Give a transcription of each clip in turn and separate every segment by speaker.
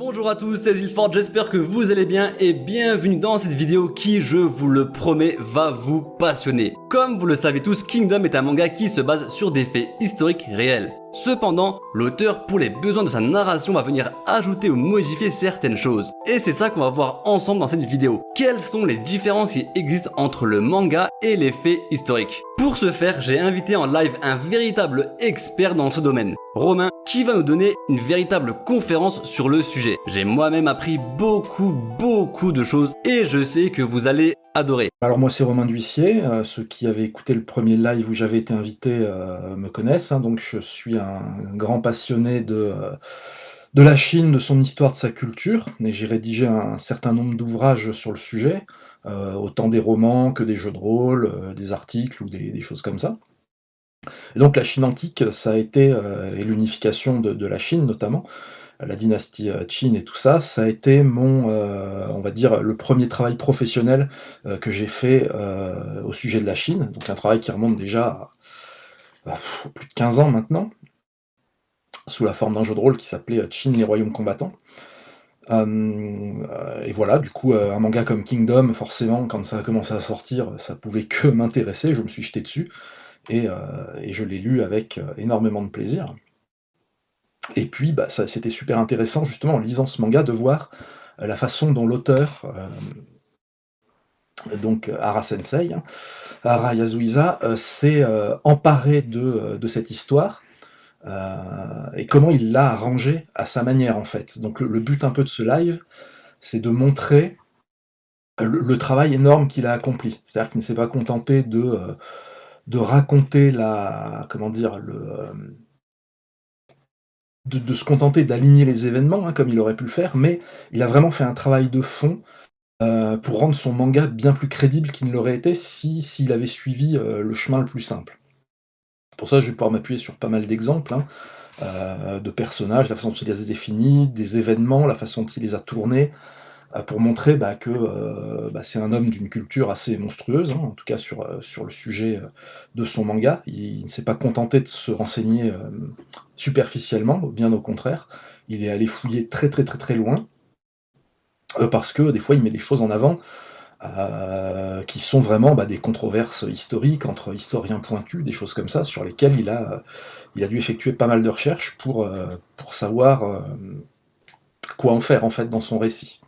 Speaker 1: Bonjour à tous, c'est Zilford, j'espère que vous allez bien et bienvenue dans cette vidéo qui, je vous le promets, va vous passionner. Comme vous le savez tous, Kingdom est un manga qui se base sur des faits historiques réels. Cependant, l'auteur, pour les besoins de sa narration, va venir ajouter ou modifier certaines choses. Et c'est ça qu'on va voir ensemble dans cette vidéo. Quelles sont les différences qui existent entre le manga et les faits historiques? Pour ce faire, j'ai invité en live un véritable expert dans ce domaine, Romain, qui va nous donner une véritable conférence sur le sujet. J'ai moi-même appris beaucoup de choses et je sais que vous allez adorer.
Speaker 2: Alors moi c'est Romain D'Huissier, ceux qui avaient écouté le premier live où j'avais été invité me connaissent, hein, donc je suis un grand passionné de la Chine, de son histoire, de sa culture, et j'ai rédigé un certain nombre d'ouvrages sur le sujet, autant des romans que des jeux de rôle, des articles ou des choses comme ça. Et donc la Chine antique, ça a été, et l'unification de la Chine notamment, la dynastie Qin et tout ça, ça a été mon, on va dire, le premier travail professionnel que j'ai fait au sujet de la Chine. Donc un travail qui remonte déjà à plus de 15 ans maintenant, sous la forme d'un jeu de rôle qui s'appelait Qin, les royaumes combattants. Et voilà, du coup, un manga comme Kingdom, forcément, quand ça a commencé à sortir, ça pouvait que m'intéresser. Je me suis jeté dessus et je l'ai lu avec énormément de plaisir. Et puis, bah, c'était super intéressant, justement, en lisant ce manga, de voir la façon dont l'auteur, donc Hara Sensei, hein, Hara Yasuhisa, s'est emparé de cette histoire et comment il l'a arrangée à sa manière, en fait. Donc le but un peu de ce live, c'est de montrer le travail énorme qu'il a accompli. C'est-à-dire qu'il ne s'est pas contenté de raconter comment dire, de se contenter d'aligner les événements, hein, comme il aurait pu le faire, mais il a vraiment fait un travail de fond pour rendre son manga bien plus crédible qu'il ne l'aurait été s'il avait suivi le chemin le plus simple. Pour ça, je vais pouvoir m'appuyer sur pas mal d'exemples, hein, de personnages, la façon dont il les a définis, des événements, la façon dont il les a tournés, pour montrer que c'est un homme d'une culture assez monstrueuse, hein, en tout cas sur le sujet de son manga. Il ne s'est pas contenté de se renseigner superficiellement, bien au contraire. Il est allé fouiller très loin, parce que des fois il met des choses en avant qui sont vraiment des controverses historiques entre historiens pointus, des choses comme ça, sur lesquelles il a dû effectuer pas mal de recherches pour savoir quoi en faire en fait dans son récit.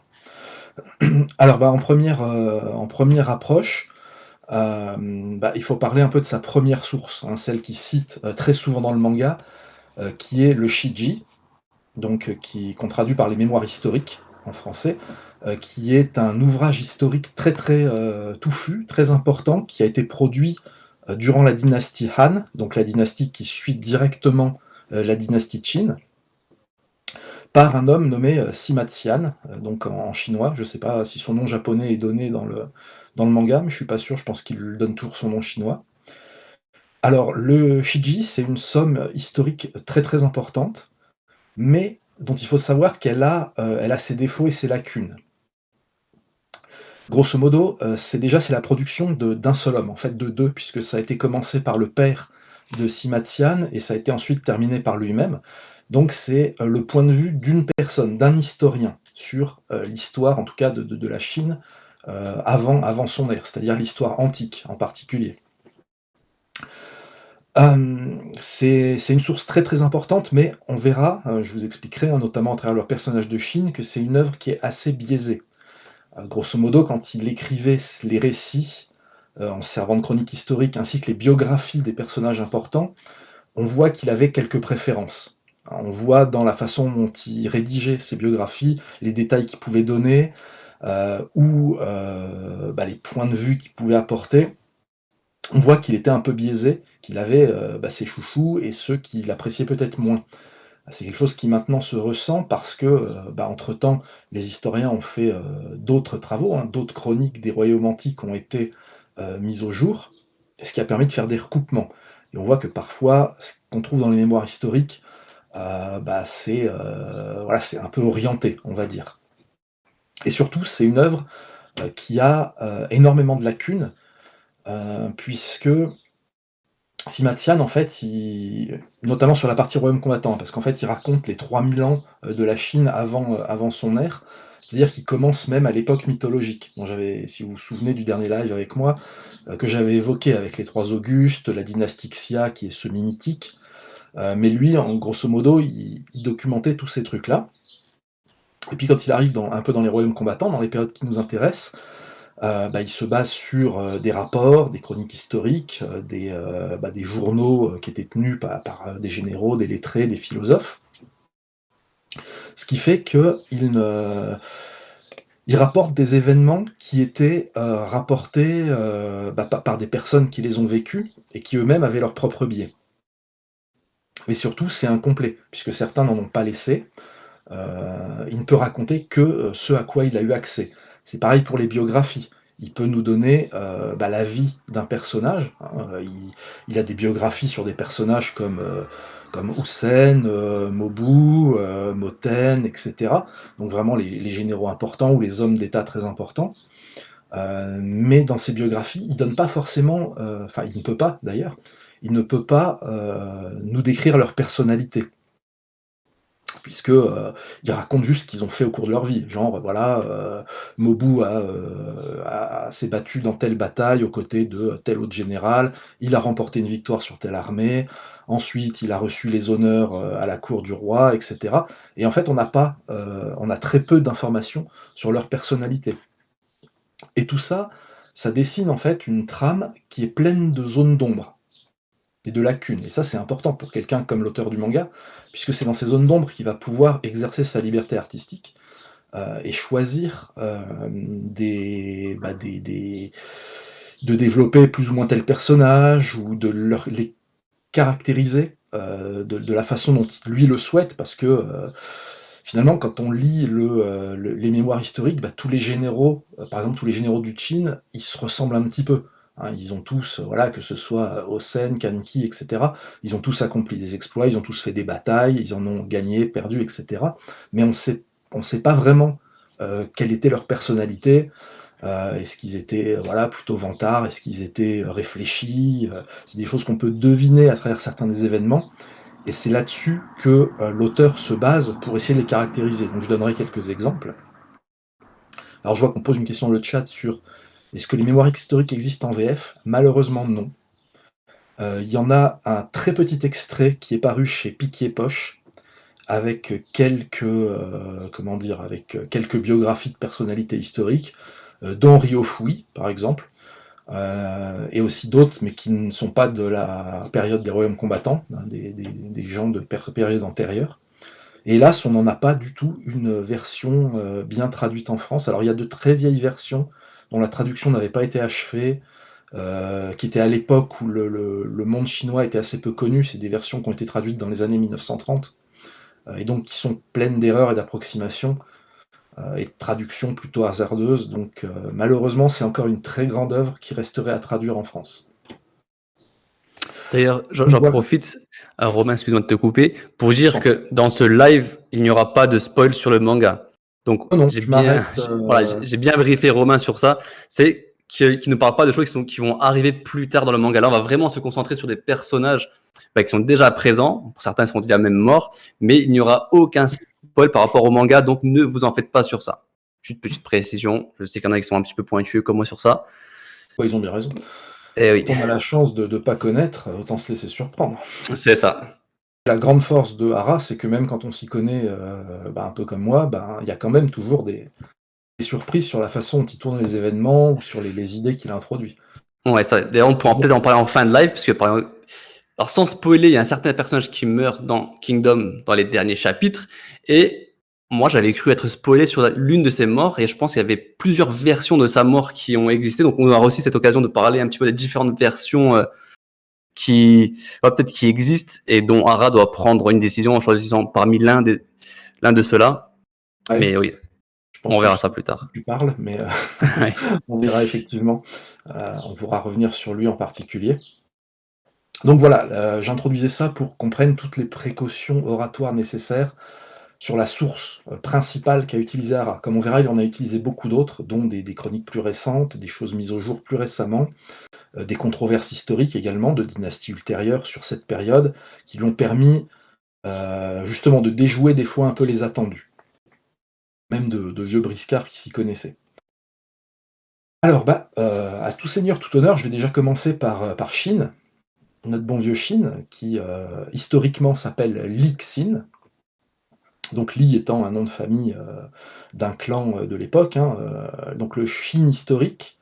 Speaker 2: Alors en première approche, il faut parler un peu de sa première source, hein, celle qu'il cite très souvent dans le manga, qui est le Shiji, donc qu'on traduit par les mémoires historiques en français, qui est un ouvrage historique très touffu, très important, qui a été produit durant la dynastie Han, donc la dynastie qui suit directement la dynastie Qin, par un homme nommé Sima Qian, donc en chinois. Je ne sais pas si son nom japonais est donné dans le manga, mais je suis pas sûr, je pense qu'il donne toujours son nom chinois. Alors le Shiji, c'est une somme historique très importante, mais dont il faut savoir elle a ses défauts et ses lacunes. Grosso modo, c'est la production d'un seul homme, en fait de deux, puisque ça a été commencé par le père de Sima Qian et ça a été ensuite terminé par lui-même. Donc c'est le point de vue d'une personne, d'un historien, sur l'histoire, en tout cas de la Chine, avant son ère, c'est-à-dire l'histoire antique en particulier. C'est une source très importante, mais on verra, je vous expliquerai, hein, notamment à travers leur personnage de Chine, que c'est une œuvre qui est assez biaisée. Grosso modo, quand il écrivait les récits, en se servant de chroniques historiques ainsi que les biographies des personnages importants, on voit qu'il avait quelques préférences. On voit dans la façon dont il rédigeait ses biographies, les détails qu'il pouvait donner, ou les points de vue qu'il pouvait apporter. On voit qu'il était un peu biaisé, qu'il avait ses chouchous et ceux qu'il appréciait peut-être moins. C'est quelque chose qui maintenant se ressent parce que, entre-temps, les historiens ont fait d'autres travaux, hein, d'autres chroniques des royaumes antiques ont été mises au jour, ce qui a permis de faire des recoupements. Et on voit que parfois, ce qu'on trouve dans les mémoires historiques, c'est un peu orienté, on va dire. Et surtout, c'est une œuvre qui a énormément de lacunes, puisque Simatsian, en fait, notamment sur la partie royaume combattant, parce qu'en fait, il raconte les 3000 ans de la Chine avant son ère, c'est-à-dire qu'il commence même à l'époque mythologique. Bon, si vous vous souvenez du dernier live avec moi, que j'avais évoqué avec les trois Augustes, la dynastie Xia qui est semi-mythique, mais lui, en grosso modo, il documentait tous ces trucs-là. Et puis quand il arrive un peu dans les royaumes combattants, dans les périodes qui nous intéressent, il se base sur des rapports, des chroniques historiques, des journaux qui étaient tenus par des généraux, des lettrés, des philosophes. Ce qui fait il rapporte des événements qui étaient rapportés par des personnes qui les ont vécus et qui eux-mêmes avaient leur propre biais. Mais surtout, c'est incomplet, puisque certains n'en ont pas laissé. Il ne peut raconter que ce à quoi il a eu accès. C'est pareil pour les biographies. Il peut nous donner la vie d'un personnage. Il a des biographies sur des personnages comme Hussein, Mobu, Moten, etc. Donc vraiment les généraux importants ou les hommes d'État très importants. Mais dans ses biographies, il donne pas forcément, il ne peut pas d'ailleurs, il ne peut pas nous décrire leur personnalité. Puisque ils racontent juste ce qu'ils ont fait au cours de leur vie. Genre, voilà, Mobu s'est battu dans telle bataille aux côtés de tel autre général, il a remporté une victoire sur telle armée, ensuite il a reçu les honneurs à la cour du roi, etc. Et en fait, on a très peu d'informations sur leur personnalité. Et tout ça, ça dessine en fait une trame qui est pleine de zones d'ombre et de lacunes. Et ça, c'est important pour quelqu'un comme l'auteur du manga, puisque c'est dans ces zones d'ombre qu'il va pouvoir exercer sa liberté artistique et choisir de développer plus ou moins tel personnage ou de les caractériser de la façon dont lui le souhaite, parce que finalement, quand on lit les mémoires historiques, tous les généraux, par exemple tous les généraux du Qin, ils se ressemblent un petit peu. Hein, ils ont tous, que ce soit Hosen, Kanki, etc., ils ont tous accompli des exploits, ils ont tous fait des batailles, ils en ont gagné, perdu, etc. Mais on sait pas vraiment quelle était leur personnalité. Est-ce qu'ils étaient plutôt vantards, est-ce qu'ils étaient réfléchis, c'est des choses qu'on peut deviner à travers certains des événements. Et c'est là-dessus que l'auteur se base pour essayer de les caractériser. Donc je donnerai quelques exemples. Alors je vois qu'on pose une question dans le chat sur est-ce que les mémoires historiques existent en VF? Malheureusement non. Il y en a un très petit extrait qui est paru chez Piquier Poche avec quelques biographies de personnalités historiques, dont Ryo Fui par exemple. Et aussi d'autres, mais qui ne sont pas de la période des royaumes combattants, hein, des gens de périodes antérieures. Et hélas, on n'en a pas du tout une version bien traduite en France. Alors il y a de très vieilles versions dont la traduction n'avait pas été achevée, qui étaient à l'époque où le monde chinois était assez peu connu. C'est des versions qui ont été traduites dans les années 1930, et donc qui sont pleines d'erreurs et d'approximations et de traductions plutôt hasardeuses. Donc malheureusement, c'est encore une très grande œuvre qui resterait à traduire en France.
Speaker 1: D'ailleurs,
Speaker 2: Donc
Speaker 1: j'en
Speaker 2: voilà.
Speaker 1: profite, Romain, excuse-moi de te couper, pour dire que dans ce live, il n'y aura pas de spoil sur le manga. Donc,
Speaker 2: Oh non,
Speaker 1: j'ai
Speaker 2: je
Speaker 1: bien,
Speaker 2: m'arrête.
Speaker 1: j'ai bien briefé Romain sur ça. C'est qu'il ne parle pas de choses qui vont arriver plus tard dans le manga. Là, on va vraiment se concentrer sur des personnages qui sont déjà présents. Pour certains, ils sont déjà même morts. Mais il n'y aura aucun spoil par rapport au manga. Donc, ne vous en faites pas sur ça. Juste petite précision. Je sais qu'il y en a qui sont un petit peu pointueux comme moi sur ça.
Speaker 2: Ouais, ils ont bien raison.
Speaker 1: Et oui.
Speaker 2: Quand on a la chance de ne pas connaître, autant se laisser surprendre.
Speaker 1: C'est ça.
Speaker 2: La grande force de Hara, c'est que même quand on s'y connaît un peu comme moi, il y a quand même toujours des surprises sur la façon dont il tourne les événements ou sur les idées qu'il a introduit.
Speaker 1: Ouais, ça. D'ailleurs, on pourra peut-être en parler en fin de live, parce que par exemple, alors sans spoiler, il y a un certain personnage qui meurt dans Kingdom dans les derniers chapitres, et moi j'avais cru être spoilé sur l'une de ses morts, et je pense qu'il y avait plusieurs versions de sa mort qui ont existé, donc on aura aussi cette occasion de parler un petit peu des différentes versions peut-être qui existent, et dont Hara doit prendre une décision en choisissant parmi l'un de ceux-là.
Speaker 2: Ouais.
Speaker 1: Mais oui, on verra ça plus tard.
Speaker 2: Tu parles, mais
Speaker 1: Ouais.
Speaker 2: on verra effectivement. On pourra revenir sur lui en particulier. Donc voilà, j'introduisais ça pour qu'on prenne toutes les précautions oratoires nécessaires sur la source principale qu'a utilisé Hara. Comme on verra, il en a utilisé beaucoup d'autres, dont des chroniques plus récentes, des choses mises au jour plus récemment, des controverses historiques également, de dynasties ultérieures sur cette période, qui lui ont permis justement de déjouer des fois un peu les attendus, même de vieux briscards qui s'y connaissaient. Alors, à tout seigneur, tout honneur, je vais déjà commencer par Shin, notre bon vieux Shin, qui historiquement s'appelle Li Xin. Donc Li étant un nom de famille d'un clan de l'époque, hein, donc le Shin historique,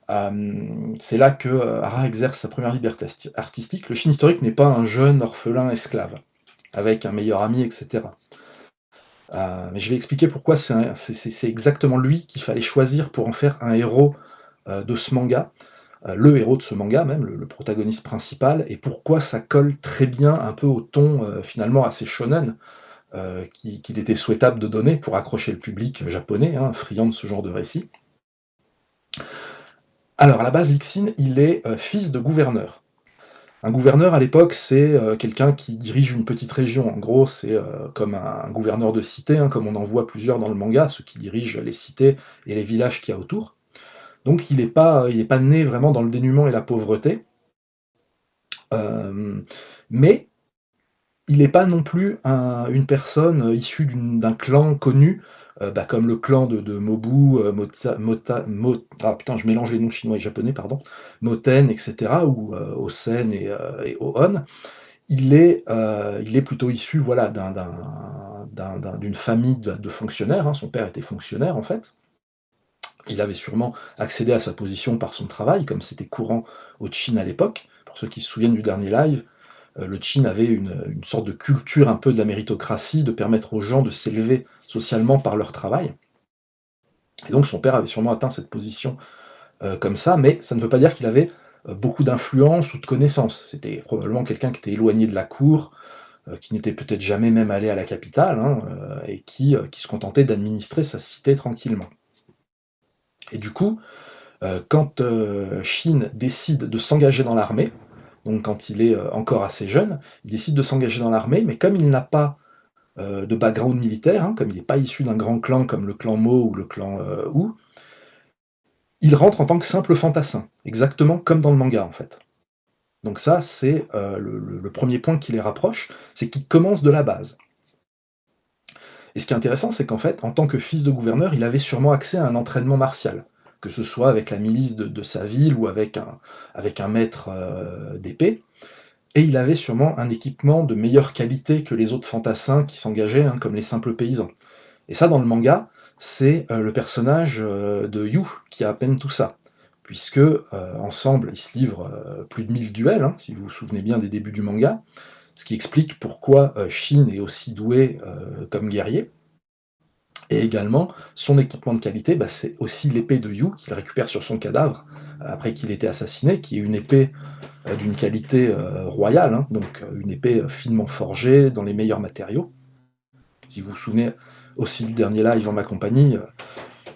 Speaker 2: c'est là que Hara exerce sa première liberté artistique. Le Shin historique n'est pas un jeune orphelin esclave, avec un meilleur ami, etc. Mais je vais expliquer pourquoi c'est exactement lui qu'il fallait choisir pour en faire un héros de ce manga, le héros de ce manga même, le protagoniste principal, et pourquoi ça colle très bien un peu au ton finalement assez shonen qu'il était souhaitable de donner pour accrocher le public japonais, hein, friand de ce genre de récit. Alors à la base, Lixin, il est fils de gouverneur. Un gouverneur à l'époque, c'est quelqu'un qui dirige une petite région. En gros, c'est comme un gouverneur de cité, hein, comme on en voit plusieurs dans le manga, ceux qui dirigent les cités et les villages qu'il y a autour. Donc il n'est pas né vraiment dans le dénuement et la pauvreté, mais il n'est pas non plus une personne issue d'un clan connu, comme le clan de Mobu, je mélange les noms chinois et japonais, pardon, Moten, etc., ou Osen et Ohon. Il est plutôt issu voilà, d'une famille de fonctionnaires, hein. Son père était fonctionnaire en fait. Il avait sûrement accédé à sa position par son travail, comme c'était courant au Chine à l'époque. Pour ceux qui se souviennent du dernier live, le Chine avait une sorte de culture un peu de la méritocratie, de permettre aux gens de s'élever socialement par leur travail. Et donc son père avait sûrement atteint cette position comme ça, mais ça ne veut pas dire qu'il avait beaucoup d'influence ou de connaissances. C'était probablement quelqu'un qui était éloigné de la cour, qui n'était peut-être jamais même allé à la capitale, hein, et qui se contentait d'administrer sa cité tranquillement. Et du coup, quand Shin décide de s'engager dans l'armée, donc quand il est encore assez jeune, il décide de s'engager dans l'armée, mais comme il n'a pas de background militaire, hein, comme il n'est pas issu d'un grand clan comme le clan Mo ou le clan Wu, il rentre en tant que simple fantassin, exactement comme dans le manga en fait. Donc ça, c'est le premier point qui les rapproche, c'est qu'ils commencent de la base. Et ce qui est intéressant, c'est qu'en fait, en tant que fils de gouverneur, il avait sûrement accès à un entraînement martial, que ce soit avec la milice de sa ville ou avec un maître d'épée. Et il avait sûrement un équipement de meilleure qualité que les autres fantassins qui s'engageaient, hein, comme les simples paysans. Et ça, dans le manga, c'est le personnage de Yu qui a à peine tout ça. Puisque, ensemble, ils se livrent plus de 1000 duels, hein, si vous vous souvenez bien des débuts du manga, ce qui explique pourquoi Shin est aussi doué comme guerrier. Et également, son équipement de qualité, c'est aussi l'épée de Yu qu'il récupère sur son cadavre après qu'il ait été assassiné, qui est une épée d'une qualité royale, hein, donc une épée finement forgée dans les meilleurs matériaux. Si vous vous souvenez aussi du dernier live en ma compagnie,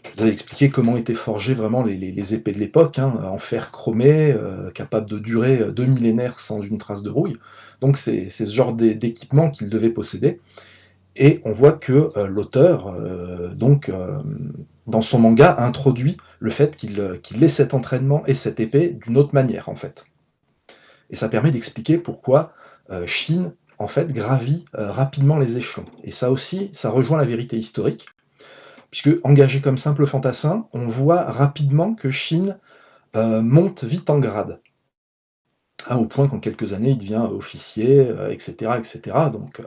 Speaker 2: je vous avais expliqué comment étaient forgées vraiment les épées de l'époque, hein, en fer chromé, capable de durer 2 millénaires sans une trace de rouille. Donc c'est ce genre d'équipement qu'il devait posséder. Et on voit que l'auteur, dans son manga, introduit le fait qu'il ait cet entraînement et cette épée d'une autre manière, en fait. Et ça permet d'expliquer pourquoi Shin, en fait, gravit rapidement les échelons. Et ça aussi, ça rejoint la vérité historique, puisque engagé comme simple fantassin, on voit rapidement que Shin monte vite en grade, hein, au point qu'en quelques années, il devient officier, etc., etc. Donc,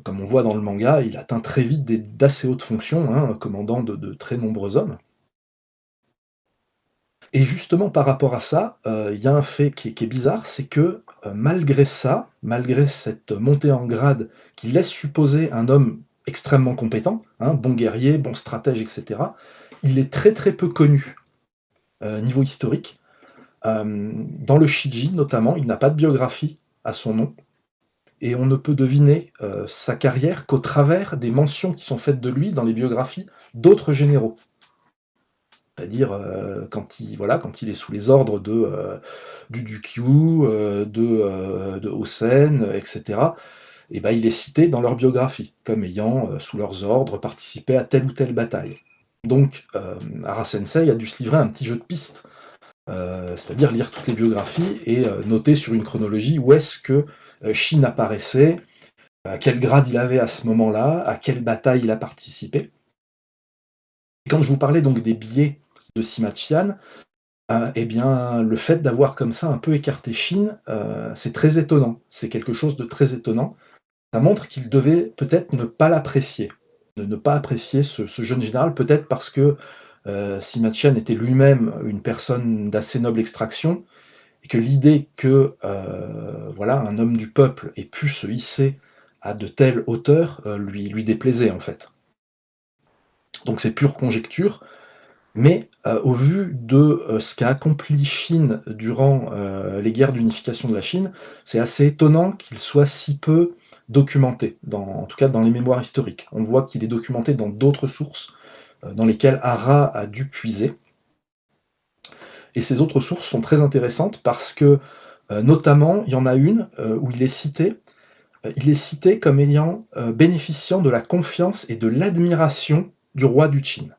Speaker 2: comme on voit dans le manga, il atteint très vite d'assez hautes fonctions, hein, commandant de très nombreux hommes. Et justement, par rapport à ça, il y a un fait qui est bizarre, c'est que, malgré ça, malgré cette montée en grade qui laisse supposer un homme extrêmement compétent, hein, bon guerrier, bon stratège, et cetera, il est très, très peu connu, niveau historique. Dans le Shiji notamment, il n'a pas de biographie à son nom et on ne peut deviner, sa carrière qu'au travers des mentions qui sont faites de lui dans les biographies d'autres généraux. C'est-à-dire, quand il est sous les ordres du Dukyū, de Hosen, etc. et ben, il est cité dans leur biographie, comme ayant, sous leurs ordres, participé à telle ou telle bataille. Donc, Hara Sensei a dû se livrer à un petit jeu de piste, c'est-à-dire lire toutes les biographies et noter sur une chronologie où est-ce que Shin apparaissait, à quel grade il avait à ce moment-là, à quelle bataille il a participé. Et quand je vous parlais donc des biais de Sima Qian, eh bien, le fait d'avoir comme ça un peu écarté Shin, c'est très étonnant. C'est quelque chose de très étonnant. Ça montre qu'il devait peut-être ne pas l'apprécier, de ne pas apprécier ce jeune général, peut-être parce que Sima Qian était lui-même une personne d'assez noble extraction, et que l'idée que voilà, un homme du peuple ait pu se hisser à de telles hauteurs lui déplaisait en fait. Donc c'est pure conjecture, mais au vu de ce qu'a accompli Qin durant les guerres d'unification de la Chine, c'est assez étonnant qu'il soit si peu documenté, en tout cas dans les mémoires historiques. On voit qu'il est documenté dans d'autres sources dans lesquelles Hara a dû puiser. Et ces autres sources sont très intéressantes parce que, notamment, il y en a une où il est cité comme ayant bénéficiant de la confiance et de l'admiration du roi du Qin.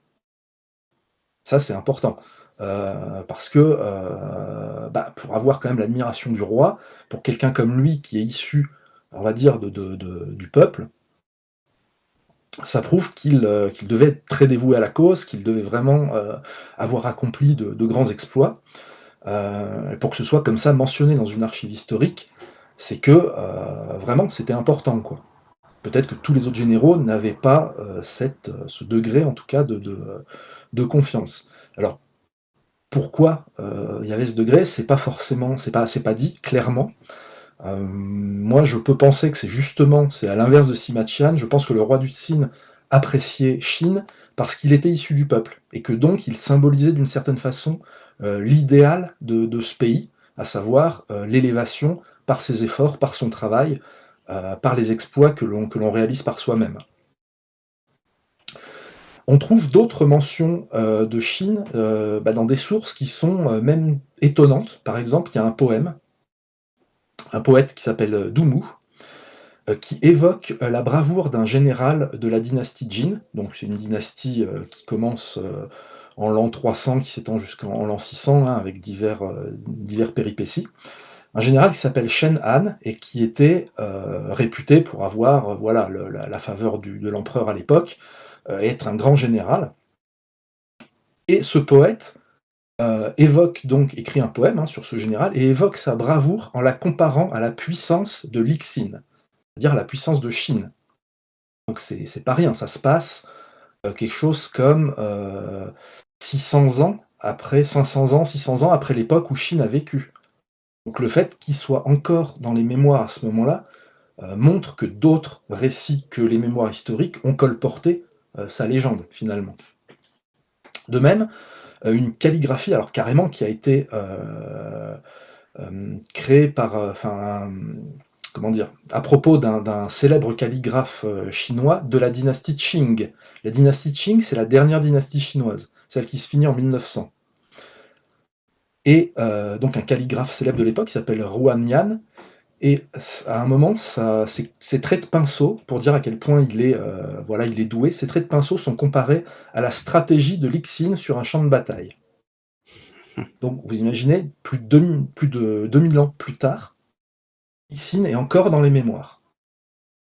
Speaker 2: Ça, c'est important. Parce que pour avoir quand même l'admiration du roi, pour quelqu'un comme lui qui est issu, on va dire, du peuple, ça prouve qu'il devait être très dévoué à la cause, qu'il devait vraiment avoir accompli de grands exploits. Pour que ce soit comme ça mentionné dans une archive historique, c'est que vraiment c'était important, quoi. Peut-être que tous les autres généraux n'avaient pas ce degré, en tout cas, de confiance. Alors, pourquoi il y avait ce degré? C'est pas forcément, c'est pas dit clairement. Moi, je peux penser que c'est à l'inverse de Sima Qian. Je pense que le roi du Qin appréciait Qin parce qu'il était issu du peuple et que donc il symbolisait d'une certaine façon l'idéal de ce pays, à savoir l'élévation par ses efforts, par son travail, par les exploits que l'on réalise par soi-même. On trouve d'autres mentions de Qin dans des sources qui sont même étonnantes. Par exemple, il y a un poète qui s'appelle Dumu, qui évoque la bravoure d'un général de la dynastie Jin. Donc c'est une dynastie qui commence en l'an 300, qui s'étend jusqu'en l'an 600, hein, avec divers péripéties. Un général qui s'appelle Shen Han et qui était réputé pour avoir voilà, la faveur de l'empereur à l'époque, et être un grand général. Et ce poète écrit un poème sur ce général et évoque sa bravoure en la comparant à la puissance de l'Ixin, c'est-à-dire la puissance de Qin. Donc c'est pas rien, ça se passe quelque chose comme 600 ans après, 500 ans, 600 ans après l'époque où Qin a vécu. Donc le fait qu'il soit encore dans les mémoires à ce moment-là montre que d'autres récits que les mémoires historiques ont colporté sa légende finalement. De même, une calligraphie, alors carrément qui a été créée par, comment dire, à propos d'un célèbre calligraphe chinois de la dynastie Qing. La dynastie Qing, c'est la dernière dynastie chinoise, celle qui se finit en 1900. Et donc un calligraphe célèbre de l'époque qui s'appelle Ruan Yan, et à un moment, ses traits de pinceau, pour dire à quel point il est doué, ses traits de pinceau sont comparés à la stratégie de l'Ixin sur un champ de bataille. Donc vous imaginez, plus de 2000 ans plus tard, Ixin est encore dans les mémoires.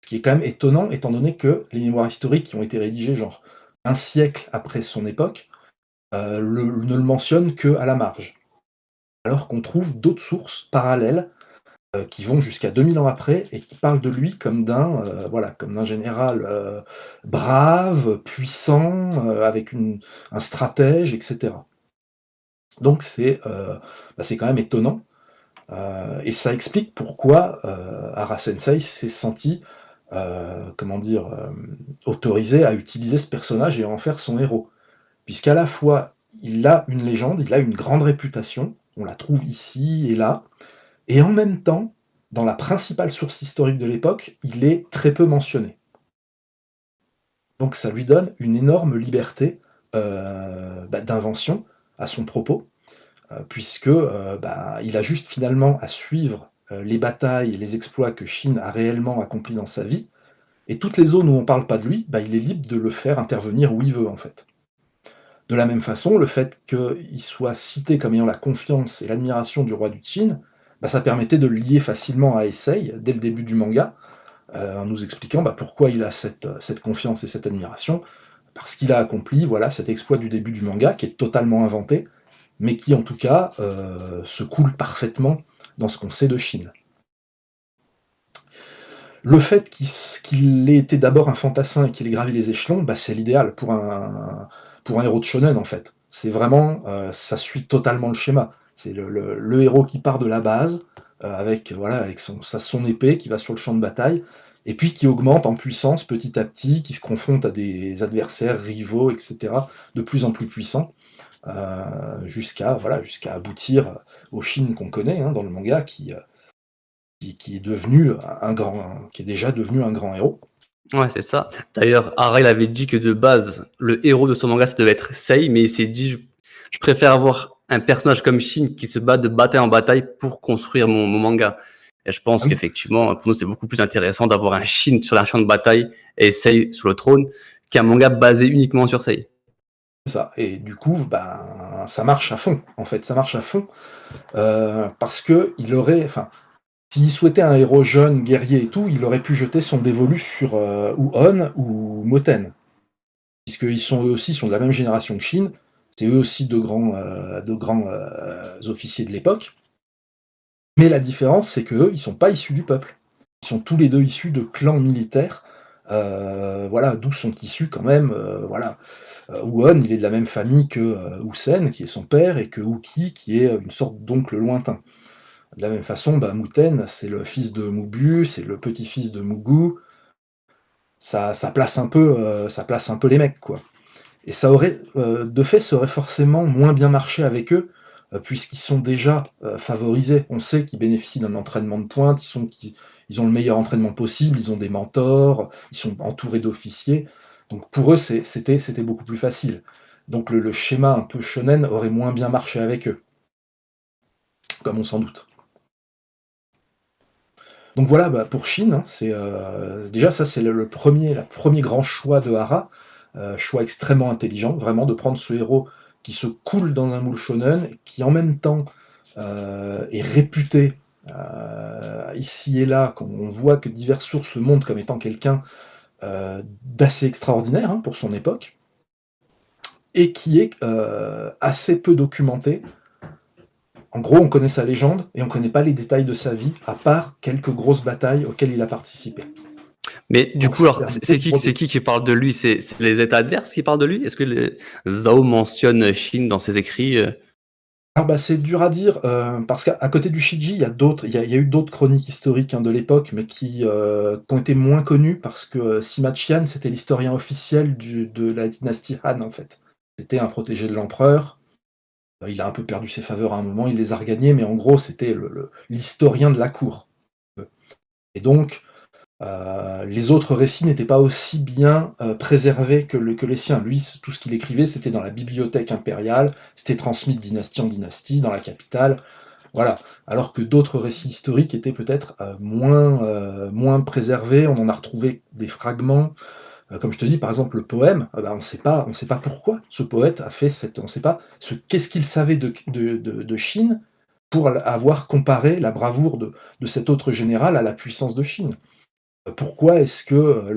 Speaker 2: Ce qui est quand même étonnant, étant donné que les mémoires historiques qui ont été rédigées genre un siècle après son époque ne le mentionnent qu'à la marge. Alors qu'on trouve d'autres sources parallèles qui vont jusqu'à 2000 ans après et qui parlent de lui comme d'un général brave, puissant, avec un stratège, etc. Donc c'est quand même étonnant. Et ça explique pourquoi Hara Sensei s'est senti autorisé à utiliser ce personnage et à en faire son héros. Puisqu'à la fois, il a une légende, il a une grande réputation, on la trouve ici et là, et en même temps, dans la principale source historique de l'époque, il est très peu mentionné. Donc ça lui donne une énorme liberté d'invention à son propos, puisque il a juste finalement à suivre les batailles et les exploits que Shin a réellement accomplis dans sa vie, et toutes les zones où on parle pas de lui, bah, il est libre de le faire intervenir où il veut, en fait. De la même façon, le fait qu'il soit cité comme ayant la confiance et l'admiration du roi du Qin, bah, ça permettait de le lier facilement à Heisei dès le début du manga, en nous expliquant, bah, pourquoi il a cette confiance et cette admiration. Parce qu'il a accompli, voilà, cet exploit du début du manga, qui est totalement inventé, mais qui en tout cas, se coule parfaitement dans ce qu'on sait de Shin. Le fait qu'il ait été d'abord un fantassin et qu'il ait gravi les échelons, bah, c'est l'idéal pour un héros de shonen, en fait. C'est vraiment, ça suit totalement le schéma. C'est le héros qui part de la base, avec, voilà, avec son épée, qui va sur le champ de bataille, et puis qui augmente en puissance petit à petit, qui se confronte à des adversaires, rivaux, et cetera, de plus en plus puissants, jusqu'à, voilà, jusqu'à aboutir au Shin qu'on connaît, hein, dans le manga, qui est devenu qui est déjà devenu un grand héros.
Speaker 1: Ouais, c'est ça. D'ailleurs, Hara, il avait dit que de base, le héros de son manga, ça devait être Sei, mais il s'est dit, je préfère avoir un personnage comme Shin qui se bat de bataille en bataille pour construire mon manga. Et je pense
Speaker 2: Ah oui,
Speaker 1: qu'effectivement, pour nous, c'est beaucoup plus intéressant d'avoir un Shin sur un champ de bataille et Sei sur le trône qu'un manga basé uniquement sur Sei.
Speaker 2: c'est ça. Et du coup, ben, ça marche à fond, en fait, ça marche à fond, parce qu'il aurait, enfin, s'il souhaitait un héros jeune, guerrier et tout, il aurait pu jeter son dévolu sur ou On ou Moten, puisqu'ils sont eux aussi sont de la même génération que Shin. C'est eux aussi de grands officiers de l'époque. Mais la différence, c'est qu'eux, ils sont pas issus du peuple. Ils sont tous les deux issus de clans militaires, voilà, d'où sont issus quand même, voilà, Won, il est de la même famille que, Usen, qui est son père, et que Uki, qui est, une sorte d'oncle lointain. De la même façon, bah, Muten, c'est le fils de Mubu, c'est le petit-fils de Mugu. Ça place un peu les mecs, quoi. Et ça aurait, de fait, ça aurait forcément moins bien marché avec eux, puisqu'ils sont déjà, favorisés. On sait qu'ils bénéficient d'un entraînement de pointe, ils ont le meilleur entraînement possible, ils ont des mentors, ils sont entourés d'officiers. Donc pour eux, c'était beaucoup plus facile. Donc le schéma un peu shonen aurait moins bien marché avec eux, comme on s'en doute. Donc voilà, bah, pour Shin, hein, déjà ça c'est le premier grand choix de Hara, choix extrêmement intelligent, vraiment de prendre ce héros qui se coule dans un moule shonen, qui en même temps est réputé ici et là, on voit que diverses sources le montrent comme étant quelqu'un d'assez extraordinaire, hein, pour son époque, et qui est assez peu documenté. En gros, on connaît sa légende et on connaît pas les détails de sa vie, à part quelques grosses batailles auxquelles il a participé.
Speaker 1: Mais du
Speaker 2: Donc
Speaker 1: coup,
Speaker 2: ça
Speaker 1: alors,
Speaker 2: permettait de broder.
Speaker 1: c'est qui parle de lui? C'est les États adverses qui parlent de lui? Est-ce que Zhao mentionne Shin dans ses écrits?
Speaker 2: Ah bah, c'est dur à dire, parce qu'à côté du Shiji, il y a eu d'autres chroniques historiques, hein, de l'époque, mais qui ont été moins connues parce que, Sima Qian, c'était l'historien officiel de la dynastie Han, en fait. C'était un protégé de l'empereur, il a un peu perdu ses faveurs à un moment, il les a regagnés, mais en gros, c'était l'historien de la cour. Et donc, les autres récits n'étaient pas aussi bien préservés que les siens. Lui, tout ce qu'il écrivait, c'était dans la bibliothèque impériale, c'était transmis de dynastie en dynastie, dans la capitale, voilà. Alors que d'autres récits historiques étaient peut-être moins préservés, on en a retrouvé des fragments. Comme je te dis, par exemple, le poème, bah, on sait pas pourquoi ce poète a fait cette. On ne sait pas qu'est-ce qu'il savait de Chine pour avoir comparé la bravoure de cet autre général à la puissance de Chine. Pourquoi est-ce que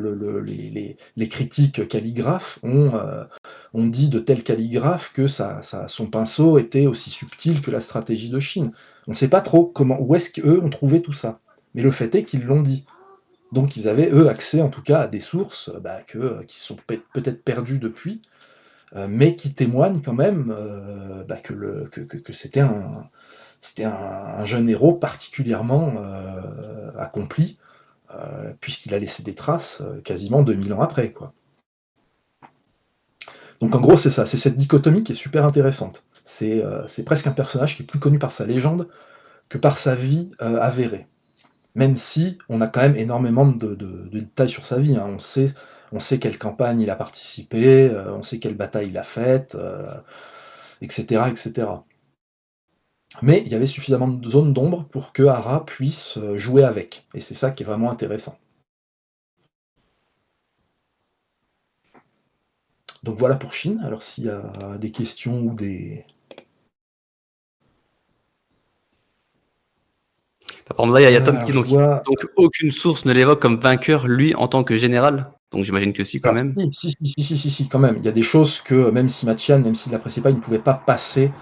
Speaker 2: les critiques calligraphes ont dit de tel calligraphe que son pinceau était aussi subtil que la stratégie de Chine? On ne sait pas trop où est-ce qu'eux ont trouvé tout ça. Mais le fait est qu'ils l'ont dit. Donc ils avaient, eux, accès en tout cas à des sources bah, qui sont peut-être perdues depuis, mais qui témoignent quand même bah, que c'était un jeune héros particulièrement accompli, puisqu'il a laissé des traces quasiment 2000 ans après, quoi. Donc en gros, c'est ça, c'est cette dichotomie qui est super intéressante. C'est presque un personnage qui est plus connu par sa légende que par sa vie avérée. Même si on a quand même énormément de détails sur sa vie, hein. On sait quelle campagne il a participé, on sait quelle bataille il a faite, etc., etc. Mais il y avait suffisamment de zones d'ombre pour que Hara puisse jouer avec. Et c'est ça qui est vraiment intéressant. Donc voilà pour Shin. Alors s'il y a des questions ou des...
Speaker 1: Par exemple, là, il y a Tom
Speaker 2: Alors
Speaker 1: qui
Speaker 2: je
Speaker 1: donc,
Speaker 2: vois...
Speaker 1: donc aucune source ne l'évoque comme vainqueur, lui, en tant que général. Donc j'imagine que si, quand
Speaker 2: Alors,
Speaker 1: même.
Speaker 2: si, quand même. Il y a des choses que, même si Machian, même s'il ne l'appréciait pas, il ne pouvait pas passer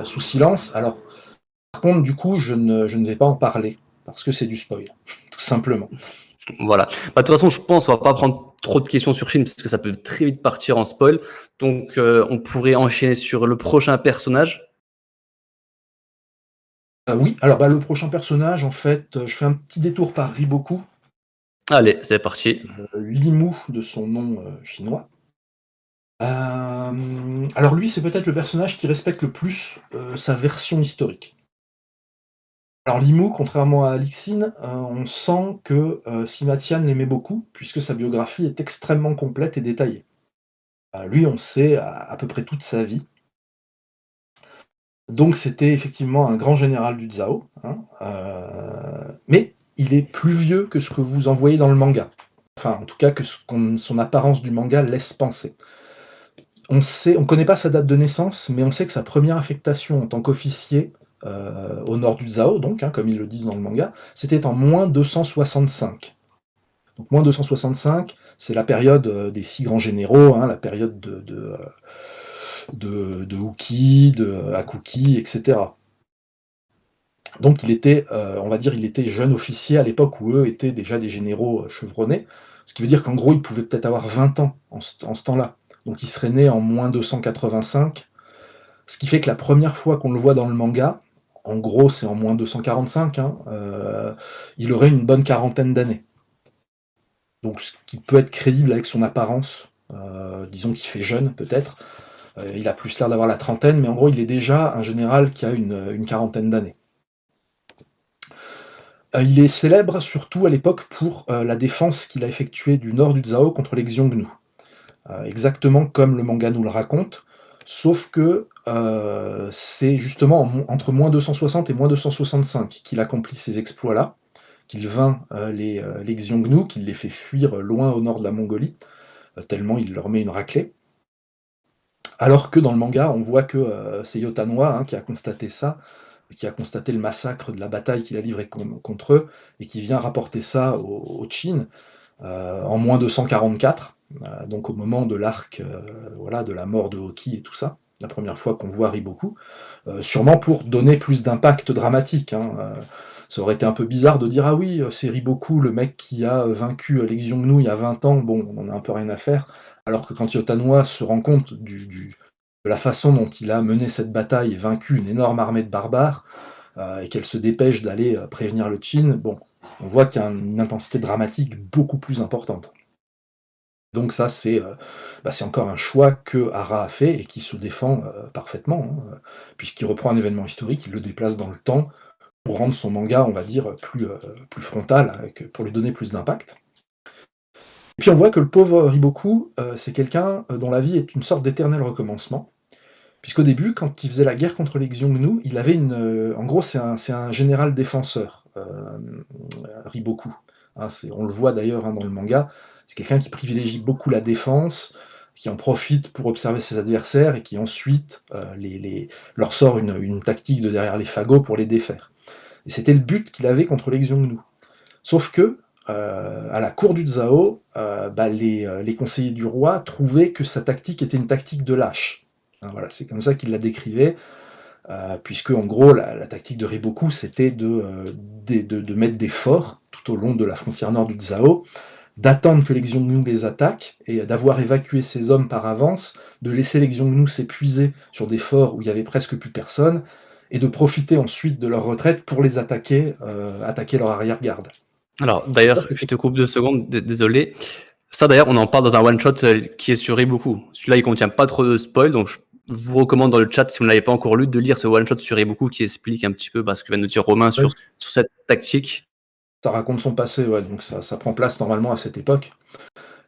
Speaker 2: sous silence. Alors, par contre, du coup, je ne vais pas en parler, parce que c'est du spoil, tout simplement.
Speaker 1: Voilà. Bah, de toute façon, je pense qu'on va pas prendre trop de questions sur Shin, parce que ça peut très vite partir en spoil. Donc on pourrait enchaîner sur le prochain personnage.
Speaker 2: Oui, alors bah, le prochain personnage, en fait, je fais un petit détour par Riboku,
Speaker 1: Allez, c'est parti.
Speaker 2: Limu de son nom chinois. Alors lui, c'est peut-être le personnage qui respecte le plus sa version historique. Alors Limu, contrairement à Alixine, on sent que Simatian l'aimait beaucoup, puisque sa biographie est extrêmement complète et détaillée. Lui, on sait à peu près toute sa vie. Donc c'était effectivement un grand général du Zhao, hein, mais il est plus vieux que ce que vous en voyez dans le manga. Enfin, en tout cas, que son apparence du manga laisse penser. On connaît pas sa date de naissance, mais on sait que sa première affectation en tant qu'officier au nord du Zhao, donc, hein, comme ils le disent dans le manga, c'était en moins 265. Donc moins 265, c'est la période des 6 grands généraux, hein, la période de Uki, de Hakuki, etc. Donc il était, on va dire, il était jeune officier à l'époque où eux étaient déjà des généraux chevronnés, ce qui veut dire qu'en gros, il pouvait peut-être avoir 20 ans en ce temps-là. Donc il serait né en moins 285, ce qui fait que la première fois qu'on le voit dans le manga, en gros c'est en moins 245, hein, il aurait une bonne quarantaine d'années. Donc ce qui peut être crédible avec son apparence, disons qu'il fait jeune peut-être, il a plus l'air d'avoir la trentaine, mais en gros il est déjà un général qui a une quarantaine d'années. Il est célèbre surtout à l'époque pour la défense qu'il a effectuée du nord du Zhao contre les Xiongnu. Exactement comme le manga nous le raconte, sauf que c'est justement entre moins 260 et moins 265 qu'il accomplit ces exploits-là, qu'il vainc les Xiongnu, qu'il les fait fuir loin au nord de la Mongolie, tellement il leur met une raclée. Alors que dans le manga, on voit que c'est Yotanwa, hein, qui a constaté ça, qui a constaté le massacre de la bataille qu'il a livré contre eux, et qui vient rapporter ça au Qin en moins 244, donc au moment de l'arc voilà, de la mort de Hoki et tout ça, la première fois qu'on voit Riboku, sûrement pour donner plus d'impact dramatique. Hein, ça aurait été un peu bizarre de dire ah oui, c'est Riboku, le mec qui a vaincu les Xiongnu il y a 20 ans, bon, on en a un peu rien à faire, alors que quand Yotanwa se rend compte de la façon dont il a mené cette bataille et vaincu une énorme armée de barbares, et qu'elle se dépêche d'aller prévenir le Qin, bon, on voit qu'il y a une intensité dramatique beaucoup plus importante. Donc ça, c'est encore un choix que Hara a fait et qui se défend parfaitement, hein, puisqu'il reprend un événement historique, il le déplace dans le temps pour rendre son manga, on va dire, plus frontal, pour lui donner plus d'impact. Et puis on voit que le pauvre Riboku, c'est quelqu'un dont la vie est une sorte d'éternel recommencement, puisqu'au début, quand il faisait la guerre contre les Xiongnu, il avait en gros, c'est un général défenseur, Riboku. Hein, on le voit d'ailleurs hein, dans le manga, c'est quelqu'un qui privilégie beaucoup la défense, qui en profite pour observer ses adversaires et qui ensuite leur sort une tactique de derrière les fagots pour les défaire. Et c'était le but qu'il avait contre les Xiongnu. Sauf que, à la cour du Zhao, les conseillers du roi trouvaient que sa tactique était une tactique de lâche. Hein, voilà, c'est comme ça qu'il la décrivait, puisque en gros, la tactique de Riboku, c'était de mettre des forts tout au long de la frontière nord du Zhao, d'attendre que les Xiongnu les attaquent, et d'avoir évacué ses hommes par avance, de laisser les Xiongnu s'épuiser sur des forts où il n'y avait presque plus personne, et de profiter ensuite de leur retraite pour les attaquer leur arrière-garde.
Speaker 1: Alors, d'ailleurs, je te coupe 2 secondes, désolé. Ça, d'ailleurs, on en parle dans un one-shot qui est sur Riboku. Celui-là, il contient pas trop de spoil, donc je vous recommande dans le chat, si vous ne l'avez pas encore lu, de lire ce one-shot sur Riboku qui explique un petit peu ce que vient de dire Romain sur cette tactique.
Speaker 2: Ça raconte son passé, ouais, donc ça prend place normalement à cette époque.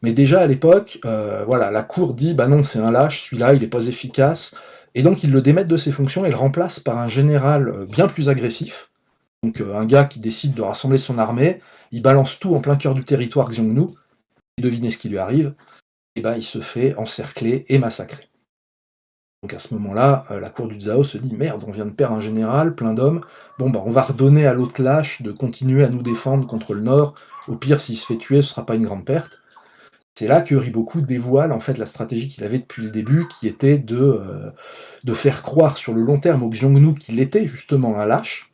Speaker 2: Mais déjà à l'époque, voilà, la cour dit bah non, c'est un lâche, celui-là, il n'est pas efficace. Et donc ils le démettent de ses fonctions et le remplacent par un général bien plus agressif. Donc un gars qui décide de rassembler son armée, il balance tout en plein cœur du territoire Xiongnu, et devinez ce qui lui arrive, et ben il se fait encercler et massacrer. Donc à ce moment-là, la cour du Zhao se dit: «Merde, on vient de perdre un général, plein d'hommes. Bon, bah, on va redonner à l'autre lâche de continuer à nous défendre contre le Nord. Au pire, s'il se fait tuer, ce sera pas une grande perte». C'est là que Riboku dévoile en fait la stratégie qu'il avait depuis le début, qui était de faire croire sur le long terme au Xiongnu qu'il était justement un lâche.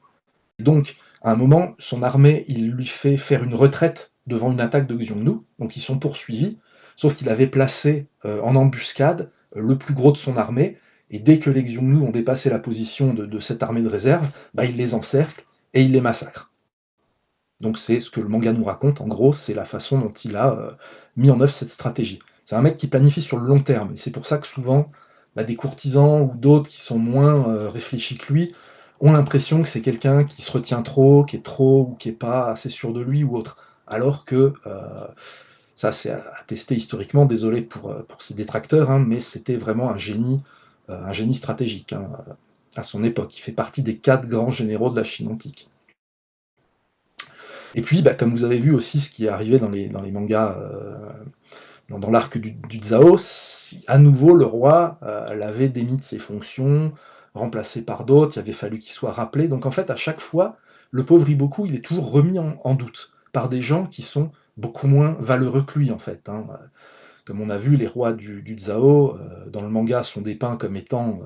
Speaker 2: Donc, à un moment, son armée, il lui fait faire une retraite devant une attaque de Xiongnu, donc ils sont poursuivis, sauf qu'il avait placé en embuscade le plus gros de son armée, et dès que les Xiongnu ont dépassé la position de cette armée de réserve, bah, il les encercle et il les massacre. Donc c'est ce que le manga nous raconte, en gros, c'est la façon dont il a mis en œuvre cette stratégie. C'est un mec qui planifie sur le long terme, et c'est pour ça que souvent, bah, des courtisans ou d'autres qui sont moins réfléchis que lui ont l'impression que c'est quelqu'un qui se retient trop, qui est trop ou qui est pas assez sûr de lui ou autre. Alors que ça c'est attesté historiquement, désolé pour ses détracteurs, hein, mais c'était vraiment un génie stratégique hein, à son époque. Il fait partie des 4 grands généraux de la Chine antique. Et puis, bah, comme vous avez vu aussi ce qui est arrivé dans les mangas, dans l'arc du Zhao, à nouveau le roi l'avait démis de ses fonctions, remplacé par d'autres, il avait fallu qu'il soit rappelé. Donc en fait, à chaque fois, le pauvre Iboku, il est toujours remis en doute par des gens qui sont beaucoup moins valeureux que lui en fait. Hein. Comme on a vu, les rois du Zhao, dans le manga, sont dépeints comme étant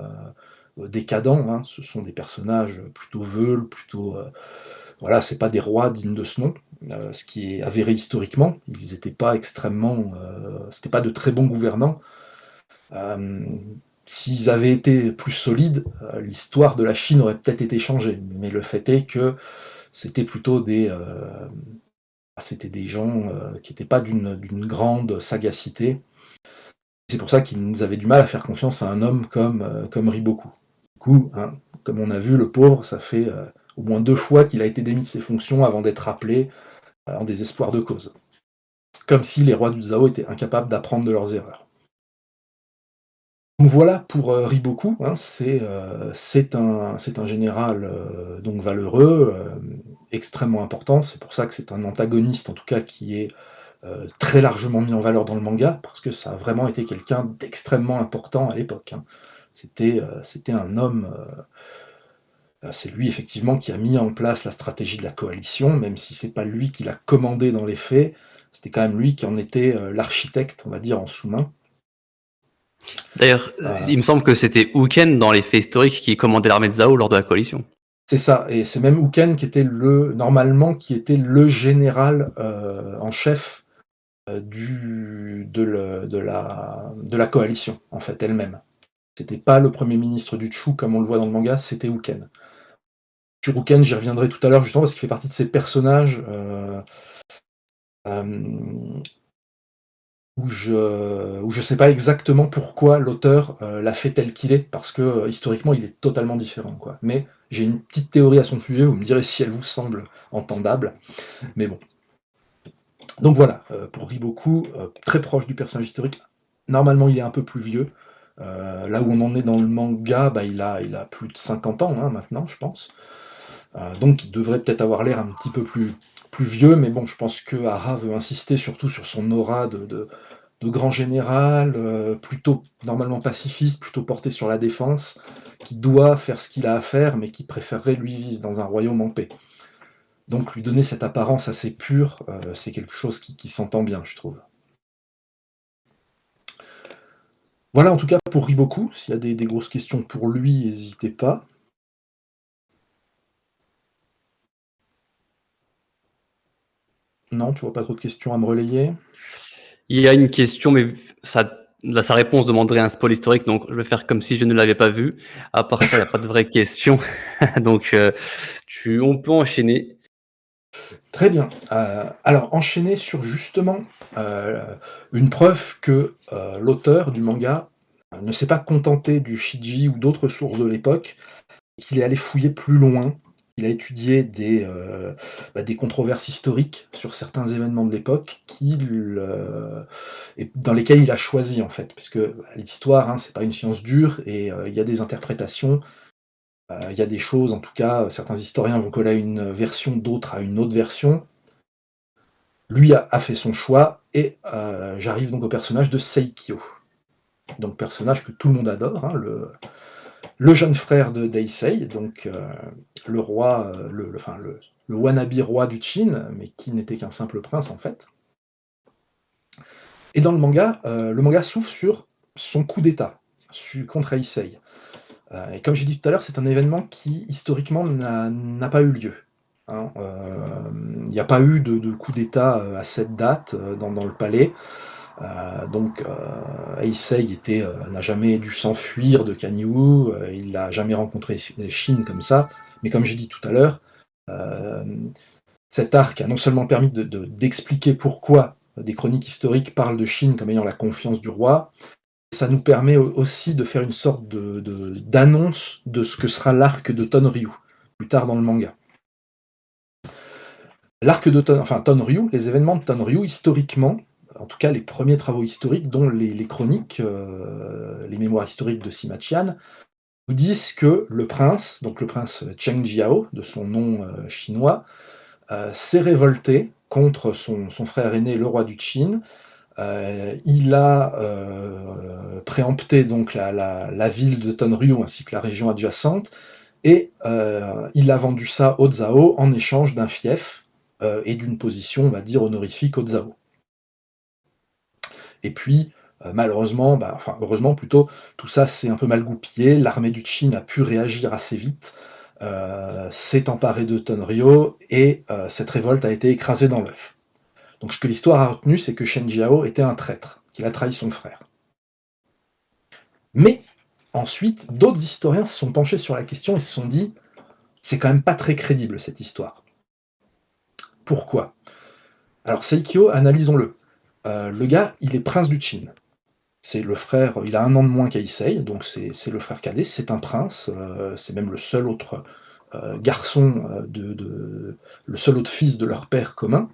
Speaker 2: décadents. Hein. Ce sont des personnages plutôt veules, plutôt voilà, c'est pas des rois dignes de ce nom, ce qui est avéré historiquement. Ils n'étaient pas extrêmement, c'était pas de très bons gouvernants. S'ils avaient été plus solides, l'histoire de la Chine aurait peut-être été changée. Mais le fait est que c'était plutôt c'était des gens qui n'étaient pas d'une grande sagacité. C'est pour ça qu'ils avaient du mal à faire confiance à un homme comme Riboku. Du coup, hein, comme on a vu, le pauvre, ça fait au moins 2 fois qu'il a été démis de ses fonctions avant d'être rappelé en désespoir de cause. Comme si les rois du Zhao étaient incapables d'apprendre de leurs erreurs. Donc voilà pour Riboku, hein, c'est un général donc valeureux, extrêmement important. C'est pour ça que c'est un antagoniste, en tout cas, qui est très largement mis en valeur dans le manga, parce que ça a vraiment été quelqu'un d'extrêmement important à l'époque. Hein. C'était un homme. C'est lui effectivement qui a mis en place la stratégie de la coalition, même si c'est pas lui qui l'a commandé dans les faits, c'était quand même lui qui en était l'architecte, on va dire, en sous-main.
Speaker 1: D'ailleurs, il me semble que c'était Huken dans les faits historiques qui commandait l'armée de Zhao lors de la coalition.
Speaker 2: C'est ça, et c'est même Huken qui était normalement qui était le général en chef de la coalition, en fait, elle-même. C'était pas le premier ministre du Chu comme on le voit dans le manga, c'était Huken. Sur Huken, j'y reviendrai tout à l'heure justement parce qu'il fait partie de ces personnages où je sais pas exactement pourquoi l'auteur l'a fait tel qu'il est, parce que historiquement il est totalement différent, quoi. Mais j'ai une petite théorie à son sujet, vous me direz si elle vous semble entendable, mais bon. Donc voilà, pour Riboku, très proche du personnage historique. Normalement il est un peu plus vieux. Là où on en est dans le manga, bah, il a plus de 50 ans hein, maintenant, je pense. Donc il devrait peut-être avoir l'air un petit peu plus vieux, mais bon, je pense que Hara veut insister surtout sur son aura de grand général, plutôt normalement pacifiste, plutôt porté sur la défense, qui doit faire ce qu'il a à faire, mais qui préférerait lui vivre dans un royaume en paix. Donc lui donner cette apparence assez pure, c'est quelque chose qui s'entend bien, je trouve. Voilà en tout cas pour Riboku, s'il y a des grosses questions pour lui, n'hésitez pas. Non, tu vois pas trop de questions à me relayer?
Speaker 1: Il y a une question, mais sa réponse demanderait un spoil historique, donc je vais faire comme si je ne l'avais pas vu. À part ça, il n'y a pas de vraie question. Donc, on peut enchaîner.
Speaker 2: Très bien. Alors, enchaîner sur justement une preuve que l'auteur du manga ne s'est pas contenté du Shiji ou d'autres sources de l'époque, qu'il est allé fouiller plus loin Il a étudié des controverses historiques sur certains événements de l'époque et dans lesquels il a choisi, en fait. Puisque l'histoire, hein, c'est pas une science dure et il y a des interprétations, il y a des choses, en tout cas, certains historiens vont coller à une version, d'autres à une autre version. Lui a fait son choix et j'arrive donc au personnage de Seikyo. Donc personnage que tout le monde adore, hein, le jeune frère de Deisei, donc le roi, le wannabe roi du Qin, mais qui n'était qu'un simple prince en fait. Et dans le manga s'ouvre sur son coup d'État contre Heisei. Et comme j'ai dit tout à l'heure, c'est un événement qui historiquement n'a pas eu lieu. Hein. Il n'y a pas eu de coup d'État à cette date dans le palais. Donc Heisei n'a jamais dû s'enfuir de Kanyu, il n'a jamais rencontré Shin comme ça, mais comme j'ai dit tout à l'heure, euh, cet arc a non seulement permis d'expliquer pourquoi des chroniques historiques parlent de Shin comme ayant la confiance du roi, ça nous permet aussi de faire une sorte d'annonce de ce que sera l'arc de Tonryu, plus tard dans le manga. L'arc de Tonryu, les événements de Tonryu, historiquement, en tout cas les premiers travaux historiques, dont les chroniques, les mémoires historiques de Sima Qian, nous disent que le prince, donc le prince Cheng Jiao, de son nom chinois, s'est révolté contre son frère aîné, le roi du Qin. Il a préempté donc la ville de Tonryu ainsi que la région adjacente, et il a vendu ça au Zhao en échange d'un fief et d'une position, on va dire, honorifique au Zhao. Et puis, malheureusement, heureusement plutôt, tout ça s'est un peu mal goupillé. L'armée du Qin a pu réagir assez vite, s'est emparée de Tonryo, et cette révolte a été écrasée dans l'œuf. Donc ce que l'histoire a retenu, c'est que Shen Jiao était un traître, qu'il a trahi son frère. Mais ensuite, d'autres historiens se sont penchés sur la question et se sont dit, c'est quand même pas très crédible cette histoire. Pourquoi? Alors Seikyo, analysons-le. Le gars, il est prince du Qin. C'est le frère, il a 1 an de moins qu'Heisei, donc c'est le frère cadet, c'est un prince, c'est même le seul autre garçon, le seul autre fils de leur père commun.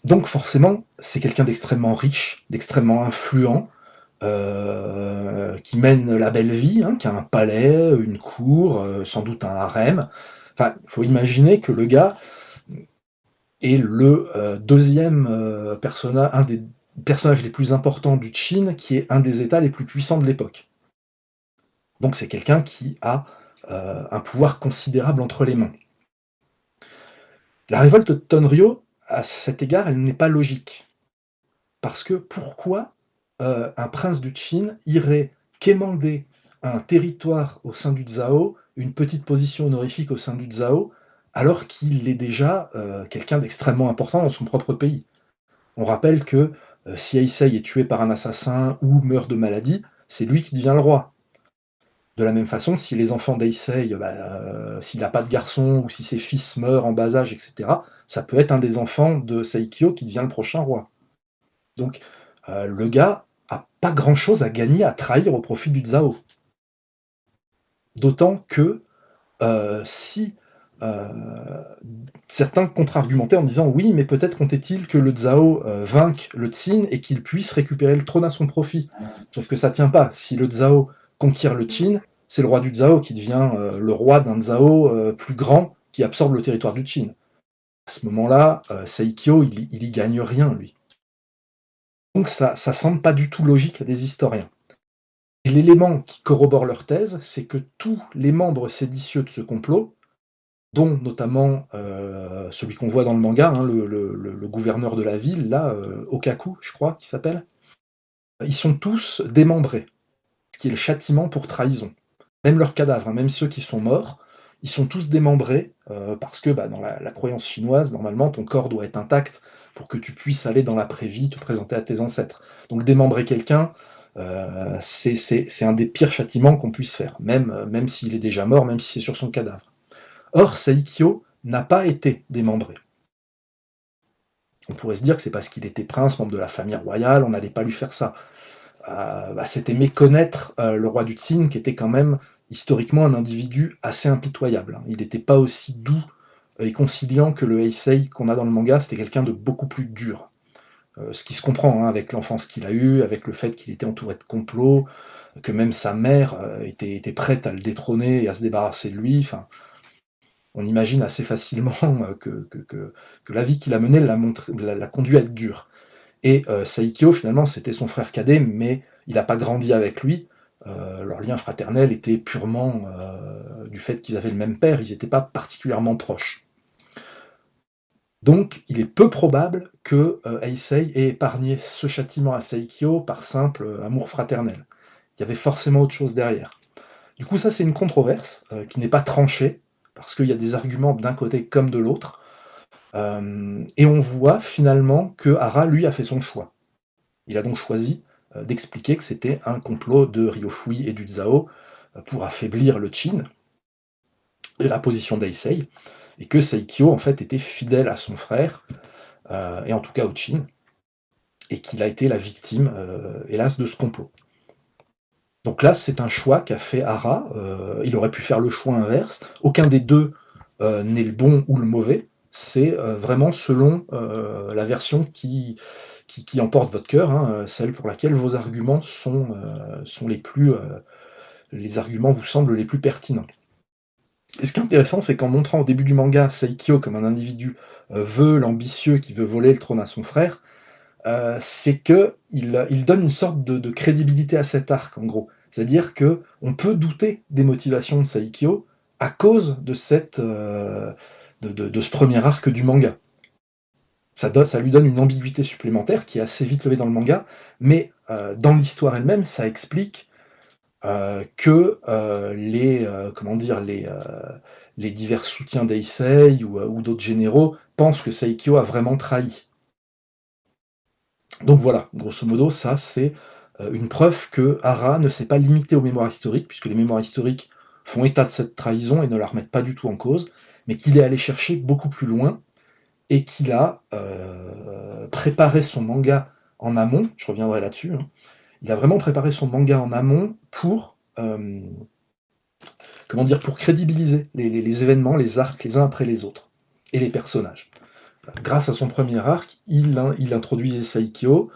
Speaker 2: Donc forcément, c'est quelqu'un d'extrêmement riche, d'extrêmement influent, qui mène la belle vie, hein, qui a un palais, une cour, sans doute un harem. Enfin, il faut imaginer que le gars est le deuxième personnage, un des personnages les plus importants du Qin, qui est un des États les plus puissants de l'époque. Donc c'est quelqu'un qui a un pouvoir considérable entre les mains. La révolte de Tonryo, à cet égard, elle n'est pas logique. Parce que pourquoi un prince du Qin irait quémander un territoire au sein du Zhao, une petite position honorifique au sein du Zhao, alors qu'il est déjà quelqu'un d'extrêmement important dans son propre pays? On rappelle que si Heisei est tué par un assassin ou meurt de maladie, c'est lui qui devient le roi. De la même façon, si les enfants d'Heisei, s'il n'a pas de garçon ou si ses fils meurent en bas âge, etc., ça peut être un des enfants de Seikyo qui devient le prochain roi. Donc, le gars a pas grand-chose à gagner à trahir au profit du Zhao. D'autant que si certains contre-argumentaient en disant oui, mais peut-être comptait-il que le Zhao vainque le Qin et qu'il puisse récupérer le trône à son profit. Sauf que ça tient pas. Si le Zhao conquiert le Qin, c'est le roi du Zhao qui devient le roi d'un Zhao plus grand qui absorbe le territoire du Qin. À ce moment-là, Seikyo, il y gagne rien, lui. Donc ça semble pas du tout logique à des historiens. Et l'élément qui corrobore leur thèse, c'est que tous les membres séditieux de ce complot, dont notamment celui qu'on voit dans le manga, hein, le gouverneur de la ville, là, Okaku, je crois qu'il s'appelle, ils sont tous démembrés, ce qui est le châtiment pour trahison. Même leurs cadavres, hein, même ceux qui sont morts, ils sont tous démembrés, parce que dans la croyance chinoise, normalement, ton corps doit être intact pour que tu puisses aller dans l'après-vie, te présenter à tes ancêtres. Donc démembrer quelqu'un, c'est un des pires châtiments qu'on puisse faire, même s'il est déjà mort, même si c'est sur son cadavre. Or, Seikyo n'a pas été démembré. On pourrait se dire que c'est parce qu'il était prince, membre de la famille royale, on n'allait pas lui faire ça. C'était méconnaître le roi du Qin, qui était quand même historiquement un individu assez impitoyable, hein. Il n'était pas aussi doux et conciliant que le Heisei qu'on a dans le manga, c'était quelqu'un de beaucoup plus dur. Ce qui se comprend, hein, avec l'enfance qu'il a eue, avec le fait qu'il était entouré de complots, que même sa mère était prête à le détrôner et à se débarrasser de lui. Enfin, on imagine assez facilement que la vie qu'il a menée l'a conduit à être dur. Et Saikyo, finalement, c'était son frère cadet, mais il n'a pas grandi avec lui. Leur lien fraternel était purement du fait qu'ils avaient le même père, ils n'étaient pas particulièrement proches. Donc, il est peu probable que Heisei ait épargné ce châtiment à Saikyo par simple amour fraternel. Il y avait forcément autre chose derrière. Du coup, ça, c'est une controverse qui n'est pas tranchée, parce qu'il y a des arguments d'un côté comme de l'autre. Et on voit finalement que Hara, lui, a fait son choix. Il a donc choisi d'expliquer que c'était un complot de Ryofui et du Zhao pour affaiblir le Qin et la position d'Heisei, et que Saikyo, en fait, était fidèle à son frère, et en tout cas au Qin, et qu'il a été la victime, hélas, de ce complot. Donc là, c'est un choix qu'a fait Hara. Il aurait pu faire le choix inverse. Aucun des deux n'est le bon ou le mauvais. C'est vraiment selon la version qui emporte votre cœur, hein, celle pour laquelle vos arguments sont les arguments vous semblent les plus pertinents. Et ce qui est intéressant, c'est qu'en montrant au début du manga Saikyo comme un individu l'ambitieux qui veut voler le trône à son frère, c'est qu'il donne une sorte de crédibilité à cet arc, en gros. C'est-à-dire qu'on peut douter des motivations de Saikyo à cause de ce premier arc du manga. Ça lui donne une ambiguïté supplémentaire qui est assez vite levée dans le manga, mais dans l'histoire elle-même, ça explique que les divers soutiens d'Heisei ou d'autres généraux pensent que Saikyo a vraiment trahi. Donc voilà, grosso modo, ça c'est une preuve que Hara ne s'est pas limité aux mémoires historiques, puisque les mémoires historiques font état de cette trahison et ne la remettent pas du tout en cause, mais qu'il est allé chercher beaucoup plus loin et qu'il a préparé son manga en amont, je reviendrai là-dessus, hein. Il a vraiment préparé son manga en amont pour pour crédibiliser les événements, les arcs les uns après les autres, et les personnages. Grâce à son premier arc, il introduisait Saikyo,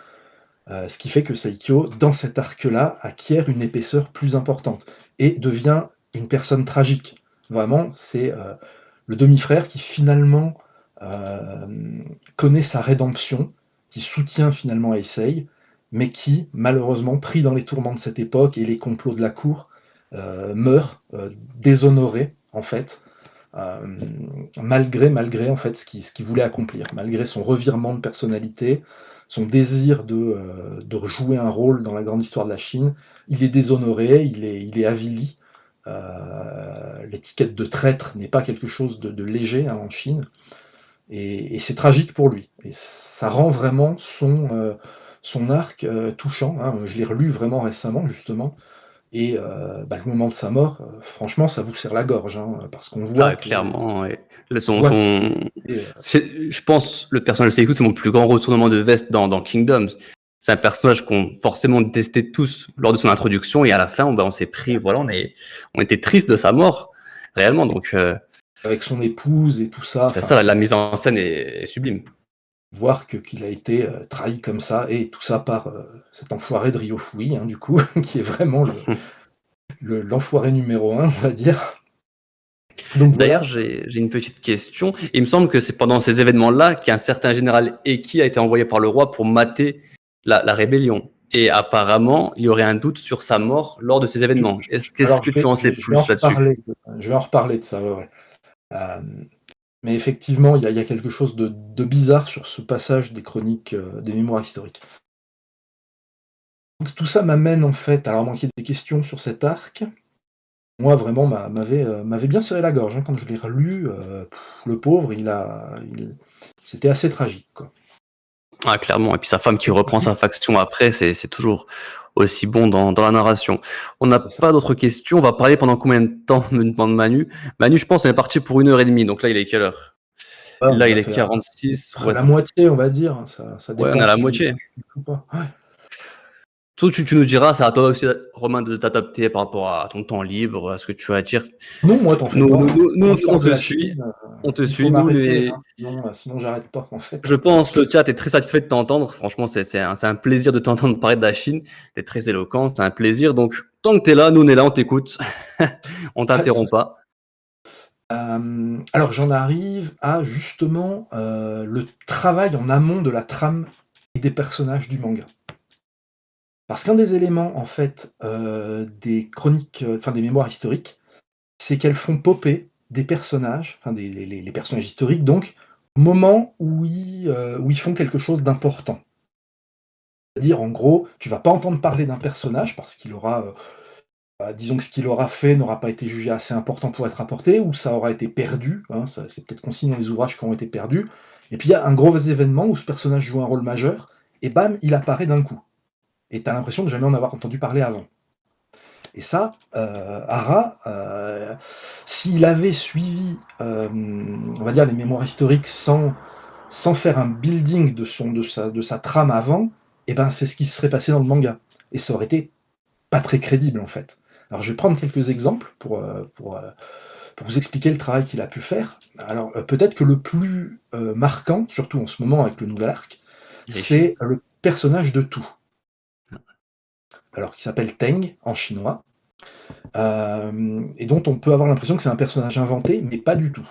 Speaker 2: ce qui fait que Saikyo, dans cet arc-là, acquiert une épaisseur plus importante et devient une personne tragique. Vraiment, c'est le demi-frère qui finalement connaît sa rédemption, qui soutient finalement Heisei, mais qui, malheureusement, pris dans les tourments de cette époque et les complots de la cour, meurt déshonoré, en fait, malgré en fait ce qu'il voulait accomplir, malgré son revirement de personnalité, son désir de jouer un rôle dans la grande histoire de la Chine. Il est déshonoré, il est avili. L'étiquette de traître n'est pas quelque chose de léger, hein, en Chine, et c'est tragique pour lui. Et ça rend vraiment son arc touchant, hein. Je l'ai relu vraiment récemment, justement, et le moment de sa mort, franchement, ça vous serre la gorge, hein, parce qu'on voit
Speaker 1: Ah, clairement, ouais. Là,
Speaker 2: on voit
Speaker 1: je pense le personnage de Seiko, c'est mon plus grand retournement de veste dans Kingdom. C'est un personnage qu'on forcément détestait tous lors de son introduction, et à la fin, on s'est pris, voilà, on était triste de sa mort, réellement. Donc,
Speaker 2: avec son épouse et tout ça,
Speaker 1: c'est ça, la mise en scène est sublime.
Speaker 2: voir qu'il a été trahi comme ça, et tout ça par cet enfoiré de Ryofui, hein, du coup, qui est vraiment l'enfoiré numéro 1, on va dire. Donc
Speaker 1: D'ailleurs,
Speaker 2: voilà.
Speaker 1: j'ai une petite question. Il me semble que c'est pendant ces événements-là qu'un certain général Eki a été envoyé par le roi pour mater la rébellion. Et apparemment, il y aurait un doute sur sa mort lors de ces événements. Qu'est-ce que tu en sais plus là-dessus?
Speaker 2: Je vais en reparler de ça, ouais. Mais effectivement, il y a quelque chose de bizarre sur ce passage des chroniques, des mémoires historiques. Tout ça m'amène en fait, alors manquer des questions sur cet arc. Moi, vraiment, m'avait bien serré la gorge, hein, quand je l'ai relu. Le pauvre, c'était assez tragique, quoi.
Speaker 1: Ah, clairement. Et puis sa femme qui reprend sa faction après, c'est toujours aussi bon dans la narration. On n'a pas d'autres questions. On va parler pendant combien de temps, me demande Manu. Manu, je pense, on est parti pour 1h30. Donc là, il est quelle heure?
Speaker 2: Ouais,
Speaker 1: Là,
Speaker 2: on
Speaker 1: il
Speaker 2: a
Speaker 1: est
Speaker 2: fait
Speaker 1: 46.
Speaker 2: la moitié, on va dire. Ça
Speaker 1: Ouais, on
Speaker 2: dépend
Speaker 1: est à la
Speaker 2: si
Speaker 1: moitié.
Speaker 2: ou pas. Ouais.
Speaker 1: Toi, tu nous diras, c'est à toi aussi, Romain, de t'adapter par rapport à ton temps libre, à ce que tu as à dire.
Speaker 2: Non, moi, t'en fais
Speaker 1: Nous,
Speaker 2: pas,
Speaker 1: nous,
Speaker 2: hein.
Speaker 1: nous, nous,
Speaker 2: Moi, je
Speaker 1: on
Speaker 2: parle de
Speaker 1: te
Speaker 2: la
Speaker 1: suit,
Speaker 2: Chine,
Speaker 1: on te
Speaker 2: il faut
Speaker 1: suit. Nous,
Speaker 2: m'arrêter, hein,
Speaker 1: les,
Speaker 2: sinon j'arrête pas, en fait.
Speaker 1: je pense que le chat est très satisfait de t'entendre. Franchement, c'est un plaisir de t'entendre parler de la Chine. Tu es très éloquent, c'est un plaisir. Donc, tant que tu es là, nous, on est là, on t'écoute. On
Speaker 2: Pas de
Speaker 1: t'interrompt
Speaker 2: souci.
Speaker 1: pas.
Speaker 2: Alors j'en arrive à justement, le travail en amont de la trame et des personnages du manga. Parce qu'un des éléments en fait, des chroniques, enfin des mémoires historiques, c'est qu'elles font popper des personnages, enfin des les personnages historiques donc, au moment où ils font quelque chose d'important. C'est-à-dire en gros, tu vas pas entendre parler d'un personnage parce qu'il aura, disons que ce qu'il aura fait n'aura pas été jugé assez important pour être rapporté ou ça aura été perdu, hein, ça c'est peut-être consigné dans les ouvrages qui ont été perdus et puis il y a un gros événement où ce personnage joue un rôle majeur et bam, il apparaît d'un coup et tu as l'impression de jamais en avoir entendu parler avant. Et ça, Hara, s'il avait suivi, on va dire les mémoires historiques sans faire un building de sa trame avant, et ben c'est ce qui se serait passé dans le manga et ça aurait été pas très crédible en fait. Alors je vais prendre quelques exemples pour vous expliquer le travail qu'il a pu faire. Alors peut-être que le plus marquant, surtout en ce moment avec le nouvel arc,
Speaker 1: Rishi.
Speaker 2: c'est le personnage de Tu, alors qui s'appelle Teng en chinois, et dont on peut avoir l'impression que c'est un personnage inventé, mais pas du tout.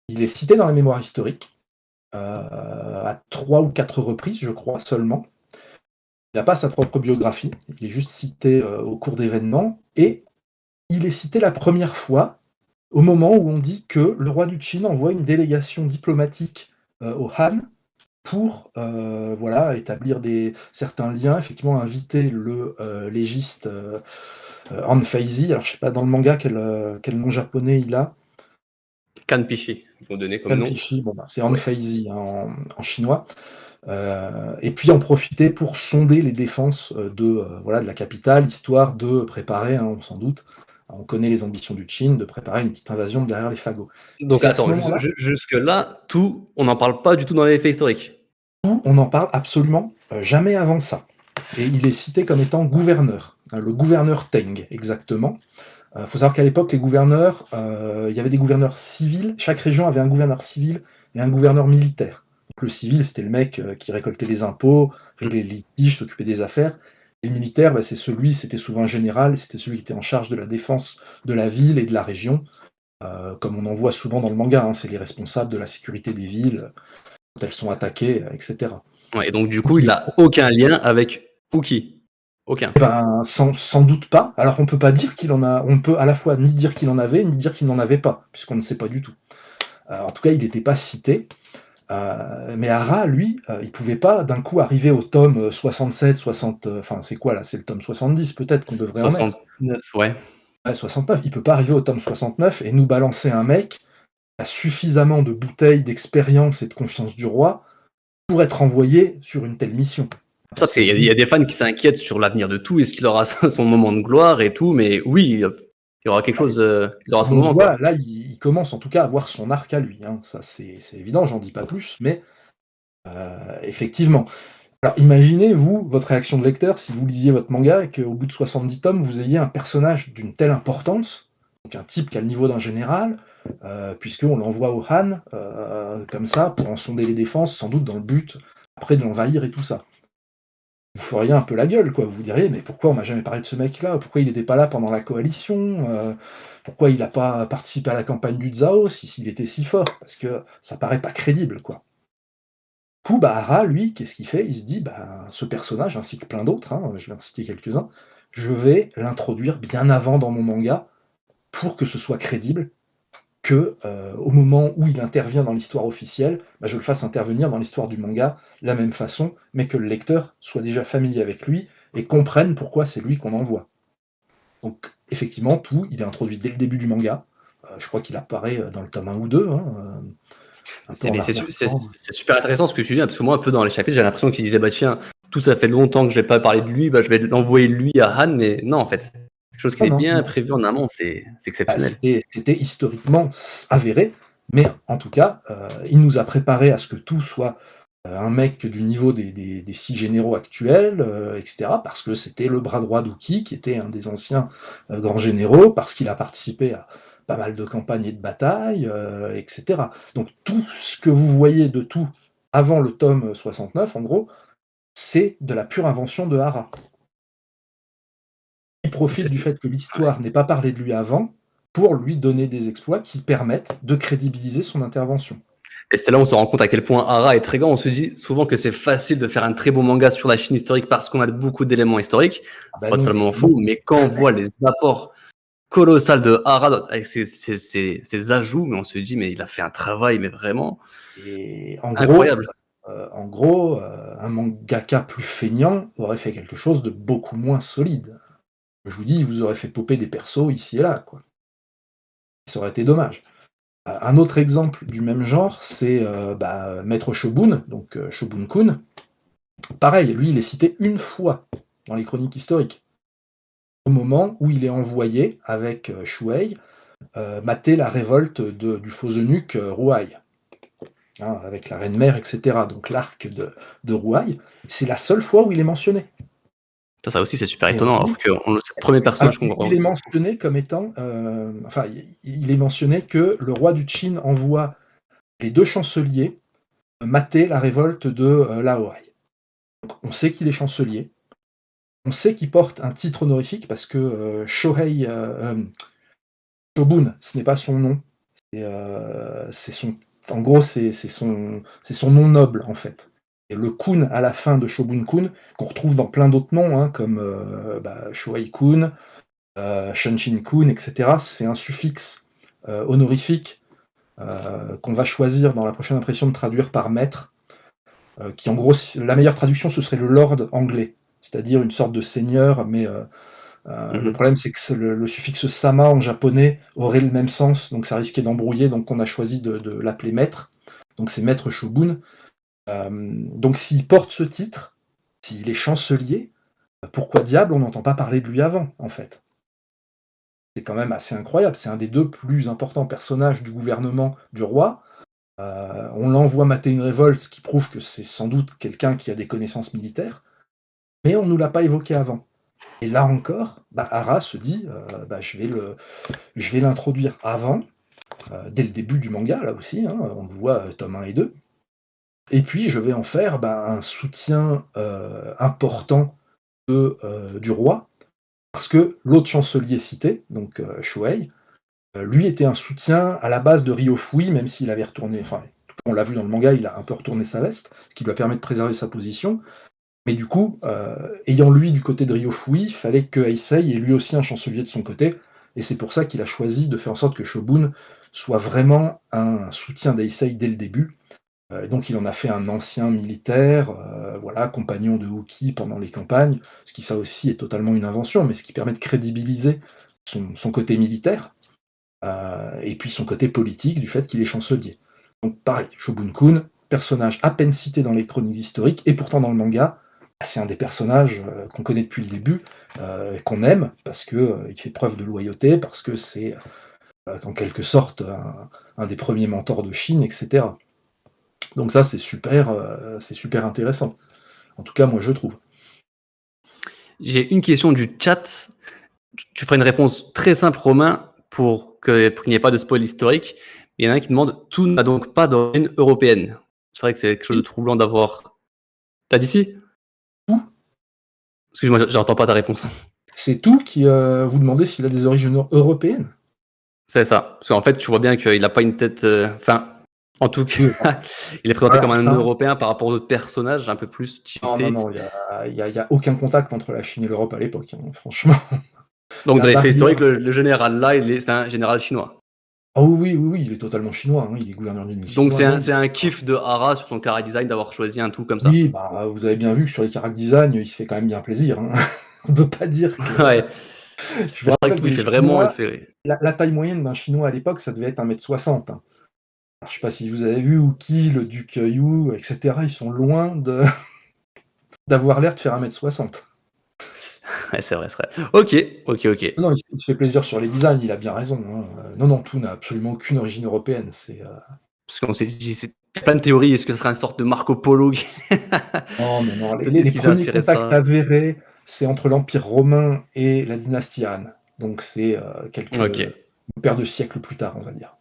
Speaker 2: Il est cité dans la mémoire historique, à 3 ou 4 reprises, je crois seulement. Il n'a pas sa propre biographie, il est juste cité au cours d'événements, et il est cité la première fois au moment où on dit que le roi du Qin envoie une délégation diplomatique au Han pour voilà, établir certains liens, effectivement inviter le légiste Han Feizi. Alors je sais pas dans le manga quel nom japonais il a.
Speaker 1: Kanpishi, ils vont donner comme nom.
Speaker 2: Kanpishi, bon, bah, c'est Han
Speaker 1: Ouais.
Speaker 2: Feizi hein, en chinois. Et puis en profiter pour sonder les défenses voilà, de la capitale, histoire de préparer, hein, sans doute, on connaît les ambitions du Qin, de préparer une petite invasion derrière les fagots. Et
Speaker 1: Donc,
Speaker 2: c'est à ce
Speaker 1: attends,
Speaker 2: moment-là
Speaker 1: jusque-là, tout, on n'en parle pas du tout dans les faits historiques.
Speaker 2: où on n'en parle absolument jamais avant ça. Et il est cité comme étant gouverneur, hein, le gouverneur Teng, exactement. Il faut savoir qu'à l'époque, les gouverneurs, il y avait des gouverneurs civils, chaque région avait un gouverneur civil et un gouverneur militaire. Donc, le civil, c'était le mec qui récoltait les impôts, réglait les litiges, s'occupait des affaires. Et le militaire, bah, c'était souvent un général, c'était celui qui était en charge de la défense de la ville et de la région, comme on en voit souvent dans le manga, hein, c'est les responsables de la sécurité des villes quand elles sont attaquées, etc.
Speaker 1: Ouais, et donc, du
Speaker 2: Donc,
Speaker 1: coup, il n'a aucun lien avec Uki. Aucun.
Speaker 2: eh ben, sans doute pas. Alors on peut pas dire qu'il en a, on peut à la fois ni dire qu'il en avait, ni dire qu'il n'en avait pas, puisqu'on ne sait pas du tout. En tout cas, il n'était pas cité. Mais Hara, lui, il pouvait pas d'un coup arriver au tome 67, 60, enfin c'est quoi là? C'est le tome 70 peut-être qu'on devrait en être.
Speaker 1: 69, ouais.
Speaker 2: Ouais, 69, il peut pas arriver au tome 69 et nous balancer un mec qui a suffisamment de bouteilles, d'expérience et de confiance du roi pour être envoyé sur une telle mission.
Speaker 1: Ça, parce qu'il y a des fans qui s'inquiètent sur l'avenir de tout. Est-ce qu'il aura son moment de gloire et tout? Mais oui, il y aura quelque chose, il aura son
Speaker 2: Comme on
Speaker 1: moment, quoi.
Speaker 2: voit, là, il commence en tout cas à avoir son arc à lui, hein. Ça c'est évident, j'en dis pas plus, mais effectivement. Alors imaginez, vous, votre réaction de lecteur, si vous lisiez votre manga et qu'au bout de 70 tomes, vous ayez un personnage d'une telle importance, donc un type qui a le niveau d'un général, puisqu'on l'envoie au Han, comme ça, pour en sonder les défenses, sans doute dans le but, après, de l'envahir et tout ça. Vous feriez un peu la gueule, quoi. Vous vous diriez: «Mais pourquoi on m'a jamais parlé de ce mec-là? Pourquoi il n'était pas là pendant la coalition? Pourquoi il n'a pas participé à la campagne du Zhao s'il était si fort?» parce que ça paraît pas crédible, quoi. Du coup, bah, Hara, lui, qu'est-ce qu'il fait? Il se dit: «Bah, ce personnage, ainsi que plein d'autres, hein, je vais en citer quelques-uns, je vais l'introduire bien avant dans mon manga pour que ce soit crédible, que, au moment où il intervient dans l'histoire officielle, bah, je le fasse intervenir dans l'histoire du manga de la même façon, mais que le lecteur soit déjà familier avec lui et comprenne pourquoi c'est lui qu'on envoie». Donc effectivement, tout, il est introduit dès le début du manga. Je crois qu'il apparaît, dans le tome 1 ou 2, hein, un peu en arrière-plan.
Speaker 1: C'est super intéressant ce que tu dis, parce que moi, un peu dans les chapitres, j'ai l'impression qu'il disait, bah tiens, tout ça fait longtemps que je n'ai pas parlé de lui, bah je vais l'envoyer lui à Han, mais non, en fait, c'est quelque chose qui
Speaker 2: Non,
Speaker 1: est
Speaker 2: non,
Speaker 1: bien
Speaker 2: non.
Speaker 1: prévu en amont, c'est
Speaker 2: Bah,
Speaker 1: exceptionnel.
Speaker 2: c'était historiquement avéré, mais en tout cas, il nous a préparé à ce que tout soit un mec du niveau des 6 généraux actuels, etc., parce que c'était le bras droit d'Uki, qui était un des anciens grands généraux, parce qu'il a participé à pas mal de campagnes et de batailles, etc. Donc tout ce que vous voyez de tout avant le tome 69, en gros, c'est de la pure invention de Hara. Il profite du fait que l'histoire n'ait pas parlé de lui avant pour lui donner des exploits qui permettent de crédibiliser son intervention.
Speaker 1: Et c'est là où on se rend compte à quel point Hara est très grand. On se dit souvent que c'est facile de faire un très beau manga sur la Chine historique parce qu'on a beaucoup d'éléments historiques.
Speaker 2: Ah
Speaker 1: C'est
Speaker 2: bah
Speaker 1: pas
Speaker 2: non,
Speaker 1: totalement
Speaker 2: justement.
Speaker 1: faux, mais quand on voit les apports colossaux de Hara avec ses ajouts, mais on se dit, mais il a fait un travail, mais vraiment
Speaker 2: Et
Speaker 1: incroyable.
Speaker 2: en gros, un mangaka plus feignant aurait fait quelque chose de beaucoup moins solide. Je vous dis, il vous aurait fait popper des persos ici et là, quoi. Ça aurait été dommage. Un autre exemple du même genre, c'est Maître Shogun, donc Shogun Kun. Pareil, lui, il est cité une fois dans les chroniques historiques, au moment où il est envoyé avec Shuei mater la révolte du faux eunuque Ruai, hein, avec la reine mère, etc. Donc l'arc de Ruai, c'est la seule fois où il est mentionné.
Speaker 1: Ça aussi, c'est super
Speaker 2: Et
Speaker 1: étonnant,
Speaker 2: oui,
Speaker 1: alors que c'est le premier personnage qu'on
Speaker 2: il est
Speaker 1: voit.
Speaker 2: mentionné comme étant, enfin, il est mentionné que le roi du Qin envoie les deux chanceliers mater la révolte de Laoai. Donc, on sait qu'il est chancelier, on sait qu'il porte un titre honorifique parce que Shohei Shogun, ce n'est pas son nom, c'est son, en gros, c'est son nom noble en fait. Et le kun à la fin de Shogun Kun, qu'on retrouve dans plein d'autres noms, hein, comme Shohei Kun, Shanshin Kun, etc., c'est un suffixe honorifique qu'on va choisir dans la prochaine impression de traduire par maître, qui en gros, la meilleure traduction ce serait le lord anglais, c'est-à-dire une sorte de seigneur, mais le problème c'est que le suffixe sama en japonais aurait le même sens, donc ça risquait d'embrouiller, donc on a choisi de l'appeler maître, donc c'est maître shogun. Donc s'il porte ce titre, s'il est chancelier, pourquoi diable on n'entend pas parler de lui avant, en fait? C'est quand même assez incroyable, c'est un des deux plus importants personnages du gouvernement du roi. On l'envoie mater une révolte, ce qui prouve que c'est sans doute quelqu'un qui a des connaissances militaires, mais on ne nous l'a pas évoqué avant. Et là encore, Hara se dit, je vais l'introduire avant, dès le début du manga, là aussi, hein, on le voit tome 1 et 2, et puis je vais en faire un soutien important du roi, parce que l'autre chancelier cité, donc Shuei, lui était un soutien à la base de Ryofui, même s'il avait retourné, enfin, on l'a vu dans le manga, il a un peu retourné sa veste, ce qui lui a permis de préserver sa position. Mais du coup, ayant lui du côté de Ryofui, il fallait que Heisei ait lui aussi un chancelier de son côté, et c'est pour ça qu'il a choisi de faire en sorte que Shogun soit vraiment un soutien d'Heisei dès le début. Donc il en a fait un ancien militaire, voilà, compagnon de Uki pendant les campagnes, ce qui ça aussi est totalement une invention, mais ce qui permet de crédibiliser son côté militaire, et puis son côté politique du fait qu'il est chancelier. Donc pareil, Shogun Kun, personnage à peine cité dans les chroniques historiques, et pourtant dans le manga, c'est un des personnages qu'on connaît depuis le début, qu'on aime, parce qu'il fait preuve de loyauté, parce que c'est en quelque sorte un des premiers mentors de Chine, etc. Donc ça, c'est super intéressant. En tout cas, moi, je trouve.
Speaker 1: J'ai une question du chat. Tu feras une réponse très simple, Romain, pour qu'il n'y ait pas de spoil historique. Il y en a un qui demande: tout n'a donc pas d'origine européenne. C'est vrai que c'est quelque chose de troublant d'avoir. T'as dit si?
Speaker 2: Tout,
Speaker 1: Excuse-moi, j'entends pas ta réponse.
Speaker 2: c'est tout qui vous demandez s'il a des origines européennes.
Speaker 1: C'est ça. Parce qu'en fait, tu vois bien qu'il n'a pas une tête. Enfin, en tout
Speaker 2: Oui,
Speaker 1: cas, il est présenté comme
Speaker 2: alors
Speaker 1: un
Speaker 2: ça,
Speaker 1: Européen par rapport aux autres personnages un peu plus typés.
Speaker 2: non, il y a aucun contact entre la Chine et l'Europe à l'époque, hein, franchement.
Speaker 1: Donc,
Speaker 2: La
Speaker 1: dans les faits
Speaker 2: barrière.
Speaker 1: historiques, le général là, c'est un général chinois.
Speaker 2: Ah oui, il est totalement chinois, hein, il est gouverneur d'une île
Speaker 1: Donc,
Speaker 2: chinoise. Oui,
Speaker 1: c'est un kiff de Hara sur son chara design d'avoir choisi un tout comme ça.
Speaker 2: oui, vous avez bien vu que sur les character design, il se fait quand même bien plaisir, hein. On peut pas dire que.
Speaker 1: Ouais.
Speaker 2: Je me
Speaker 1: C'est vrai
Speaker 2: rappelle
Speaker 1: que
Speaker 2: que
Speaker 1: oui,
Speaker 2: les
Speaker 1: c'est vraiment.
Speaker 2: Chinois, la taille moyenne d'un Chinois à l'époque, ça devait être 1,60 m, hein. Alors, je sais pas si vous avez vu Uki, le duc Yu, etc. Ils sont loin d'avoir l'air de faire 1,60 m.
Speaker 1: Ouais, c'est vrai, c'est vrai. Ok.
Speaker 2: Non, il se fait plaisir sur les designs, il a bien raison, hein. Non, tout n'a absolument aucune origine européenne.
Speaker 1: Parce qu'on s'est dit, Il y a plein de théories. Est-ce que ce sera une sorte de Marco Polo qui
Speaker 2: Non, non, non,
Speaker 1: te
Speaker 2: les
Speaker 1: disent qu'il s'est
Speaker 2: 1ers
Speaker 1: inspiré de
Speaker 2: contacts
Speaker 1: ça?
Speaker 2: avérés, c'est entre l'Empire romain et la dynastie Han. Donc c'est, quelques
Speaker 1: OK.
Speaker 2: une paire de siècles plus tard, on va dire.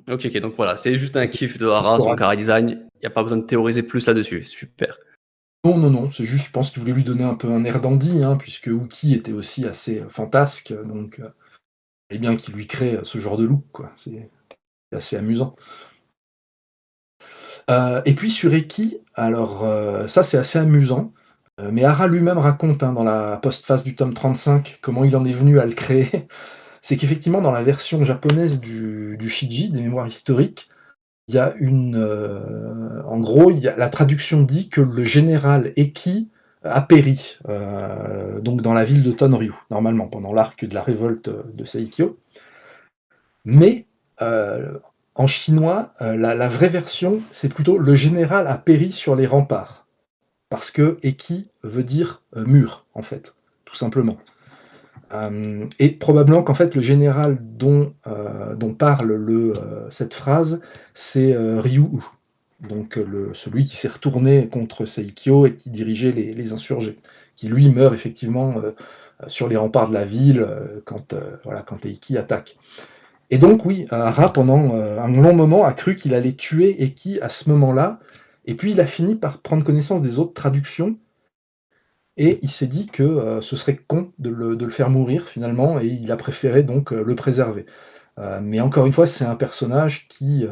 Speaker 1: OK, OK, donc voilà, c'est juste un
Speaker 2: C'est
Speaker 1: kiff de Hara, son
Speaker 2: sporadique.
Speaker 1: chara-design. Il y a pas besoin de théoriser plus là-dessus. Super.
Speaker 2: Non, non, non, c'est juste, je pense qu'il voulait lui donner un peu un air dandy, hein, puisque Wookie était aussi assez, fantasque, donc fallait bien qu'il lui crée, ce genre de look, quoi. C'est assez amusant. Et puis sur Eki, alors, ça c'est assez amusant, mais Hara lui-même raconte, hein, dans la postface du tome 35 comment il en est venu à le créer. C'est qu'effectivement dans la version japonaise du Shiji, des mémoires historiques, il y a en gros, il y a la traduction dit que le général Eki a péri, donc dans la ville de Tonryu, normalement, pendant l'arc de la révolte, de Seikyo. Mais, en chinois, la vraie version, c'est plutôt: «Le général a péri sur les remparts», parce que Eki veut dire, mur, en fait, tout simplement. Et probablement qu'en fait le général dont parle cette phrase, c'est, Ryū, donc celui qui s'est retourné contre Seikyo et qui dirigeait les insurgés, qui lui meurt effectivement, sur les remparts de la ville, voilà, quand Eiki attaque. Et donc oui, Hara pendant, un long moment a cru qu'il allait tuer Eki à ce moment-là, et puis il a fini par prendre connaissance des autres traductions et il s'est dit que, ce serait con de le faire mourir finalement, et il a préféré donc, le préserver. Mais encore une fois, c'est un personnage qui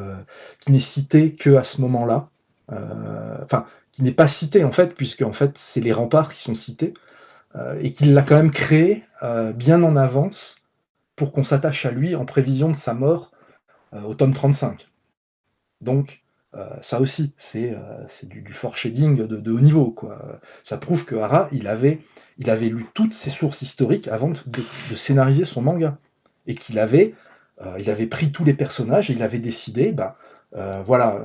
Speaker 2: n'est cité qu'à ce moment-là. Heu, enfin, qui n'est pas cité en fait, puisque en fait, c'est les remparts qui sont cités, et qu'il l'a quand même créé, bien en avance pour qu'on s'attache à lui en prévision de sa mort, au tome 35. Donc, ça aussi, c'est du foreshading de haut niveau, quoi. Ça prouve que Hara, il avait lu toutes ses sources historiques avant de scénariser son manga, et il avait pris tous les personnages et il avait décidé, bah, voilà,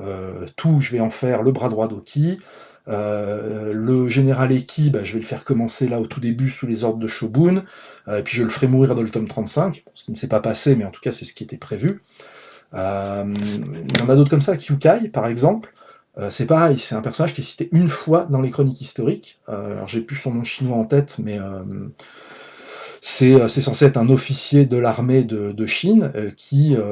Speaker 2: tout, je vais en faire le bras droit d'Oki, le général Eki, bah, je vais le faire commencer là au tout début sous les ordres de Shogun, et puis je le ferai mourir dans le tome 35, ce qui ne s'est pas passé, mais en tout cas c'est ce qui était prévu. Il y en a d'autres comme ça, Kyukai par exemple, c'est pareil, c'est un personnage qui est cité une fois dans les chroniques historiques. Alors j'ai plus son nom chinois en tête, mais c'est censé être un officier de l'armée de Chine,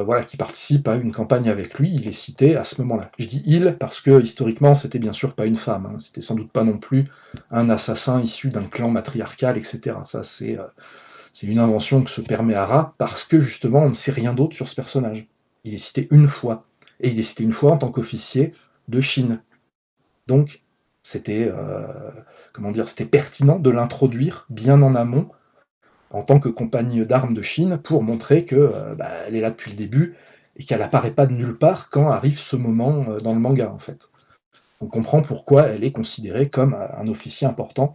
Speaker 2: voilà, qui participe à une campagne avec lui. Il est cité à ce moment-là. Je dis il parce que historiquement c'était bien sûr pas une femme, hein. C'était sans doute pas non plus un assassin issu d'un clan matriarcal, etc. Ça c'est une invention que se permet Hara parce que justement on ne sait rien d'autre sur ce personnage. Il est cité une fois, et il est cité une fois en tant qu'officier de Chine. Donc c'était, comment dire, c'était pertinent de l'introduire bien en amont en tant que compagnie d'armes de Chine pour montrer que, bah, elle est là depuis le début et qu'elle apparaît pas de nulle part quand arrive ce moment, dans le manga en fait. On comprend pourquoi elle est considérée comme un officier important,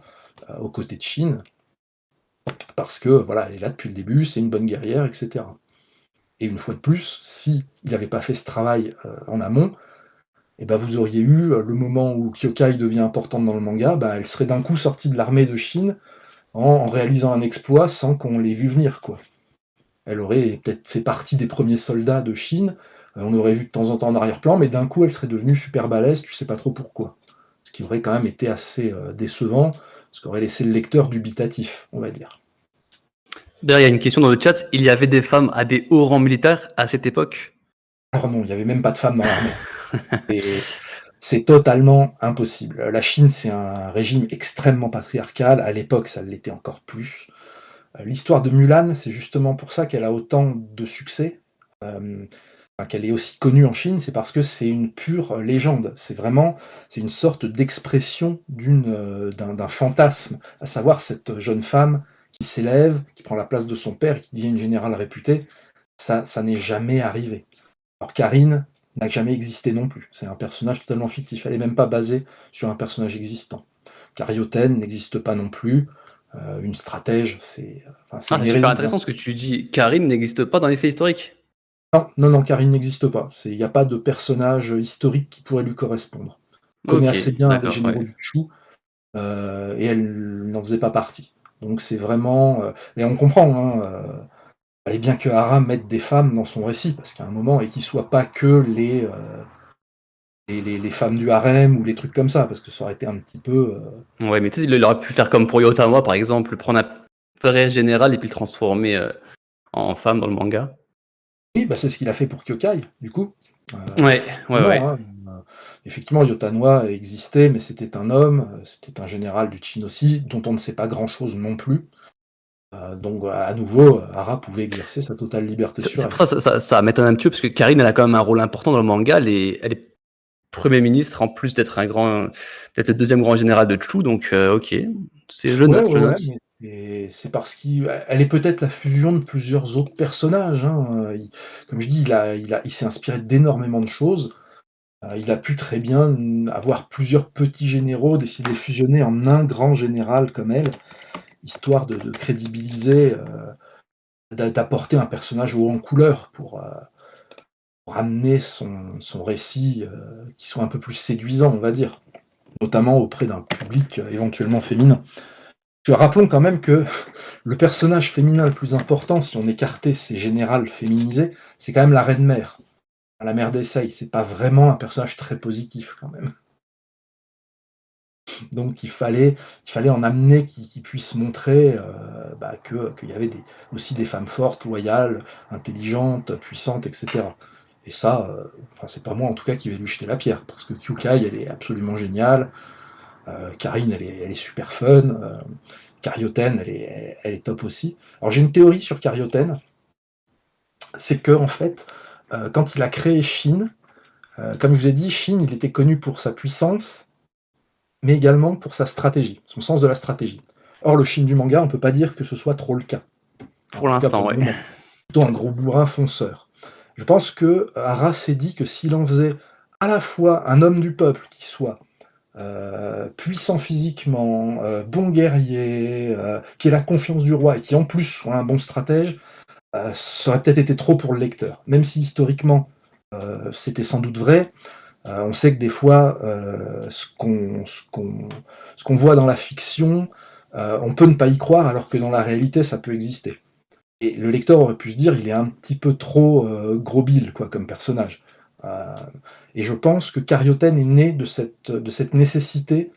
Speaker 2: aux côtés de Chine, parce que voilà, elle est là depuis le début, c'est une bonne guerrière, etc. Et une fois de plus, si il n'avait pas fait ce travail, en amont, et ben vous auriez eu, le moment où Kyokai devient importante dans le manga, bah, elle serait d'un coup sortie de l'armée de Chine en réalisant un exploit sans qu'on l'ait vu venir, quoi. Elle aurait peut-être fait partie des premiers soldats de Chine, on aurait vu de temps en temps en arrière-plan, mais d'un coup elle serait devenue super balèze, tu sais pas trop pourquoi. Ce qui aurait quand même été assez, décevant, ce qui aurait laissé le lecteur dubitatif, on va dire.
Speaker 1: D'ailleurs, il y a une question dans le chat. Il y avait des femmes à des hauts rangs militaires à cette époque?
Speaker 2: Alors non, il y avait même pas de femmes dans l'armée. Et c'est totalement impossible. La Chine, c'est un régime extrêmement patriarcal. À l'époque, ça l'était encore plus. L'histoire de Mulan, c'est justement pour ça qu'elle a autant de succès, enfin, qu'elle est aussi connue en Chine, c'est parce que c'est une pure légende. C'est une sorte d'expression d'un fantasme, à savoir cette jeune femme qui s'élève, qui prend la place de son père et qui devient une générale réputée. Ça n'est jamais arrivé. Alors Karine n'a jamais existé non plus. C'est un personnage totalement fictif. Elle est même pas basée sur un personnage existant. Carioten n'existe pas non plus. Une stratège, c'est
Speaker 1: Ah,
Speaker 2: une
Speaker 1: c'est super
Speaker 2: hérésie, hein.
Speaker 1: intéressant ce que tu dis. Karine n'existe pas dans les faits historiques?
Speaker 2: Non, non, non, Karine n'existe pas. Il n'y a pas de personnage historique qui pourrait lui correspondre. Elle connaît
Speaker 1: OK,
Speaker 2: assez bien les
Speaker 1: d'accord,
Speaker 2: généraux
Speaker 1: ouais.
Speaker 2: du Chu, et elle n'en faisait pas partie. Donc c'est vraiment, et on comprend, hein, fallait bien que Hara mette des femmes dans son récit, parce qu'à un moment, et qu'ils soient pas que les femmes du harem ou les trucs comme ça, parce que ça aurait été un petit peu.
Speaker 1: Ouais, mais tu sais, il aurait pu faire comme pour Yotama, par exemple, prendre un vrai général et puis le transformer en femme dans le manga.
Speaker 2: Oui, bah, c'est ce qu'il a fait pour Kyokai, du coup.
Speaker 1: Ouais, ouais,
Speaker 2: Effectivement,
Speaker 1: ouais.
Speaker 2: hein, effectivement, Yotanoi existait, mais c'était un homme, c'était un général du Qin aussi, dont on ne sait pas grand-chose non plus. Donc à nouveau, Hara pouvait exercer sa totale liberté sur
Speaker 1: C'est
Speaker 2: elle.
Speaker 1: pour ça, ça m'étonne un petit peu, parce que Karine, elle a quand même un rôle important dans le manga. Elle est Premier ministre, en plus d'être peut-être le deuxième grand général de Chu, donc ok. Je
Speaker 2: Ouais,
Speaker 1: note,
Speaker 2: ouais,
Speaker 1: je
Speaker 2: ouais,
Speaker 1: note.
Speaker 2: mais c'est parce qu'elle est peut-être la fusion de plusieurs autres personnages, hein, comme je dis, il s'est inspiré d'énormément de choses. Il a pu très bien avoir plusieurs petits généraux, décider de fusionner en un grand général comme elle, histoire de crédibiliser, d'apporter un personnage haut en couleur pour amener son récit qui soit un peu plus séduisant, on va dire, notamment auprès d'un public éventuellement féminin. Rappelons quand même que le personnage féminin le plus important, si on écartait ces générales féminisées, c'est quand même la reine-mère, la mère d'Essei. C'est pas vraiment un personnage très positif quand même. Donc il fallait en amener qui puisse montrer qu'il y avait aussi des femmes fortes, loyales, intelligentes, puissantes, etc. Et ça, enfin, c'est pas moi en tout cas qui vais lui jeter la pierre, parce que Kyukai, elle est absolument géniale, Karine, elle est super fun, Karyoten, elle est top aussi. Alors j'ai une théorie sur Karyoten, c'est que en fait, quand il a créé Shin, comme je vous ai dit, Shin, il était connu pour sa puissance, mais également pour sa stratégie, son sens de la stratégie. Or, le Shin du manga, on ne peut pas dire que ce soit trop le cas. En
Speaker 1: Pour
Speaker 2: tout cas,
Speaker 1: l'instant,
Speaker 2: pour le
Speaker 1: ouais.
Speaker 2: moment. Plutôt un gros bourrin fonceur. Je pense que Hara s'est dit que s'il en faisait à la fois un homme du peuple qui soit puissant physiquement, bon guerrier, qui ait la confiance du roi et qui en plus soit un bon stratège, ça aurait peut-être été trop pour le lecteur. Même si historiquement c'était sans doute vrai, on sait que des fois, ce qu'on voit dans la fiction, on peut ne pas y croire alors que dans la réalité, ça peut exister. Et le lecteur aurait pu se dire, il est un petit peu trop gros bill quoi, comme personnage. Euh, et je pense que Karyoten est né de cette nécessité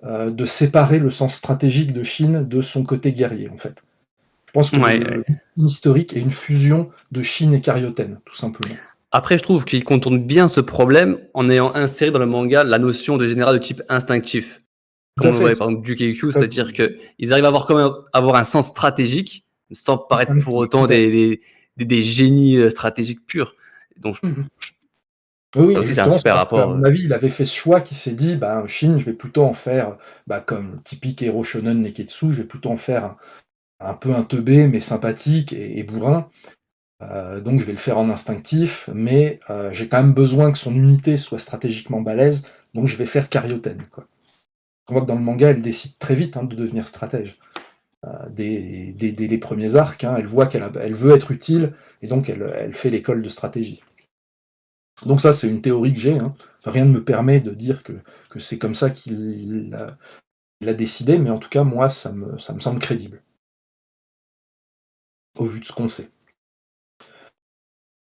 Speaker 2: de séparer le sens stratégique de Shin de son côté guerrier, en fait. Je pense que
Speaker 1: Ouais.
Speaker 2: le historique est une fusion de Shin et Karyoten, tout simplement.
Speaker 1: Après, je trouve qu'il contourne bien ce problème en ayant inséré dans le manga la notion de général de type instinctif.
Speaker 2: Tout
Speaker 1: Comme
Speaker 2: à
Speaker 1: on le
Speaker 2: fait.
Speaker 1: voyait par exemple du Keikyu,
Speaker 2: Ça,
Speaker 1: c'est-à-dire qu'ils arrivent à avoir quand même avoir un sens stratégique, sans paraître pour
Speaker 2: instinctif,
Speaker 1: autant
Speaker 2: tout à fait.
Speaker 1: des génies stratégiques purs. Donc
Speaker 2: Mhm. Oui, oui,
Speaker 1: ça
Speaker 2: et
Speaker 1: aussi, c'est un
Speaker 2: justement, c'est
Speaker 1: super
Speaker 2: parce qu'à
Speaker 1: rapport.
Speaker 2: mon avis, il avait fait ce choix qui s'est dit, bah, Shin, je vais plutôt en faire, comme typique héros shonen Neketsu, je vais plutôt en faire un peu un teubé, mais sympathique et bourrin. Donc je vais le faire en instinctif, mais j'ai quand même besoin que son unité soit stratégiquement balèze, donc je vais faire Karyoten, quoi. On voit que dans le manga, elle décide très vite de devenir stratège. Dès les premiers arcs, elle voit elle veut être utile, et donc elle fait l'école de stratégie. Donc ça, c'est une théorie que j'ai. Enfin, rien ne me permet de dire que c'est comme ça qu'il a décidé, mais en tout cas, moi, ça me semble crédible, au vu de ce qu'on sait.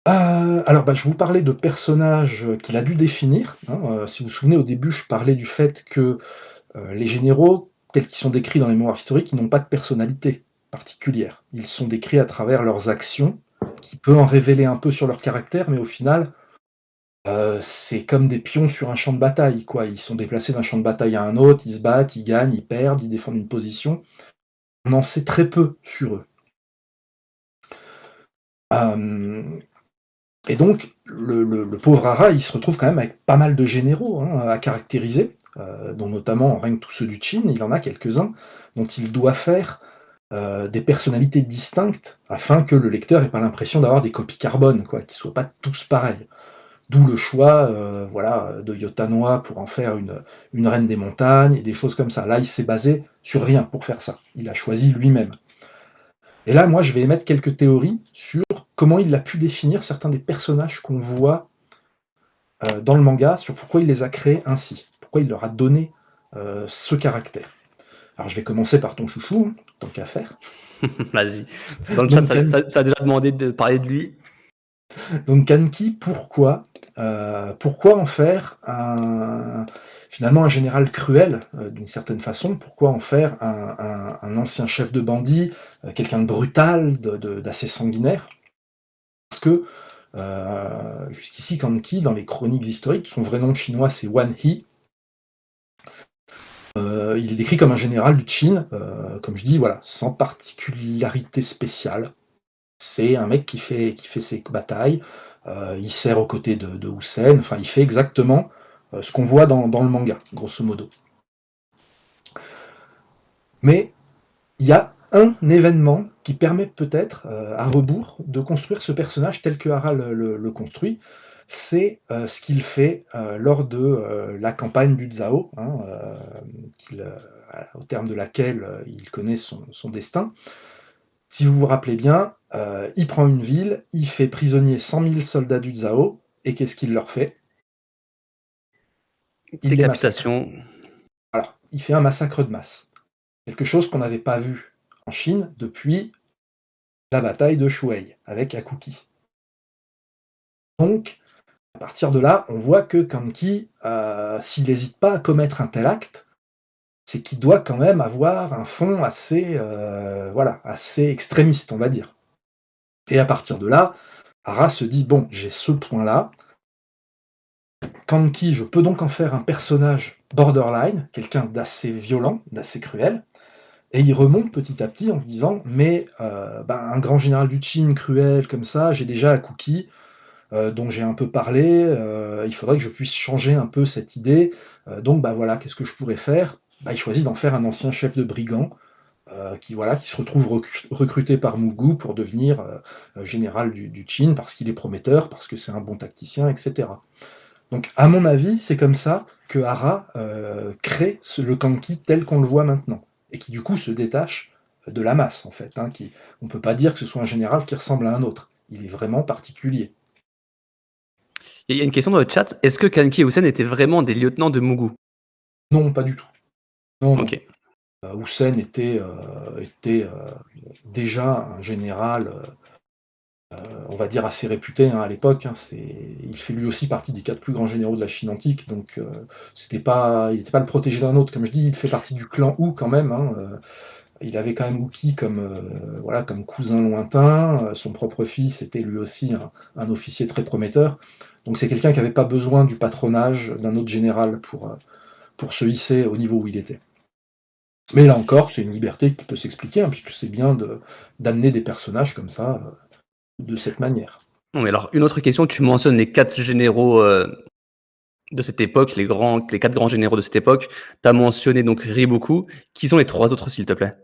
Speaker 2: Alors, je vous parlais de personnages qu'il a dû définir. Si vous vous souvenez, au début, je parlais du fait que les généraux, tels qu'ils sont décrits dans les mémoires historiques, ils n'ont pas de personnalité particulière. Ils sont décrits à travers leurs actions, qui peut en révéler un peu sur leur caractère, mais au final, c'est comme des pions sur un champ de bataille, quoi. Ils sont déplacés d'un champ de bataille à un autre, ils se battent, ils gagnent, ils perdent, ils défendent une position. On en sait très peu sur eux. Euh, Et donc, le pauvre Hara, il se retrouve quand même avec pas mal de généraux à caractériser, dont notamment, rien que tous ceux du Qin, il en a quelques-uns, dont il doit faire des personnalités distinctes afin que le lecteur n'ait pas l'impression d'avoir des copies carbone, quoi, qu'ils ne soient pas tous pareils. D'où le choix de Yotanoi pour en faire une reine des montagnes et des choses comme ça. Là, il s'est basé sur rien pour faire ça. Il a choisi lui-même. Et là, moi, je vais émettre quelques théories sur comment il a pu définir certains des personnages qu'on voit dans le manga, sur pourquoi il les a créés ainsi, pourquoi il leur a donné ce caractère. Alors, je vais commencer par ton chouchou, tant qu'à faire.
Speaker 1: Vas-y. Dans le chat,
Speaker 2: Donc,
Speaker 1: ça a déjà demandé de parler de lui.
Speaker 2: Kanki, pourquoi pourquoi en faire finalement un général cruel, d'une certaine façon? Pourquoi en faire un ancien chef de bandit, quelqu'un de brutal, d'assez sanguinaire? Parce que, jusqu'ici, Kanki, dans les chroniques historiques, son vrai nom chinois, c'est Wan He. Il est décrit comme un général du Qin, comme je dis, voilà, sans particularité spéciale. C'est un mec qui fait ses batailles, il sert aux côtés de Hussein, enfin il fait exactement ce qu'on voit dans le manga, grosso modo. Mais il y a un événement qui permet peut-être, à rebours, de construire ce personnage tel que Hara le construit. C'est ce qu'il fait lors de la campagne du Zhao, hein, au terme de laquelle il connaît son destin. Si vous vous rappelez bien, il prend une ville, il fait prisonnier 100 000 soldats du Zhao, et qu'est-ce qu'il leur fait? Il les massacre.
Speaker 1: Décapitation.
Speaker 2: Voilà, il fait un massacre de masse. Quelque chose qu'on n'avait pas vu en Chine depuis la bataille de Shuai avec Akuki. Donc, à partir de là, on voit que Kanki, s'il n'hésite pas à commettre un tel acte, c'est qu'il doit quand même avoir un fond assez, assez extrémiste, on va dire. Et à partir de là, Hara se dit, bon, j'ai ce point-là, Kanki, je peux donc en faire un personnage borderline, quelqu'un d'assez violent, d'assez cruel, et il remonte petit à petit en se disant, mais un grand général du Qin cruel comme ça, j'ai déjà Akuki, dont j'ai un peu parlé, il faudrait que je puisse changer un peu cette idée, donc voilà, qu'est-ce que je pourrais faire? Il choisit d'en faire un ancien chef de brigand, qui se retrouve recruté par Mugu pour devenir général du Qin, parce qu'il est prometteur, parce que c'est un bon tacticien, etc. Donc à mon avis, c'est comme ça que Hara crée le Kanki tel qu'on le voit maintenant, et qui du coup se détache de la masse, en fait. On ne peut pas dire que ce soit un général qui ressemble à un autre. Il est vraiment particulier.
Speaker 1: Il y a une question dans le chat. Est-ce que Kanki et Hussein étaient vraiment des lieutenants de Mugu?
Speaker 2: Non, pas du tout. Non, non.
Speaker 1: Ok.
Speaker 2: Hussein était déjà un général, on va dire assez réputé à l'époque. Il fait lui aussi partie des 4 plus grands généraux de la Chine antique, donc il n'était pas le protégé d'un autre. Comme je dis, il fait partie du clan Wu quand même. Il avait quand même Wuki comme cousin lointain. Son propre fils était lui aussi un officier très prometteur. Donc c'est quelqu'un qui n'avait pas besoin du patronage d'un autre général pour se hisser au niveau où il était. Mais là encore, c'est une liberté qui peut s'expliquer, puisque c'est bien d'amener des personnages comme ça, de cette manière.
Speaker 1: Non, mais alors, une autre question, tu mentionnes les 4 généraux de cette époque, les 4 grands généraux de cette époque. Tu as mentionné donc Riboku. Qui sont les 3 autres, s'il te plaît?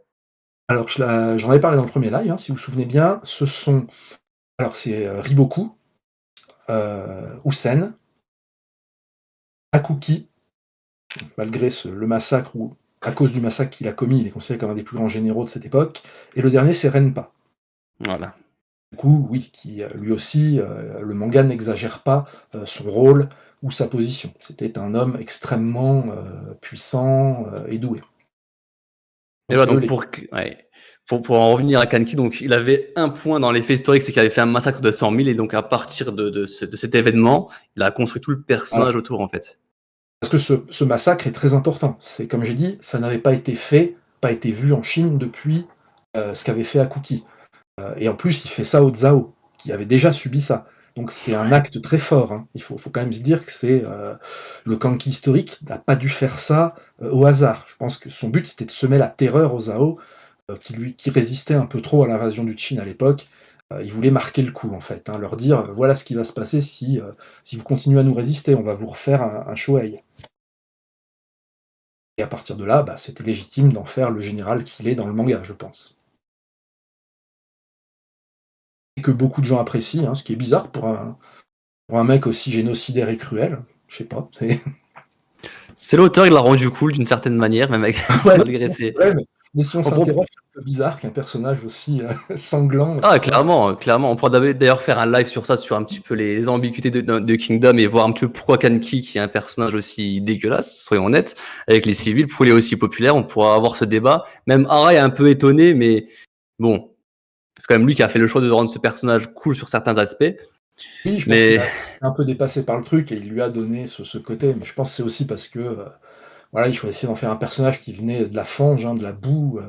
Speaker 2: Alors, j'en avais parlé dans le premier live, si vous vous souvenez bien. C'est Riboku, Hussein, Akuki, malgré le massacre, ou à cause du massacre qu'il a commis, il est considéré comme un des plus grands généraux de cette époque. Et le dernier, c'est Renpa.
Speaker 1: Voilà.
Speaker 2: Du coup, oui, qui lui aussi, le manga n'exagère pas son rôle ou sa position. C'était un homme extrêmement puissant et doué.
Speaker 1: Et voilà, donc pour en revenir à Kanki, donc il avait un point dans les faits historiques, c'est qu'il avait fait un massacre de 100 000, et donc à partir de cet événement, il a construit tout le personnage autour, en fait.
Speaker 2: Parce que ce massacre est très important. C'est comme j'ai dit, ça n'avait pas été vu en Chine depuis ce qu'avait fait Akuki. Et en plus, il fait ça au Zhao, qui avait déjà subi ça. Donc c'est un acte très fort. Il faut quand même se dire que c'est le Kanki historique n'a pas dû faire ça au hasard. Je pense que son but, c'était de semer la terreur au Zhao, qui résistait un peu trop à l'invasion du Qin à l'époque. Il voulait marquer le coup, en fait, leur dire voilà ce qui va se passer si vous continuez à nous résister, on va vous refaire un Shuai. Et à partir de là, c'était légitime d'en faire le général qu'il est dans le manga, je pense. Et que beaucoup de gens apprécient, ce qui est bizarre pour un mec aussi génocidaire et cruel. Je sais pas.
Speaker 1: C'est l'auteur, il l'a rendu cool d'une certaine manière, même avec malgré ses...
Speaker 2: Mais si on s'interroge, c'est un peu bizarre qu'un personnage aussi sanglant...
Speaker 1: Ah, clairement. On pourra d'ailleurs faire un live sur ça, sur un petit peu les ambiguïtés de Kingdom, et voir un petit peu pourquoi Kanki, qui est un personnage aussi dégueulasse, soyons honnêtes, avec les civils, pourquoi il est aussi populaire. On pourra avoir ce débat. Même Hara est un peu étonné, mais bon, c'est quand même lui qui a fait le choix de rendre ce personnage cool sur certains aspects.
Speaker 2: Oui, je pense qu'il
Speaker 1: Mais
Speaker 2: a un peu dépassé par le truc et il lui a donné ce côté, mais je pense que c'est aussi parce que, voilà, il choisissait d'en faire un personnage qui venait de la fange, hein, de la boue,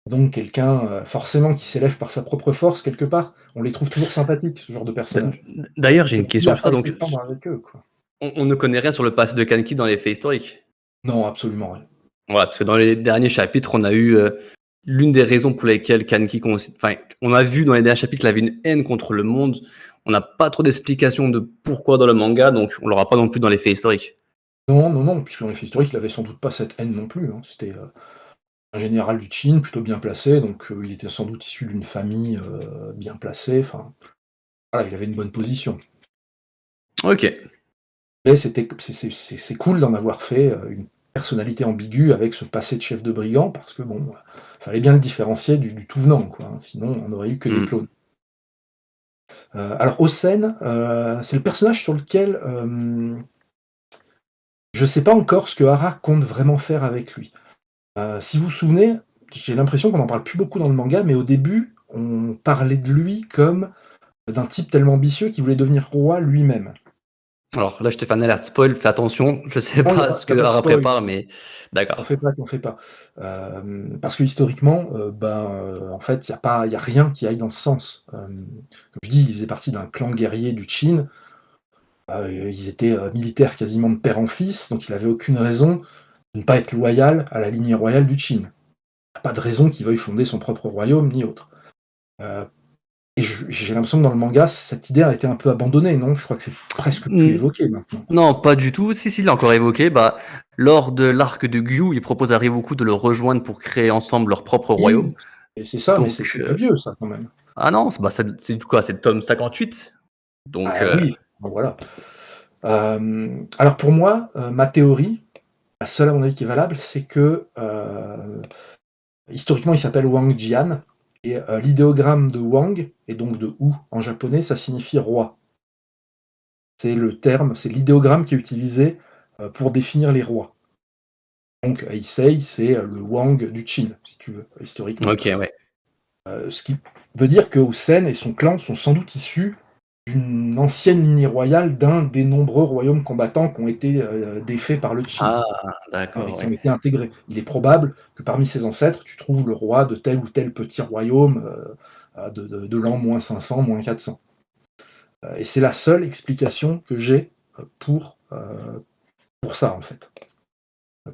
Speaker 2: donc quelqu'un, forcément qui s'élève par sa propre force quelque part. On les trouve toujours sympathiques, ce genre de
Speaker 1: d
Speaker 2: personnages.
Speaker 1: d'ailleurs, j'ai
Speaker 2: Et
Speaker 1: une
Speaker 2: lui
Speaker 1: question
Speaker 2: a
Speaker 1: sur ça,
Speaker 2: pas
Speaker 1: donc
Speaker 2: été tendre avec eux, quoi.
Speaker 1: on ne connaît rien sur le passé de Kaneki dans les faits historiques?
Speaker 2: Non, absolument rien.
Speaker 1: Voilà, parce que dans les derniers chapitres, on a eu, l'une des raisons pour lesquelles Kaneki enfin, on a vu dans les derniers chapitres qu'il avait une haine contre le monde. On n'a pas trop d'explications de pourquoi dans le manga, donc on l'aura pas non plus dans les faits historiques.
Speaker 2: Non, non, non, puisque dans les faits historiques, il avait sans doute pas cette haine non plus, hein. C'était, un général du Qin, plutôt bien placé, donc il était sans doute issu d'une famille, bien placée, enfin, voilà, il avait une bonne position.
Speaker 1: OK.
Speaker 2: Mais c'est cool d'en avoir fait, une personnalité ambiguë avec ce passé de chef de brigand parce que bon, fallait bien le différencier du tout venant quoi, hein, sinon on aurait eu que des
Speaker 1: Mmh.
Speaker 2: clones. Alors Osen, c'est le personnage sur lequel, je sais pas encore ce que Hara compte vraiment faire avec lui. Si vous vous souvenez, j'ai l'impression qu'on en parle plus beaucoup dans le manga, mais au début, on parlait de lui comme d'un type tellement ambitieux qu'il voulait devenir roi lui-même.
Speaker 1: Alors là, je te fais un alerte spoil, fais attention, je sais
Speaker 2: Non,
Speaker 1: pas ce
Speaker 2: y a
Speaker 1: que
Speaker 2: pas de
Speaker 1: Hara
Speaker 2: spoil.
Speaker 1: prépare, mais
Speaker 2: T'en
Speaker 1: d'accord.
Speaker 2: fais pas, t'en fais pas. Parce que historiquement, en fait, il y a rien qui aille dans ce sens. Comme je dis, ils faisaient partie d'un clan guerrier du Qin. Ils étaient, militaires quasiment de père en fils, donc il avait aucune raison de ne pas être loyal à la lignée royale du Qin. Il y a pas de raison qu'il veuille fonder son propre royaume, ni autre. Heu et j'ai l'impression que dans le manga, cette idée a été un peu abandonnée, non? Je crois que c'est presque plus
Speaker 1: Mmh,
Speaker 2: évoqué maintenant.
Speaker 1: non, pas du tout. Si, si, il l'a encore évoqué, bah, lors de l'arc de Gyû, il propose à Riboku de le rejoindre pour créer ensemble leur propre royaume.
Speaker 2: Oui, et c'est ça, mais
Speaker 1: Donc
Speaker 2: c'est plus vieux ça, quand même.
Speaker 1: ah non, c'est du quoi? C'est le tome 58. Donc
Speaker 2: Ah oui, bon voilà. Alors pour moi, ma théorie, la seule à mon avis qui est valable, c'est que, historiquement il s'appelle Wang Jian et l'idéogramme de Wang et donc de Wu en japonais, ça signifie roi. C'est le terme, c'est l'idéogramme qui est utilisé, pour définir les rois. Donc Heisei, c'est, le Wang du Qin, si tu veux, historiquement.
Speaker 1: OK, ouais.
Speaker 2: Ce qui veut dire que Hussein et son clan sont sans doute issus d'une ancienne lignée royale d'un des nombreux royaumes combattants qui ont été, défaits par le Qin.
Speaker 1: Ah,
Speaker 2: Hein, et
Speaker 1: d'accord,
Speaker 2: qui
Speaker 1: ouais.
Speaker 2: ont été intégrés. Il est probable que parmi ses ancêtres, tu trouves le roi de tel ou tel petit royaume de l'an moins 500, moins 400. Et c'est la seule explication que j'ai pour ça, en fait.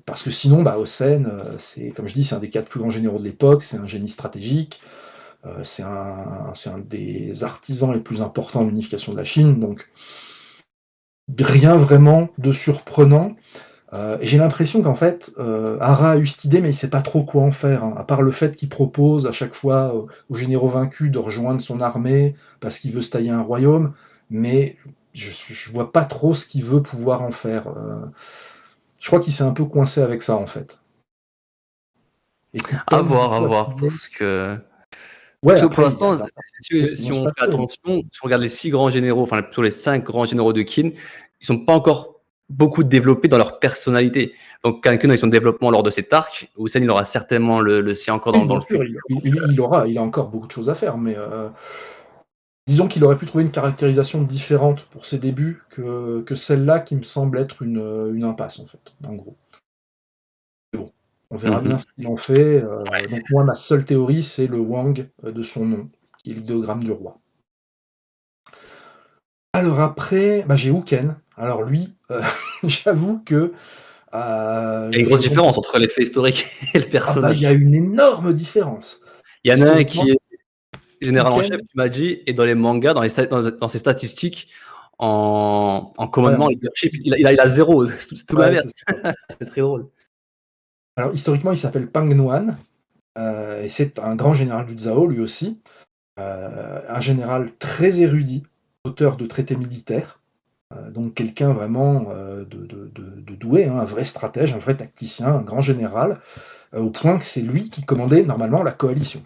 Speaker 2: Parce que sinon, bah, Hossein, c'est, comme je dis, c'est un des 4 plus grands généraux de l'époque, c'est un génie stratégique, c'est un des artisans les plus importants de l'unification de la Chine, donc rien vraiment de surprenant. Et j'ai l'impression qu'en fait, Hara a eu cette idée, mais il ne sait pas trop quoi en faire, hein, à part le fait qu'il propose à chaque fois aux généraux vaincus de rejoindre son armée parce qu'il veut se tailler un royaume, mais je ne vois pas trop ce qu'il veut pouvoir en faire. Je crois qu'il s'est un peu coincé avec ça, en fait. Et qu'il peine
Speaker 1: À
Speaker 2: beaucoup à
Speaker 1: voir,
Speaker 2: trouver. Ouais,
Speaker 1: parce que pour
Speaker 2: après, il y a
Speaker 1: l'instant,
Speaker 2: oui,
Speaker 1: si
Speaker 2: non,
Speaker 1: on
Speaker 2: tout à
Speaker 1: fait
Speaker 2: fait.
Speaker 1: attention, si on regarde les 6 grands généraux, enfin plutôt les 5 grands généraux de Qin, ils sont pas encore beaucoup développés dans leur personnalité. Donc quelqu'un a eu son développement lors de cet arc, Hussein il aura certainement le sien encore
Speaker 2: Oui,
Speaker 1: dans
Speaker 2: bien
Speaker 1: le
Speaker 2: sûr,
Speaker 1: futur.
Speaker 2: il a encore beaucoup de choses à faire, mais disons qu'il aurait pu trouver une caractérisation différente pour ses débuts que celle-là qui me semble être une impasse, en fait, en gros. Mais bon, on verra
Speaker 1: Mmh
Speaker 2: bien
Speaker 1: mh.
Speaker 2: ce qu'il en fait. Donc moi, ma seule théorie, c'est le Wang de son nom, qui est l'idéogramme du roi. Alors après, bah, j'ai Houken. Alors lui, j'avoue que
Speaker 1: Il y a une
Speaker 2: je
Speaker 1: grosse
Speaker 2: le comprends.
Speaker 1: différence entre les faits historiques et le
Speaker 2: Ah bah, il y
Speaker 1: personnage.
Speaker 2: a une énorme différence.
Speaker 1: Il y en a un
Speaker 2: Historiquement,
Speaker 1: qui est général en chef,
Speaker 2: Houken,
Speaker 1: tu m'as dit, et dans les mangas, dans ses statistiques, en
Speaker 2: ouais,
Speaker 1: commandement,
Speaker 2: en
Speaker 1: leadership,
Speaker 2: leadership.
Speaker 1: il a 0, c'est tout
Speaker 2: Ouais,
Speaker 1: l'inverse.
Speaker 2: c'est ça.
Speaker 1: C'est très drôle.
Speaker 2: Alors historiquement, il s'appelle Pang Nuan, et c'est un grand général du Zhao, lui aussi. Un général très érudit, auteur de traités militaires, donc quelqu'un vraiment, de doué, hein, un vrai stratège, un vrai tacticien, un grand général, au point que c'est lui qui commandait normalement la coalition.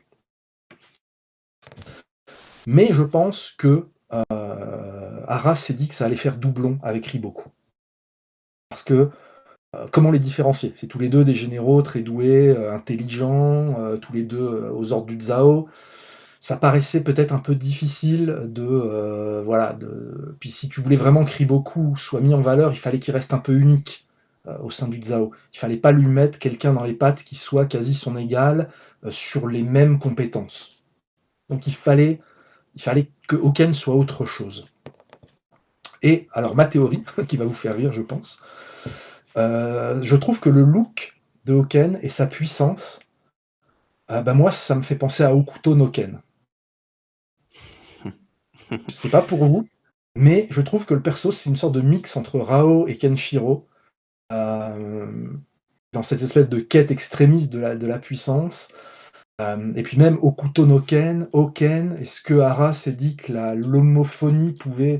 Speaker 2: Mais je pense que, Arras s'est dit que ça allait faire doublon avec Riboku. Parce que, comment les différencier? C'est tous les 2 des généraux très doués, intelligents, tous les 2 aux ordres du Zhao. ça paraissait peut-être un peu difficile voilà, puis si tu voulais vraiment que Riboku soit mis en valeur, il fallait qu'il reste un peu unique au sein du Zao. Il fallait pas lui mettre quelqu'un dans les pattes qui soit quasi son égal sur les mêmes compétences. Donc il fallait que Hoken soit autre chose. Et alors ma théorie, qui va vous faire rire je pense, je trouve que le look de Hoken et sa puissance, bah moi ça me fait penser à Okuto no Ken. Je sais pas pour vous, mais je trouve que le perso, c'est une sorte de mix entre Rao et Kenshiro, dans cette espèce de quête extrémiste de la puissance. Et puis même Okuto no Ken, Oken, est-ce que Hara s'est dit que l'homophonie pouvait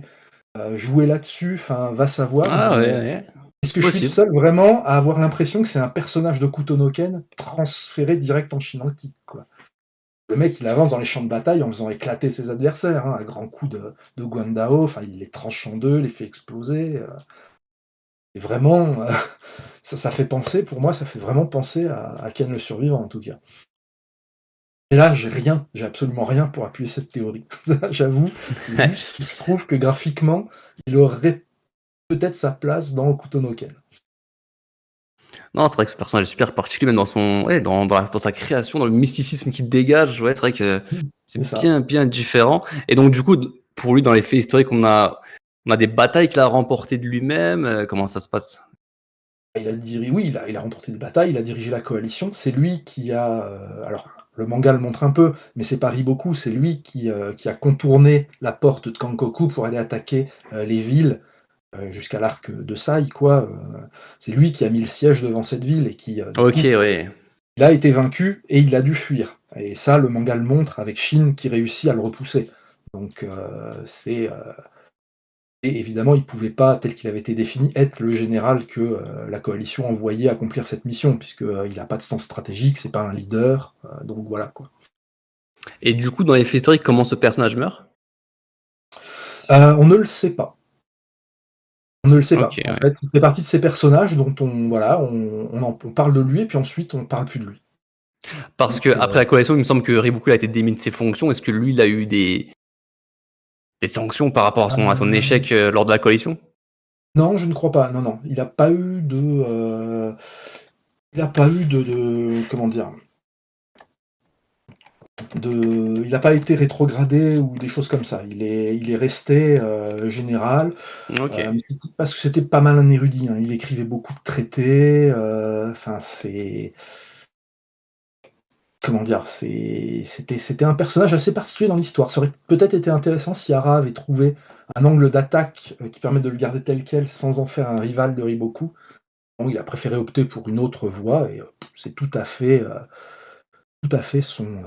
Speaker 2: jouer là-dessus? Enfin, va savoir,
Speaker 1: Ah
Speaker 2: mais
Speaker 1: ouais,
Speaker 2: est-ce
Speaker 1: c'est
Speaker 2: que je suis le
Speaker 1: possible.
Speaker 2: seul vraiment à avoir l'impression que c'est un personnage de Okuto no Ken transféré direct en Chine antique, quoi? Le mec, il avance dans les champs de bataille en faisant éclater ses adversaires, hein, à grands coups de Guandao. Enfin, il les tranche en deux, les fait exploser. Et vraiment, ça fait penser, pour moi, ça fait vraiment penser à Ken le Survivant, en tout cas. Et là, j'ai absolument rien pour appuyer cette théorie. J'avoue, c'est juste que je trouve que graphiquement, il aurait peut-être sa place dans Okuto no Ken.
Speaker 1: Non, c'est vrai que ce personnage est super particulier, même dans son, ouais, dans sa création, dans le mysticisme qu'il dégage. Ouais, c'est vrai que
Speaker 2: C'est
Speaker 1: c'est
Speaker 2: ça.
Speaker 1: bien différent. Et donc, du coup, pour lui, dans les faits historiques, on a des batailles qu'il a remportées de lui-même. Comment ça se passe?
Speaker 2: Oui, il a remporté des batailles, il a dirigé la coalition. C'est lui qui a, alors le manga le montre un peu, mais c'est pas Riboku, c'est lui qui a contourné la porte de Kankoku pour aller attaquer les villes jusqu'à l'arc de Sai, quoi. C'est lui qui a mis le siège devant cette ville et qui, du
Speaker 1: Ok,
Speaker 2: coup,
Speaker 1: ouais.
Speaker 2: il a été vaincu et il a dû fuir. Et ça, le manga le montre avec Shin qui réussit à le repousser. Donc et évidemment, il ne pouvait pas, tel qu'il avait été défini, être le général que la coalition envoyait accomplir cette mission, puisqu'il n'a pas de sens stratégique, c'est pas un leader, donc voilà quoi.
Speaker 1: Et du coup, dans les faits historiques, comment ce personnage meurt?
Speaker 2: On ne le sait pas. On ne le sait
Speaker 1: Ok,
Speaker 2: pas. En
Speaker 1: ouais.
Speaker 2: fait, il fait partie de ces personnages dont on parle de lui, et puis ensuite on parle plus de lui.
Speaker 1: Parce que
Speaker 2: Donc,
Speaker 1: après la coalition, il me semble que Riboku a été démis de ses fonctions. Est-ce que lui, il a eu des sanctions par rapport à son échec lors de la coalition?
Speaker 2: non, je ne crois pas. Non, non, il n'a pas eu comment dire, il n'a pas été rétrogradé ou des choses comme ça. Il est resté général.
Speaker 1: Ok.
Speaker 2: Parce que c'était pas mal un érudit, hein. Il écrivait beaucoup de traités. Enfin, c'est comment dire, c'était un personnage assez particulier dans l'histoire. Ça aurait peut-être été intéressant si Hara avait trouvé un angle d'attaque qui permet de le garder tel quel sans en faire un rival de Riboku. Bon, il a préféré opter pour une autre voie et c'est tout à fait son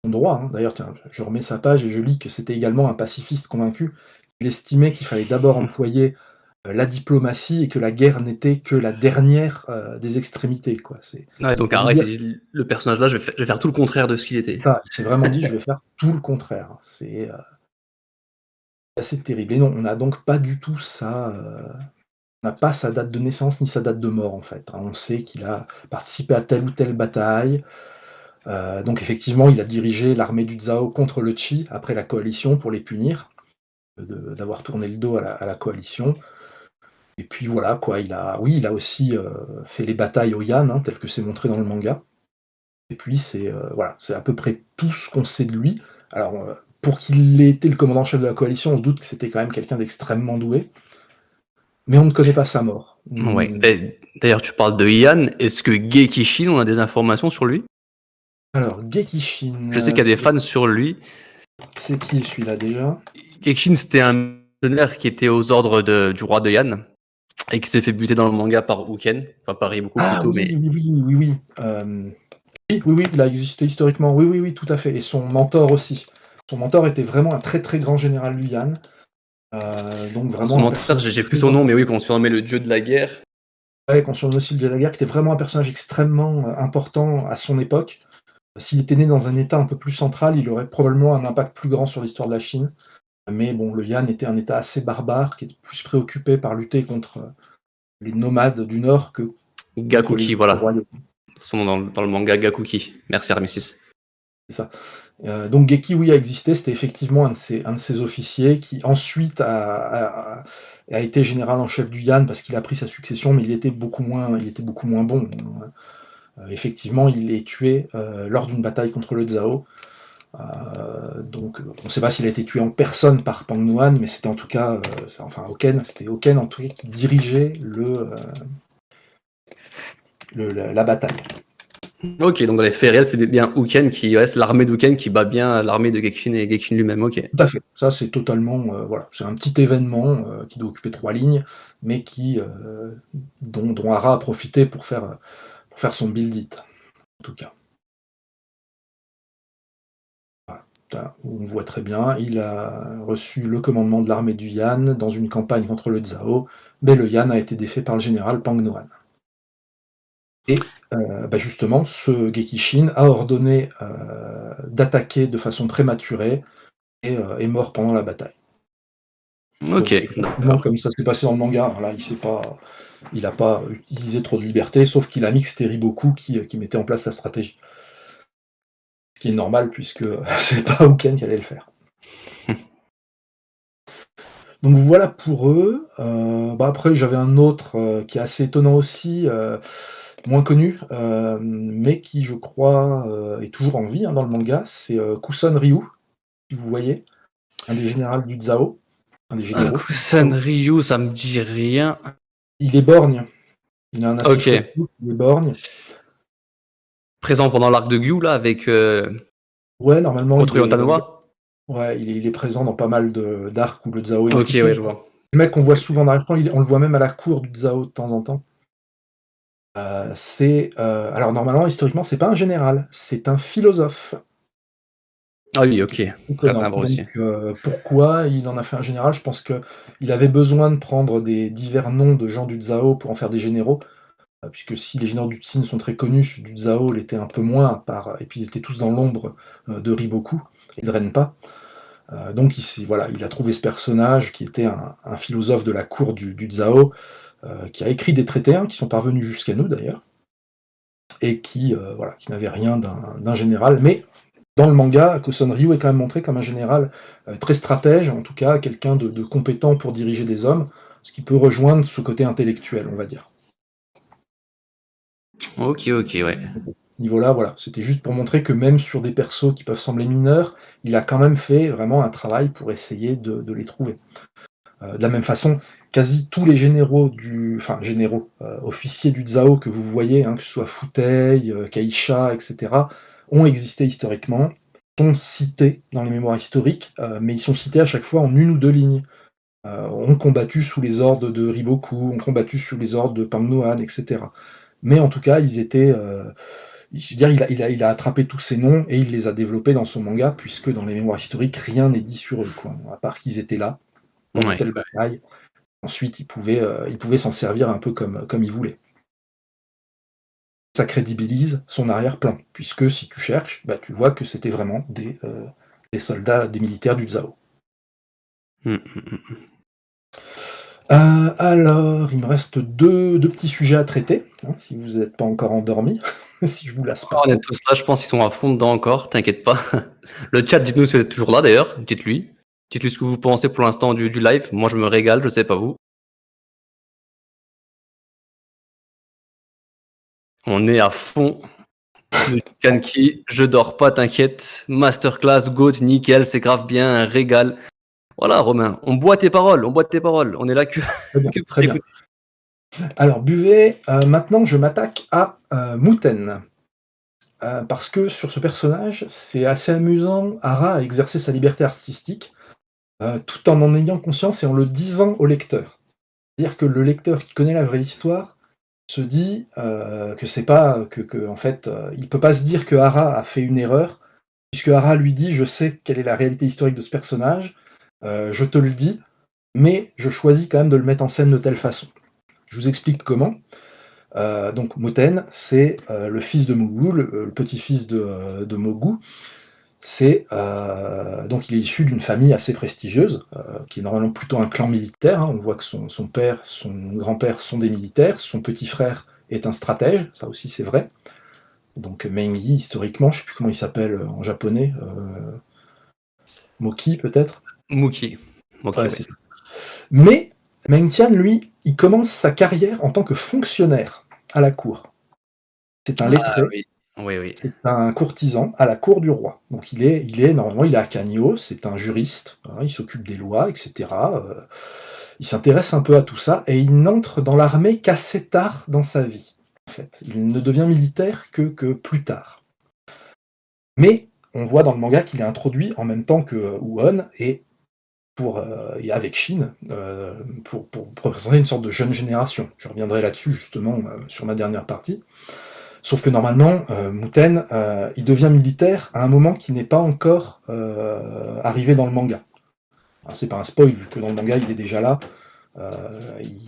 Speaker 2: droit, hein. D'ailleurs, tiens, je remets sa page et je lis que c'était également un pacifiste convaincu. Il estimait qu'il fallait d'abord employer la diplomatie et que la guerre n'était que la dernière des extrémités, quoi. C'est
Speaker 1: Ouais, donc
Speaker 2: pour vous
Speaker 1: Arrête s'est
Speaker 2: dire
Speaker 1: dit, le personnage là, je vais faire tout le contraire de ce qu'il était.
Speaker 2: ça, il s'est vraiment dit: «Je vais faire tout le contraire». C'est assez terrible et non, on n'a donc pas du tout on n'a pas sa date de naissance ni sa date de mort, en fait, hein. On sait qu'il a participé à telle ou telle bataille, donc effectivement, il a dirigé l'armée du Zhao contre le Qi après la coalition pour les punir, d'avoir tourné le dos à la coalition. Et puis voilà quoi, il a aussi fait les batailles au Yan, hein, tel que c'est montré dans le manga. Et puis voilà, c'est à peu près tout ce qu'on sait de lui. Alors, pour qu'il ait été le commandant chef de la coalition, on se doute que c'était quand même quelqu'un d'extrêmement doué, mais on ne connaît pas sa mort.
Speaker 1: Ouais. D'ailleurs, tu parles de Ian. Est-ce que Gekishin, on a des informations sur lui?
Speaker 2: Alors, Gekishin,
Speaker 1: Je sais qu'il y a des fans sur lui.
Speaker 2: c'est qui celui-là déjà?
Speaker 1: Gekishin, c'était un mercenaire qui était aux ordres du roi de Yan et qui s'est fait buter dans le manga par Uken, enfin par Ibuku
Speaker 2: Ah
Speaker 1: plutôt,
Speaker 2: oui,
Speaker 1: mais
Speaker 2: oui, oui, oui, oui. Oui, oui, oui, il a existé historiquement. Oui, oui, oui, tout à fait. Et son mentor aussi. Son mentor était vraiment un très très grand général Luyan. Donc
Speaker 1: son
Speaker 2: vraiment un
Speaker 1: mentor,
Speaker 2: personnage
Speaker 1: j'ai plus
Speaker 2: très
Speaker 1: son nom, mais oui,
Speaker 2: important.
Speaker 1: qu'on surnommait le dieu de la guerre.
Speaker 2: Ouais, qu'on surnomme aussi le dieu de la guerre, qui était vraiment un personnage extrêmement important à son époque. S'il était né dans un état un peu plus central, il aurait probablement un impact plus grand sur l'histoire de la Chine. Mais bon, le Yan était un état assez barbare, qui était plus préoccupé par lutter contre les nomades du Nord que contre les
Speaker 1: Gakuki,
Speaker 2: autres
Speaker 1: voilà.
Speaker 2: royaumes.
Speaker 1: Son nom dans le manga Gakuki. Merci Armistice.
Speaker 2: C'est ça. Donc Geki, oui, a existé, c'était effectivement un de ses officiers qui ensuite a été général en chef du Yan parce qu'il a pris sa succession, mais il était beaucoup moins bon. Effectivement, il est tué lors d'une bataille contre le Zhao. Donc on ne sait pas s'il a été tué en personne par Pang Nuan, mais c'était en tout cas, c'était Hoken en tout cas qui dirigeait la bataille.
Speaker 1: Ok, donc dans les faits réels, c'est bien Uken qui reste l'armée d'Uken qui bat bien l'armée de Genshin et Genshin lui-même. Ok.
Speaker 2: Tout à fait. Ça, c'est totalement, voilà, c'est un petit événement qui doit occuper 3 lignes, mais dont Hara a profité pour faire son build it, en tout cas. Voilà. Là, on voit très bien, il a reçu le commandement de l'armée du Yan dans une campagne contre le Zhao, mais le Yan a été défait par le général Pang Nuan. Et justement, ce Gekishin a ordonné d'attaquer de façon prématurée et est mort pendant la bataille.
Speaker 1: Ok.
Speaker 2: Donc, comme ça s'est passé dans le manga, là, il n'a pas utilisé trop de liberté, sauf qu'il a mis que c'était Riboku qui mettait en place la stratégie. Ce qui est normal, puisque c'est pas Uken qui allait le faire. Donc voilà pour eux. Après, j'avais un autre qui est assez étonnant aussi, moins connu, mais qui, je crois, est toujours en vie dans le manga. C'est Kuson Ryu, si vous voyez, un des généraux du Zhao. Un des généraux.
Speaker 1: Kusan Ryu, ça me dit rien.
Speaker 2: Il est borgne. Il a un assez
Speaker 1: Ok.
Speaker 2: il est borgne.
Speaker 1: Présent pendant l'arc de Gyu, là, avec
Speaker 2: Ouais, normalement,
Speaker 1: contre Yantanoa.
Speaker 2: ouais, il est présent dans pas mal d'arcs où le Zhao est
Speaker 1: Ok,
Speaker 2: impliqué.
Speaker 1: ouais, je vois.
Speaker 2: Le mec qu'on voit souvent en arrière-plan, on le voit même à la cour du Zhao de temps en temps. Alors normalement, historiquement, c'est pas un général, c'est un philosophe.
Speaker 1: Ah oui, ok.
Speaker 2: Étonnant.
Speaker 1: aussi.
Speaker 2: Donc pourquoi il en a fait un général? Je pense qu'il avait besoin de prendre des divers noms de gens du Zhao pour en faire des généraux. Puisque si les généraux du Tsin sont très connus, ceux du Zhao l'étaient un peu moins, et puis ils étaient tous dans l'ombre de Riboku et de Renpa. Donc il a trouvé ce personnage qui était un philosophe de la cour du Zhao, qui a écrit des traités qui sont parvenus jusqu'à nous d'ailleurs, et qui n'avait rien d'un général. Mais dans le manga, Kuson Ryu est quand même montré comme un général très stratège, en tout cas quelqu'un de compétent pour diriger des hommes, ce qui peut rejoindre ce côté intellectuel, on va dire.
Speaker 1: Ok, ouais.
Speaker 2: Niveau-là, voilà, c'était juste pour montrer que même sur des persos qui peuvent sembler mineurs, il a quand même fait vraiment un travail pour essayer de les trouver. De la même façon, quasi tous les officiers du Zhao que vous voyez, que ce soit Futei, Keisha, etc., ont existé historiquement, sont cités dans les mémoires historiques, mais ils sont cités à chaque fois en 1 ou 2 lignes. Ont combattu sous les ordres de Riboku, ont combattu sous les ordres de Pang Nuan, etc. Mais en tout cas, ils étaient... je veux dire, il a attrapé tous ces noms et il les a développés dans son manga, puisque dans les mémoires historiques, rien n'est dit sur eux, quoi, à part qu'ils étaient là, dans de telles batailles. Ensuite, il pouvait s'en servir un peu comme il voulait. Ça crédibilise son arrière-plan, puisque si tu cherches, tu vois que c'était vraiment des soldats, des militaires du Zhao. Alors, il me reste deux petits sujets à traiter, si vous n'êtes pas encore endormis, si je vous lasse pas.
Speaker 1: On est tous là, je pense qu'ils sont à fond dedans encore, t'inquiète pas. Le chat, dites-nous si vous êtes toujours là d'ailleurs, dites-lui. Dites-lui ce que vous pensez pour l'instant du live. Moi, je me régale, je sais pas vous. On est à fond. Le Kanki, je dors pas, t'inquiète. Masterclass, GOAT, nickel, c'est grave bien, un régal. Voilà, Romain, on boit tes paroles, On est là que pour
Speaker 2: très bien. Alors, Buvet, maintenant je m'attaque à Muten. Parce que sur ce personnage, c'est assez amusant. Hara a exercé sa liberté artistique tout en ayant conscience et en le disant au lecteur. C'est-à-dire que le lecteur qui connaît la vraie histoire se dit que c'est pas en fait, il peut pas se dire que Hara a fait une erreur, puisque Hara lui dit je sais quelle est la réalité historique de ce personnage, je te le dis, mais je choisis quand même de le mettre en scène de telle façon. Je vous explique comment. Donc Muten, c'est le fils de Mogu, le petit-fils de Mogu. Donc il est issu d'une famille assez prestigieuse, qui est normalement plutôt un clan militaire. On voit que son père, son grand-père sont des militaires, son petit frère est un stratège, ça aussi c'est vrai. Donc Meng-Yi, historiquement, je sais plus comment il s'appelle en japonais, Moki peut-être?
Speaker 1: Mookie. Mookie,
Speaker 2: Ouais,
Speaker 1: ouais.
Speaker 2: c'est ça. Mais Meng Tian, lui, il commence sa carrière en tant que fonctionnaire à la cour. C'est un
Speaker 1: Ah
Speaker 2: lettré,
Speaker 1: oui. Oui, oui.
Speaker 2: c'est un courtisan à la cour du roi. Donc normalement, il est à Kagno, c'est un juriste, hein, il s'occupe des lois, etc. Il s'intéresse un peu à tout ça et il n'entre dans l'armée qu'assez tard dans sa vie. En fait, il ne devient militaire que plus tard. Mais on voit dans le manga qu'il est introduit en même temps que Won et avec Shin pour représenter une sorte de jeune génération. Je reviendrai là-dessus justement sur ma dernière partie. Sauf que normalement, Muten, il devient militaire à un moment qui n'est pas encore arrivé dans le manga. Alors, c'est pas un spoil vu que dans le manga il est déjà là.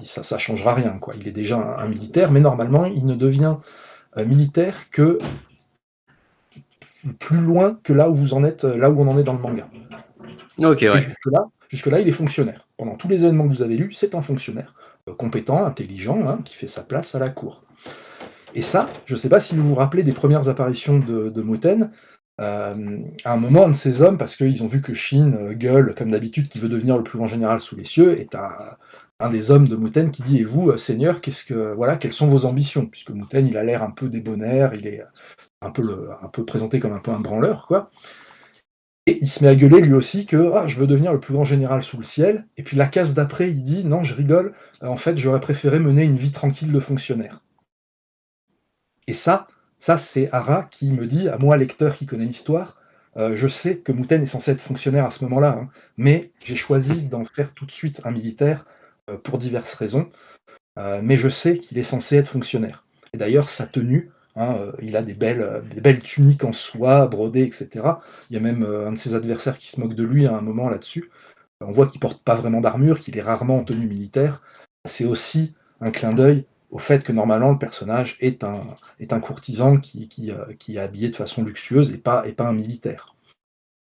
Speaker 2: Ça changera rien, quoi. Il est déjà un militaire, mais normalement il ne devient militaire que plus loin que là où vous en êtes, là où on en est dans le manga.
Speaker 1: Ok,
Speaker 2: Et
Speaker 1: ouais.
Speaker 2: jusque-là, il est fonctionnaire. Pendant tous les événements que vous avez lus, c'est un fonctionnaire compétent, intelligent, hein, qui fait sa place à la cour. Et ça, je ne sais pas si vous vous rappelez des premières apparitions de Muten. À un moment, un de ces hommes, parce qu'ils ont vu que Shin gueule, comme d'habitude, qui veut devenir le plus grand général sous les cieux, est un des hommes de Muten qui dit: Et vous, Seigneur, quelles sont vos ambitions? Puisque Muten, il a l'air un peu débonnaire, il est un peu présenté comme un peu un branleur, quoi. Et il se met à gueuler lui aussi que je veux devenir le plus grand général sous le ciel. Et puis la case d'après, il dit: non, je rigole, en fait, j'aurais préféré mener une vie tranquille de fonctionnaire. Et ça c'est Hara qui me dit, à moi, lecteur qui connaît l'histoire, je sais que Muten est censé être fonctionnaire à ce moment-là, hein, mais j'ai choisi d'en faire tout de suite un militaire pour diverses raisons, mais je sais qu'il est censé être fonctionnaire. Et d'ailleurs, sa tenue, hein, il a des belles tuniques en soie, brodées, etc. Il y a même un de ses adversaires qui se moque de lui à un moment là-dessus. On voit qu'il porte pas vraiment d'armure, qu'il est rarement en tenue militaire. C'est aussi un clin d'œil au fait que normalement le personnage est un courtisan qui est habillé de façon luxueuse et pas un militaire.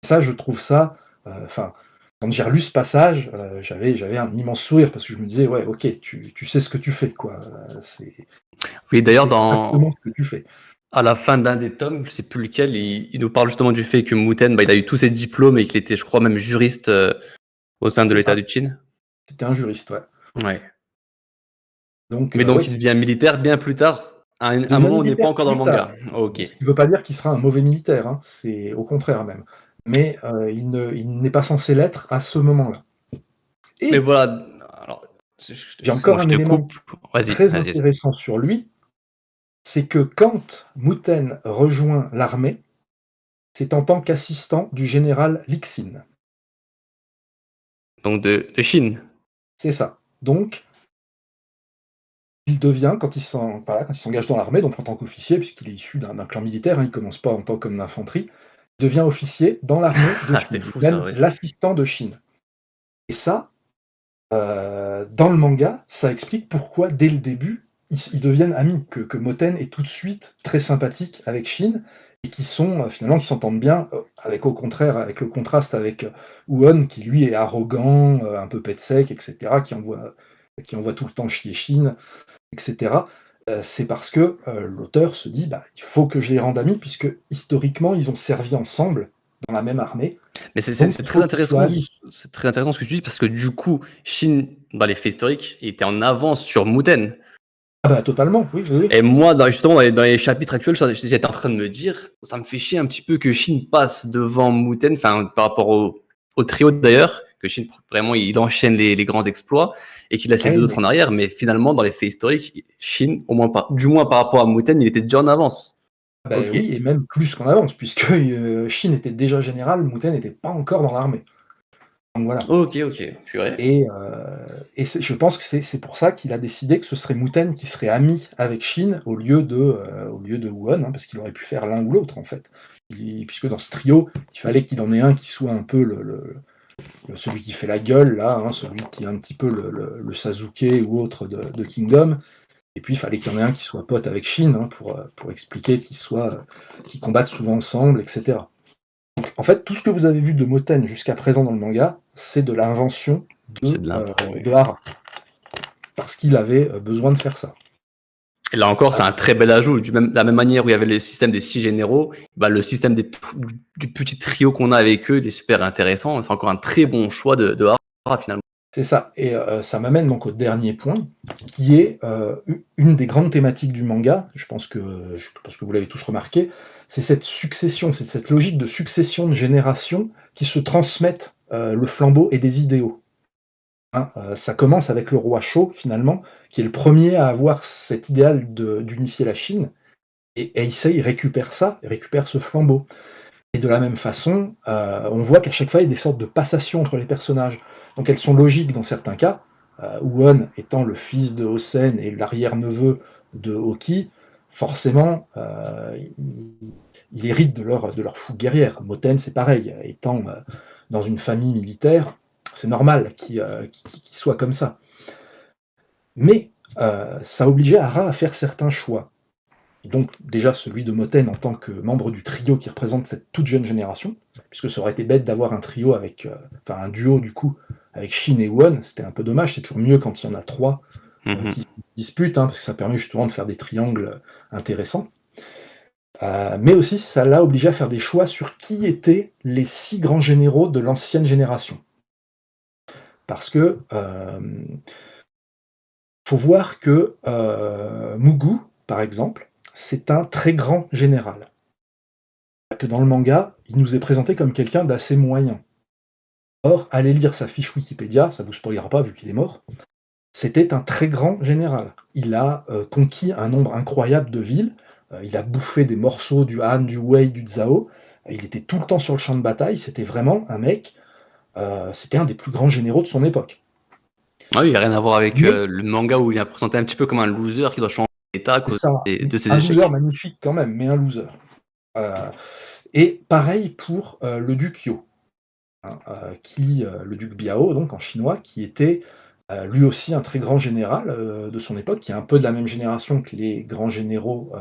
Speaker 2: Ça, je trouve ça, enfin, quand j'ai relu ce passage, j'avais un immense sourire parce que je me disais: ouais, ok, tu sais ce que tu fais, quoi.
Speaker 1: Oui,
Speaker 2: Tu
Speaker 1: d'ailleurs,
Speaker 2: sais exactement ce que tu fais.
Speaker 1: à la fin d'un des tomes, je sais plus lequel, il nous parle justement du fait que Muten, il a eu tous ses diplômes et qu'il était, je crois, même juriste au sein de
Speaker 2: C'est
Speaker 1: l'État
Speaker 2: ça.
Speaker 1: du Qin.
Speaker 2: C'était un juriste, ouais.
Speaker 1: Ouais.
Speaker 2: Donc,
Speaker 1: Mais
Speaker 2: ouais,
Speaker 1: donc, il devient militaire bien plus tard, à
Speaker 2: il
Speaker 1: un
Speaker 2: devient
Speaker 1: moment où on n'est pas
Speaker 2: militaire
Speaker 1: encore dans le
Speaker 2: plus tard.
Speaker 1: manga. Ok.
Speaker 2: Ce qui ne veut pas dire qu'il sera un mauvais militaire, hein, c'est au contraire même. Mais il n'est pas censé l'être à ce moment-là.
Speaker 1: Mais
Speaker 2: Et
Speaker 1: voilà. Alors,
Speaker 2: j'ai
Speaker 1: excuse-moi,
Speaker 2: encore
Speaker 1: je
Speaker 2: un
Speaker 1: te
Speaker 2: élément
Speaker 1: coupe. Vas-y,
Speaker 2: très
Speaker 1: vas-y.
Speaker 2: intéressant sur lui, c'est que quand Muten rejoint l'armée, c'est en tant qu'assistant du général Lixin.
Speaker 1: Donc, de Chine.
Speaker 2: C'est ça. Donc, il devient, quand il s'engage dans l'armée, donc en tant qu'officier, puisqu'il est issu d'un clan militaire, hein, il ne commence pas en tant qu'homme d'infanterie, il devient officier dans l'armée de
Speaker 1: Ah, c'est
Speaker 2: Chine,
Speaker 1: fou ça,
Speaker 2: même
Speaker 1: ouais.
Speaker 2: l'assistant de Chine. Et ça, dans le manga, ça explique pourquoi, dès le début, ils deviennent amis, que Moten est tout de suite très sympathique avec Shin, et qui sont finalement qui s'entendent bien, avec au contraire, avec le contraste avec Uon, qui lui est arrogant, un peu pet sec, etc., qui envoie tout le temps chier Shin, etc. C'est parce que l'auteur se dit, bah, il faut que je les rende amis, puisque historiquement, ils ont servi ensemble dans la même armée,
Speaker 1: Mais
Speaker 2: donc il faut qu'ils soient amis.
Speaker 1: c'est très intéressant ce que tu dis parce que du coup, Shin, dans les faits historiques, il était en avance sur Muten.
Speaker 2: Ah bah totalement, oui, oui, oui.
Speaker 1: Et moi, justement, dans les chapitres actuels, j'étais en train de me dire, ça me fait chier un petit peu que Shin passe devant Muten, enfin, par rapport au trio d'ailleurs, que Shin, vraiment, il enchaîne les grands exploits et qu'il laisse les
Speaker 2: Ouais,
Speaker 1: deux autres en arrière. Mais finalement, dans les faits historiques, Shin, du moins par rapport à Muten, il était déjà en avance.
Speaker 2: bah
Speaker 1: Ok.
Speaker 2: oui, et même plus qu'en avance, puisque Shin était déjà général, Muten n'était pas encore dans l'armée. Donc voilà.
Speaker 1: Ok, ok. Purée.
Speaker 2: Je pense que c'est pour ça qu'il a décidé que ce serait Muten qui serait ami avec Shin au lieu de Won, hein, parce qu'il aurait pu faire l'un ou l'autre en fait. Puisque dans ce trio, il fallait qu'il en ait un qui soit un peu celui qui fait la gueule, là, hein, celui qui est un petit peu le Sasuke ou autre de Kingdom. Et puis il fallait qu'il y en ait un qui soit pote avec Shin, hein, pour expliquer qu'ils combattent souvent ensemble, etc. En fait, tout ce que vous avez vu de Moten jusqu'à présent dans le manga, c'est de l'invention
Speaker 1: C'est
Speaker 2: de,
Speaker 1: de l'impro, oui.
Speaker 2: de Hara, parce qu'il avait besoin de faire ça.
Speaker 1: Et là encore, c'est un très bel ajout. De la même manière où il y avait le système des 6 généraux, bah, le système du petit trio qu'on a avec eux, il est super intéressant. C'est encore un très bon choix de Hara, finalement.
Speaker 2: C'est ça, et ça m'amène donc au dernier point, qui est une des grandes thématiques du manga, je pense que vous l'avez tous remarqué, c'est cette succession, c'est cette logique de succession de générations qui se transmettent le flambeau et des idéaux. Hein, ça commence avec le roi Shō, finalement, qui est le premier à avoir cet idéal d'unifier la Chine, et Heisei récupère ça, il récupère ce flambeau. Et de la même façon, on voit qu'à chaque fois, il y a des sortes de passations entre les personnages. Donc elles sont logiques dans certains cas. Won étant le fils de Hosen et l'arrière-neveu de Oki, forcément, il hérite de leur fougue guerrière. Moten, c'est pareil. Étant dans une famille militaire, c'est normal qu'il soit comme ça. Mais ça obligeait Hara à faire certains choix. Donc déjà celui de Moten en tant que membre du trio qui représente cette toute jeune génération, puisque ça aurait été bête d'avoir un trio avec, enfin un duo du coup, avec Shin et Won, c'était un peu dommage, c'est toujours mieux quand il y en a trois qui se disputent, parce que ça permet justement de faire des triangles intéressants. Mais aussi ça l'a obligé à faire des choix sur qui étaient les 6 grands généraux de l'ancienne génération. Parce que faut voir que Mugu, par exemple, c'est un très grand général. Que dans le manga, il nous est présenté comme quelqu'un d'assez moyen. Or, allez lire sa fiche Wikipédia, ça vous spoilera pas vu qu'il est mort, c'était un très grand général. Il a conquis un nombre incroyable de villes, il a bouffé des morceaux du Han, du Wei, du Zhao, il était tout le temps sur le champ de bataille, c'était vraiment un mec, c'était un des plus grands généraux de son époque.
Speaker 1: Oui, il n'y a rien à voir avec le manga où il est présenté un petit peu comme un loser qui doit changer d'état à cause de ses
Speaker 2: un
Speaker 1: échecs.
Speaker 2: Loser magnifique quand même, mais un loser. Et pareil pour le duc Yo, le duc Biao, donc en chinois, qui était lui aussi un très grand général de son époque, qui est un peu de la même génération que les grands généraux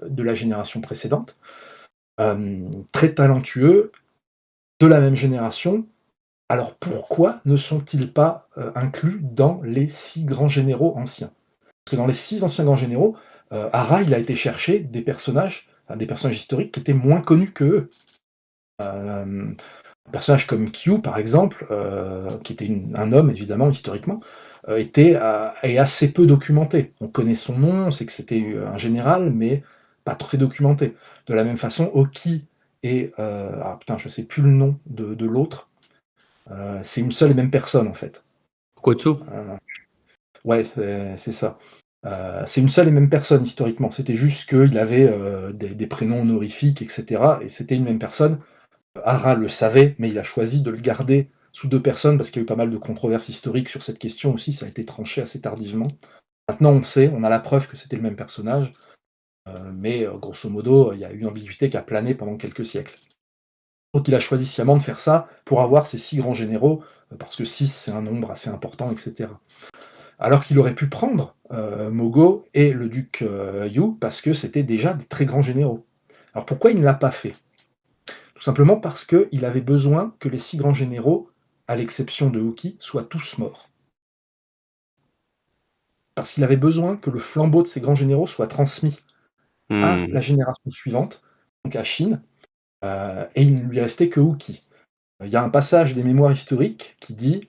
Speaker 2: de la génération précédente, très talentueux, de la même génération. Alors pourquoi ne sont-ils pas inclus dans les 6 grands généraux anciens? Parce que dans les 6 anciens grands généraux, Hara, il a été chercher des personnages historiques qui étaient moins connus qu'eux. Un personnage comme Q, par exemple, qui était un homme, évidemment, historiquement, est assez peu documenté. On connaît son nom, on sait que c'était un général, mais pas très documenté. De la même façon, Oki et... je sais plus le nom de l'autre. C'est une seule et même personne, en fait.
Speaker 1: Kotsu.
Speaker 2: Ouais, c'est ça. C'est une seule et même personne, historiquement. C'était juste qu'il avait des prénoms honorifiques, etc. Et c'était une même personne. Hara le savait, mais il a choisi de le garder sous 2 personnes parce qu'il y a eu pas mal de controverses historiques sur cette question aussi, ça a été tranché assez tardivement. Maintenant on sait, on a la preuve que c'était le même personnage, mais grosso modo, il y a eu une ambiguïté qui a plané pendant quelques siècles. Donc il a choisi sciemment de faire ça pour avoir ces 6 grands généraux, parce que 6 c'est un nombre assez important, etc. Alors qu'il aurait pu prendre Mogo et le duc Yu, parce que c'était déjà des très grands généraux. Alors pourquoi il ne l'a pas fait? Tout simplement parce qu'il avait besoin que les 6 grands généraux, à l'exception de Uki, soient tous morts. Parce qu'il avait besoin que le flambeau de ces grands généraux soit transmis à la génération suivante, donc à Shin, et il ne lui restait que Uki. Il y a un passage des mémoires historiques qui dit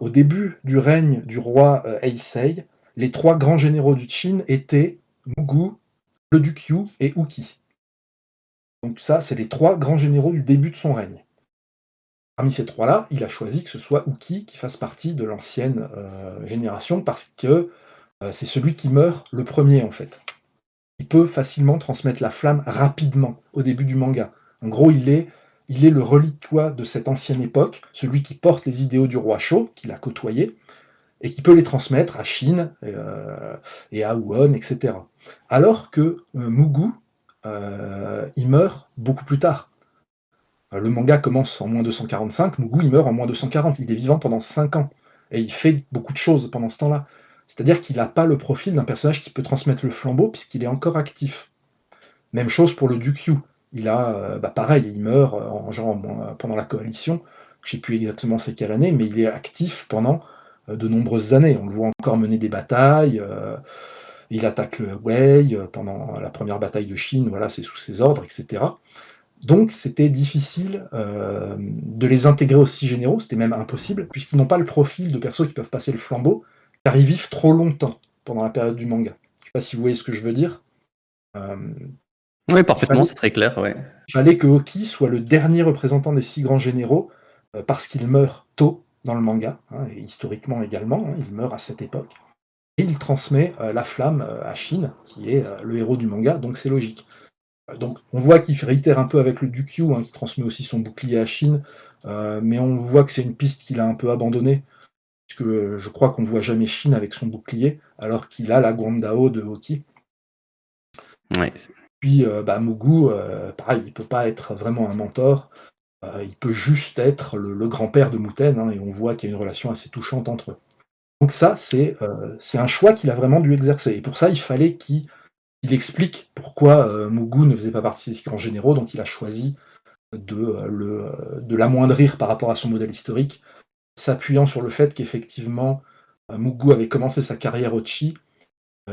Speaker 2: au début du règne du roi Heisei, les 3 grands généraux du Qin étaient Mugu, le duc Yu et Uki. Donc ça, c'est les 3 grands généraux du début de son règne. Parmi ces 3-là, il a choisi que ce soit Uki qui fasse partie de l'ancienne génération parce que c'est celui qui meurt le premier en fait. Il peut facilement transmettre la flamme rapidement au début du manga. En gros, il est le reliquat de cette ancienne époque, celui qui porte les idéaux du roi Shō, qu'il a côtoyé, et qui peut les transmettre à Shin et à Won, etc. Alors que Mugu, il meurt beaucoup plus tard. Le manga commence en moins 245, Mugu il meurt en moins 240, il est vivant pendant 5 ans, et il fait beaucoup de choses pendant ce temps-là. C'est-à-dire qu'il n'a pas le profil d'un personnage qui peut transmettre le flambeau puisqu'il est encore actif. Même chose pour le duc Yu. Il a, pareil, il meurt pendant la coalition, je ne sais plus exactement c'est quelle année, mais il est actif pendant de nombreuses années. On le voit encore mener des batailles, Il attaque le Wei pendant la première bataille de Chine, voilà, c'est sous ses ordres, etc. Donc c'était difficile de les intégrer aux 6 généraux, c'était même impossible, puisqu'ils n'ont pas le profil de persos qui peuvent passer le flambeau, car ils vivent trop longtemps pendant la période du manga. Je ne sais pas si vous voyez ce que je veux dire. Euh,
Speaker 1: Oui,
Speaker 2: il
Speaker 1: parfaitement,
Speaker 2: fallait,
Speaker 1: c'est très clair, ouais.
Speaker 2: il fallait que Hoki soit le dernier représentant des 6 grands généraux, parce qu'il meurt tôt dans le manga, hein, et historiquement également, hein, il meurt à cette époque. Et il transmet la flamme à Shin, qui est le héros du manga, donc c'est logique. Donc on voit qu'il réitère un peu avec le Dukyu, hein, qui transmet aussi son bouclier à Shin, mais on voit que c'est une piste qu'il a un peu abandonnée, puisque je crois qu'on ne voit jamais Shin avec son bouclier, alors qu'il a la Guandao de Hoki.
Speaker 1: Ouais.
Speaker 2: Puis Mugu, pareil, il ne peut pas être vraiment un mentor, il peut juste être le grand-père de Muten, hein, et on voit qu'il y a une relation assez touchante entre eux. Donc ça, c'est un choix qu'il a vraiment dû exercer. Et pour ça, il fallait qu'il explique pourquoi Mugu ne faisait pas partie des 6 grands généraux, donc il a choisi de l'amoindrir par rapport à son modèle historique, s'appuyant sur le fait qu'effectivement, Mugu avait commencé sa carrière au Chi,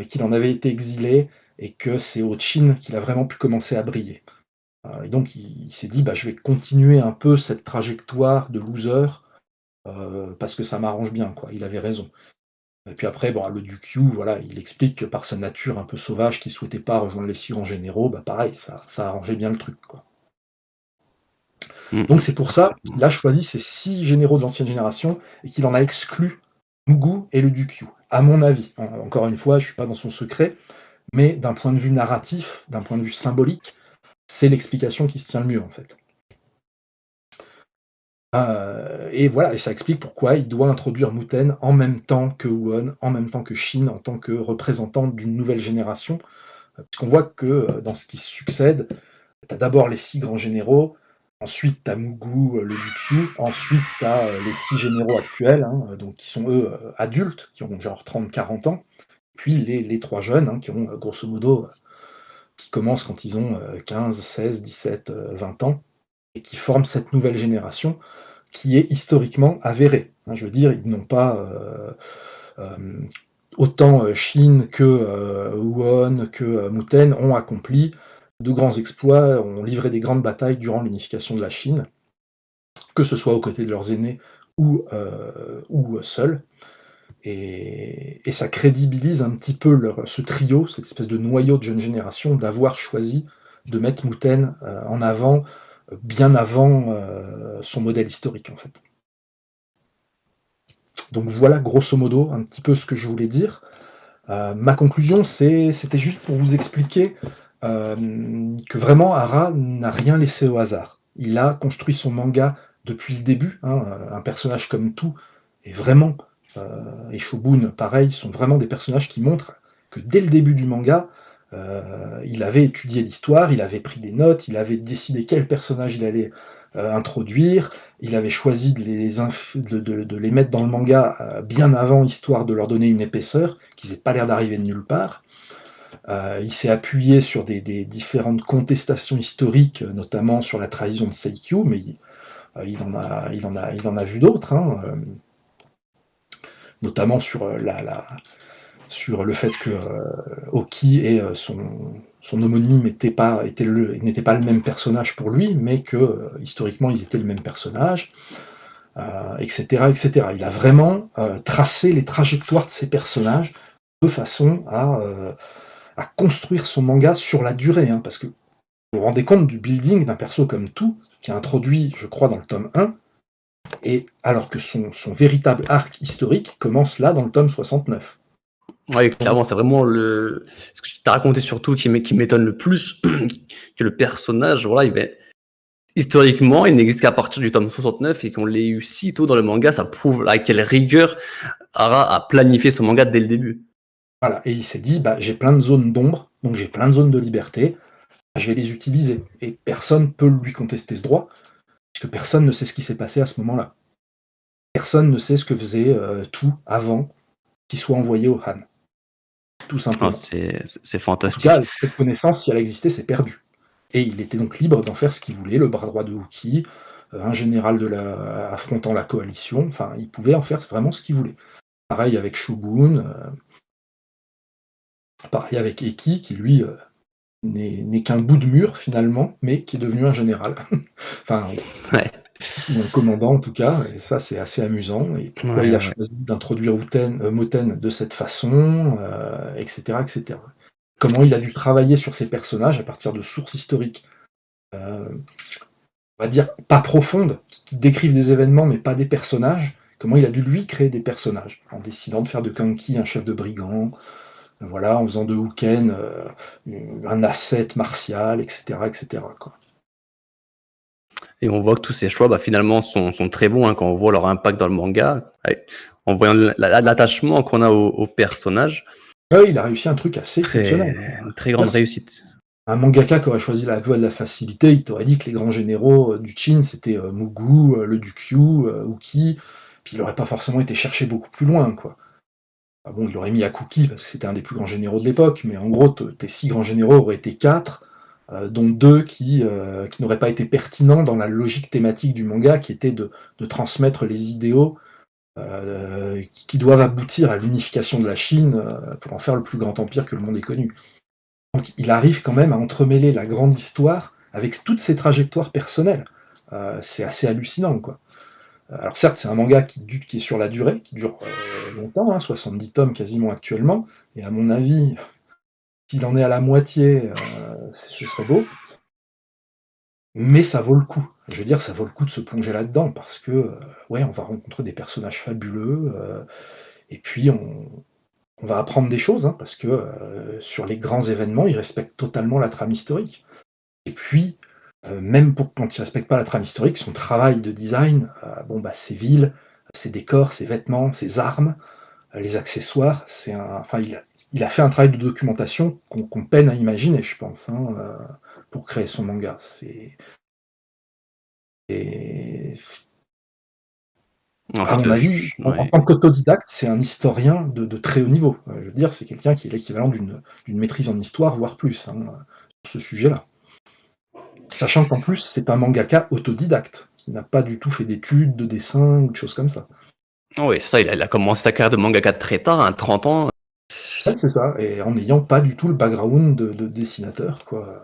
Speaker 2: qu'il en avait été exilé, et que c'est au Chin qu'il a vraiment pu commencer à briller. Et donc il s'est dit, je vais continuer un peu cette trajectoire de loser, parce que ça m'arrange bien, quoi. Il avait raison. Et puis après, le Dukyu, voilà, il explique que par sa nature un peu sauvage, qu'il ne souhaitait pas rejoindre les 6 grands généraux, pareil, ça arrangeait bien le truc, quoi. Donc c'est pour ça
Speaker 1: Parfaitement.
Speaker 2: qu'il a choisi ces 6 généraux de l'ancienne génération et qu'il en a exclu Mugu et le Dukyu. À mon avis, hein, encore une fois, je ne suis pas dans son secret, mais d'un point de vue narratif, d'un point de vue symbolique, c'est l'explication qui se tient le mieux en fait. Et voilà, et ça explique pourquoi il doit introduire Muten en même temps que Won, en même temps que Shin, en tant que représentant d'une nouvelle génération, puisqu'on voit que dans ce qui succède, tu as d'abord les 6 grands généraux, ensuite tu as Mugu, le Dukyu, ensuite tu as les 6 généraux actuels, hein, donc qui sont eux adultes, qui ont genre 30-40 ans, puis les 3 jeunes, hein, qui ont grosso modo, qui commencent quand ils ont 15, 16, 17, 20 ans, et qui forment cette nouvelle génération qui est historiquement avérée. Hein, je veux dire, ils n'ont pas autant Shin que Won, que Muten ont accompli de grands exploits, ont livré des grandes batailles durant l'unification de la Chine, que ce soit aux côtés de leurs aînés ou seuls. Et ça crédibilise un petit peu ce trio, cette espèce de noyau de jeune génération, d'avoir choisi de mettre Muten en avant, bien avant son modèle historique, en fait. Donc voilà, grosso modo, un petit peu ce que je voulais dire. Ma conclusion, c'était juste pour vous expliquer que vraiment Hara n'a rien laissé au hasard. Il a construit son manga depuis le début, hein, un personnage comme tout, et vraiment, et Shogun, pareil, sont vraiment des personnages qui montrent que dès le début du manga, il avait étudié l'histoire, il avait pris des notes, il avait décidé quel personnage il allait introduire, il avait choisi de les mettre dans le manga bien avant, histoire de leur donner une épaisseur, qu'ils n'aient pas l'air d'arriver de nulle part. Il s'est appuyé sur des différentes contestations historiques, notamment sur la trahison de Seikyu, mais il en a vu d'autres, hein, notamment sur sur le fait que Oki et son homonyme n'étaient pas le même personnage pour lui, mais que historiquement ils étaient le même personnage, etc., etc. Il a vraiment tracé les trajectoires de ces personnages de façon à construire son manga sur la durée, hein, parce que vous vous rendez compte du building d'un perso comme Tout, qui est introduit, je crois, dans le tome 1, et alors que son véritable arc historique commence là dans le tome 69.
Speaker 1: Oui, clairement, c'est vraiment ce que tu as raconté surtout qui m'étonne le plus, que le personnage, voilà, historiquement, il n'existe qu'à partir du tome 69 et qu'on l'ait eu si tôt dans le manga, ça prouve à quelle rigueur Hara a planifié son manga dès le début.
Speaker 2: Voilà, et il s'est dit, j'ai plein de zones d'ombre, donc j'ai plein de zones de liberté, je vais les utiliser. Et personne ne peut lui contester ce droit, puisque personne ne sait ce qui s'est passé à ce moment-là. Personne ne sait ce que faisait Tout avant qu'il soit envoyé au Han. Tout
Speaker 1: Ah,
Speaker 2: simplement.
Speaker 1: c'est
Speaker 2: En tout cas,
Speaker 1: fantastique.
Speaker 2: cette connaissance, si elle existait, c'est perdu. Et il était donc libre d'en faire ce qu'il voulait, le bras droit de Wookie, un général affrontant la coalition, enfin, il pouvait en faire vraiment ce qu'il voulait. Pareil avec Shogun, Pareil avec Eki, qui lui n'est qu'un bout de mur finalement, mais qui est devenu un général. Enfin,
Speaker 1: Ouais.
Speaker 2: ou un commandant en tout cas, et ça c'est assez amusant. Et pourquoi
Speaker 1: Ouais,
Speaker 2: il a
Speaker 1: ouais.
Speaker 2: choisi d'introduire Moten de cette façon, etc., etc. Comment il a dû travailler sur ses personnages à partir de sources historiques, on va dire pas profondes, qui décrivent des événements mais pas des personnages. Comment il a dû lui créer des personnages, en décidant de faire de Kanki un chef de brigand, voilà, en faisant de Houken un asset martial, etc., etc., quoi.
Speaker 1: Et on voit que tous ces choix, finalement, sont très bons quand on voit leur impact dans le manga. Ouais. En voyant l'attachement qu'on a au personnage,
Speaker 2: Ouais, il a réussi un truc assez exceptionnel.
Speaker 1: une très grande réussite.
Speaker 2: Un mangaka qui aurait choisi la voie de la facilité, il t'aurait dit que les grands généraux du Qin, c'était Mugu, le Dukyu, Uki, puis il aurait pas forcément été chercher beaucoup plus loin, quoi. Ah bon, il aurait mis Akuki parce que c'était un des plus grands généraux de l'époque, mais en gros, tes 6 grands généraux auraient été 4, dont 2 qui n'auraient pas été pertinents dans la logique thématique du manga, qui était de transmettre les idéaux qui doivent aboutir à l'unification de la Chine pour en faire le plus grand empire que le monde ait connu. Donc il arrive quand même à entremêler la grande histoire avec toutes ses trajectoires personnelles. C'est assez hallucinant, quoi. Alors certes, c'est un manga qui est sur la durée, qui dure longtemps, 70 tomes quasiment actuellement, et à mon avis, s'il en est à la moitié, ce serait beau. Mais ça vaut le coup. Je veux dire, ça vaut le coup de se plonger là-dedans parce que, ouais, on va rencontrer des personnages fabuleux, et puis on va apprendre des choses, parce que sur les grands événements, ils respectent totalement la trame historique. Et puis, même pour quand il respecte pas la trame historique, son travail de design, ses villes, ses décors, ses vêtements, ses armes, les accessoires, il a fait un travail de documentation qu'on peine à imaginer, je pense, pour créer son manga. Et
Speaker 1: Non,
Speaker 2: à mon avis, en
Speaker 1: ouais.
Speaker 2: tant qu'autodidacte, c'est un historien de très haut niveau. Je veux dire, c'est quelqu'un qui est l'équivalent d'une maîtrise en histoire, voire plus, sur ce sujet-là. Sachant qu'en plus, c'est un mangaka autodidacte, qui n'a pas du tout fait d'études, de dessin ou de choses comme ça.
Speaker 1: Oui, c'est ça, il a commencé sa carrière de mangaka très tard, 30 ans.
Speaker 2: Ouais, c'est ça, et en n'ayant pas du tout le background de dessinateur, quoi.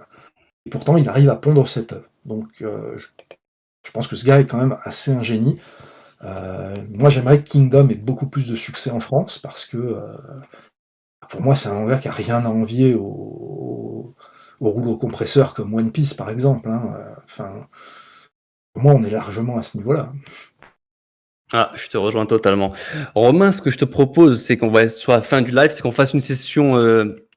Speaker 2: Et pourtant, il arrive à pondre cette œuvre. Donc, je pense que ce gars est quand même assez un génie. Moi, j'aimerais que Kingdom ait beaucoup plus de succès en France, parce que pour moi, c'est un manga qui a rien à envier au rouleau compresseur comme One Piece, par exemple. Enfin, pour moi, on est largement à ce niveau-là.
Speaker 1: Ah, je te rejoins totalement. Romain, ce que je te propose, c'est qu'on va être sur la fin du live, c'est qu'on fasse une session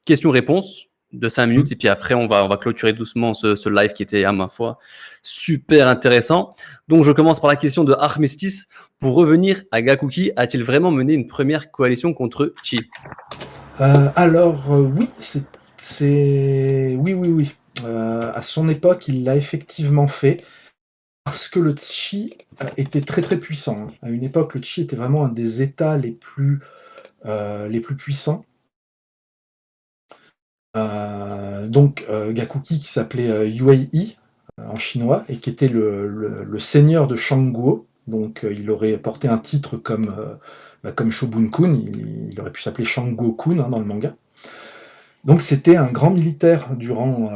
Speaker 1: questions-réponses de 5 minutes,
Speaker 2: Hmm.
Speaker 1: et puis après, on va clôturer doucement ce live qui était, à ma foi, super intéressant. Donc, je commence par la question de Armistice. Pour revenir à Gakuki, a-t-il vraiment mené une première coalition contre Chi?
Speaker 2: Alors, oui, oui, oui, oui. À son époque, il l'a effectivement fait parce que le Qi était très très puissant. À une époque, le Qi était vraiment un des états les plus puissants. Donc, Gakuki, qui s'appelait Yuei en chinois, et qui était le seigneur de Shangguo. Donc, il aurait porté un titre comme Shogun-kun. Il aurait pu s'appeler Shangguo-kun dans le manga. Donc c'était un grand militaire durant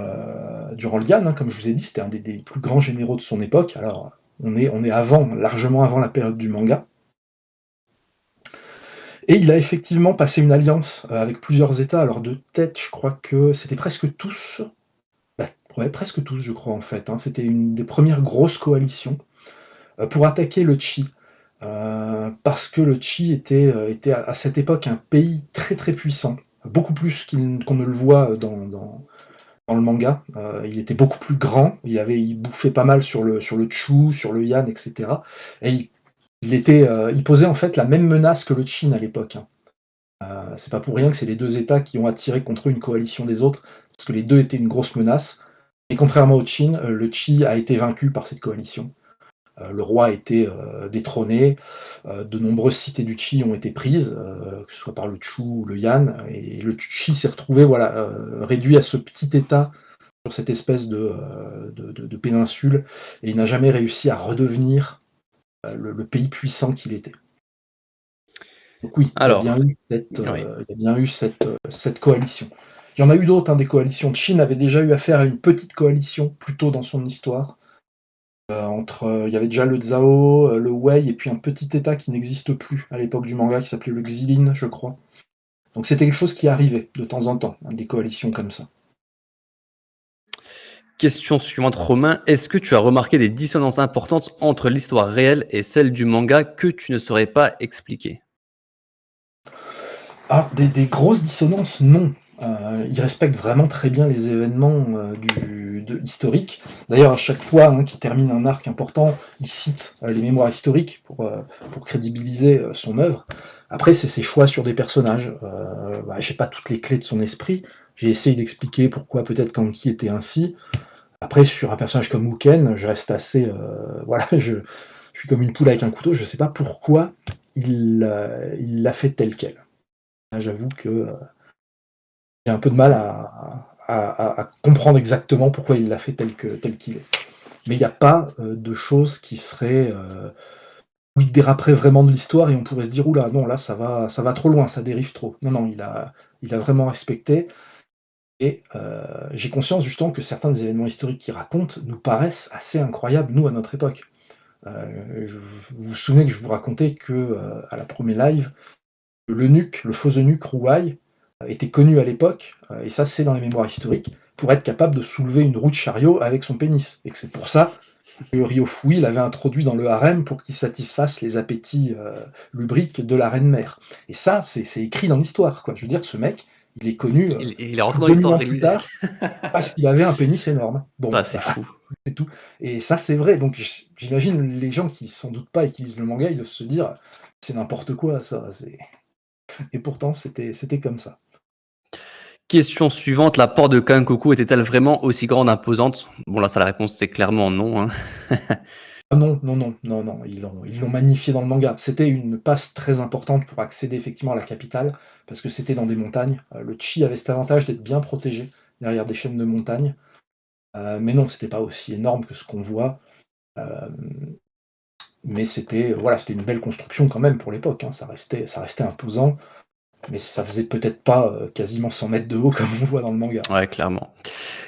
Speaker 2: Lian, comme je vous ai dit, c'était un des plus grands généraux de son époque. Alors on est largement avant la période du manga. Et il a effectivement passé une alliance avec plusieurs États. Alors de tête, je crois que c'était presque tous, ouais, presque tous, je crois en fait. C'était une des premières grosses coalitions pour attaquer le Qi. Parce que le Qi était à cette époque un pays très très puissant, beaucoup plus qu'on ne le voit dans le manga. Il était beaucoup plus grand, il bouffait pas mal sur le Chu, sur le Yan, etc. Et il posait en fait la même menace que le Qin à l'époque. C'est pas pour rien que c'est les deux États qui ont attiré contre eux une coalition des autres, parce que les deux étaient une grosse menace. Et contrairement au Qin, le Qi a été vaincu par cette coalition. Le roi a été détrôné, de nombreuses cités du Qi ont été prises, que ce soit par le Chu ou le Yan, et le Qi s'est retrouvé réduit à ce petit État sur cette espèce de péninsule, et il n'a jamais réussi à redevenir le pays puissant qu'il était. Donc oui, il y a bien
Speaker 1: Alors,
Speaker 2: eu cette,
Speaker 1: oui.
Speaker 2: il y a bien eu cette coalition. Il y en a eu d'autres, hein, des coalitions. Chine avait déjà eu affaire à une petite coalition plus tôt dans son histoire. Il y avait déjà le Zhao, le Wei et puis un petit État qui n'existe plus à l'époque du manga qui s'appelait le Xilin, je crois. Donc c'était quelque chose qui arrivait de temps en temps, hein, des coalitions comme ça.
Speaker 1: Question suivante, Romain. Est-ce que tu as remarqué des dissonances importantes entre l'histoire réelle et celle du manga que tu ne saurais pas expliquer?
Speaker 2: Ah, des grosses dissonances, non. Il respecte vraiment très bien les événements historiques. D'ailleurs, à chaque fois qu'il termine un arc important, il cite les mémoires historiques pour crédibiliser son œuvre. Après, c'est ses choix sur des personnages. J'ai pas toutes les clés de son esprit. J'ai essayé d'expliquer pourquoi peut-être Kanki était ainsi. Après, sur un personnage comme Muken, je reste assez. Voilà, je suis comme une poule avec un couteau. Je sais pas pourquoi il l'a fait tel quel. Là, j'avoue que j'ai un peu de mal à comprendre exactement pourquoi il l'a fait tel qu'il est. Mais il n'y a pas de choses qui seraient où il déraperait vraiment de l'histoire et on pourrait se dire oula non là ça va trop loin, ça dérive trop. Non non, il a vraiment respecté et j'ai conscience justement que certains des événements historiques qu'il raconte nous paraissent assez incroyables nous à notre époque. Vous vous souvenez que je vous racontais que à la première live, l'eunuque, le faux eunuque Rouaille, était connu à l'époque, et ça c'est dans les mémoires historiques, pour être capable de soulever une roue de chariot avec son pénis. Et que c'est pour ça que Ryofui l'avait introduit dans le harem pour qu'il satisfasse les appétits lubriques de la reine mère. Et ça, c'est écrit dans l'histoire, quoi. Je veux dire, ce mec, il est connu
Speaker 1: Il est rentré
Speaker 2: plus
Speaker 1: dans
Speaker 2: de 1000
Speaker 1: l'histoire.
Speaker 2: ans plus tard parce qu'il avait un pénis énorme. Bon,
Speaker 1: Ah, c'est fou.
Speaker 2: c'est tout. Et ça, c'est vrai. Donc j'imagine les gens qui s'en doutent pas et qui lisent le manga, ils doivent se dire, c'est n'importe quoi, ça. Et pourtant, c'était comme ça.
Speaker 1: Question suivante, la porte de Kankoku était-elle vraiment aussi grande, imposante? Bon, là, ça, la réponse, c'est clairement non, hein.
Speaker 2: Ah non, non, non, non, non, ils l'ont magnifié dans le manga. C'était une passe très importante pour accéder effectivement à la capitale, parce que c'était dans des montagnes. Le Chi avait cet avantage d'être bien protégé derrière des chaînes de montagnes. Mais non, c'était pas aussi énorme que ce qu'on voit. Euh, mais c'était une belle construction quand même pour l'époque, hein. Ça restait imposant, mais ça faisait peut-être pas quasiment 100 mètres de haut comme on voit dans le manga.
Speaker 1: Ouais, clairement.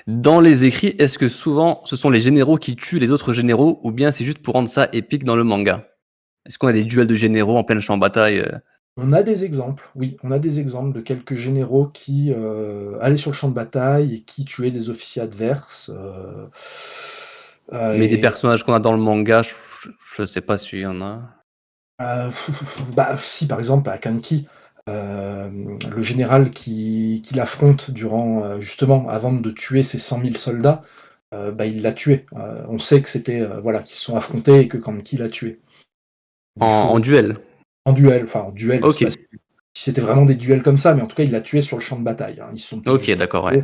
Speaker 1: Dans les écrits, est-ce que souvent, ce sont les généraux qui tuent les autres généraux ou bien c'est juste pour rendre ça épique dans le manga? Est-ce qu'on a des duels de généraux en plein champ de bataille?
Speaker 2: On a des exemples, oui, on a des exemples de quelques généraux qui allaient sur le champ de bataille et qui tuaient des officiers adverses.
Speaker 1: Mais des
Speaker 2: Et
Speaker 1: personnages qu'on a dans le manga, je sais pas s'il y en a.
Speaker 2: euh, bah, si par exemple à Kanki, le général qui l'affronte durant justement avant de tuer ses 100 000 soldats, bah, il l'a tué. On sait que c'était voilà qu'ils se sont affrontés et que Kanki l'a tué.
Speaker 1: En,
Speaker 2: Du feu,
Speaker 1: en duel.
Speaker 2: en duel, je sais
Speaker 1: Ok,
Speaker 2: pas si c'était vraiment des duels comme ça, mais en tout cas il l'a tué sur le champ de bataille, hein. Ils se sont peut-être
Speaker 1: ok,
Speaker 2: juste
Speaker 1: d'accord, ouais.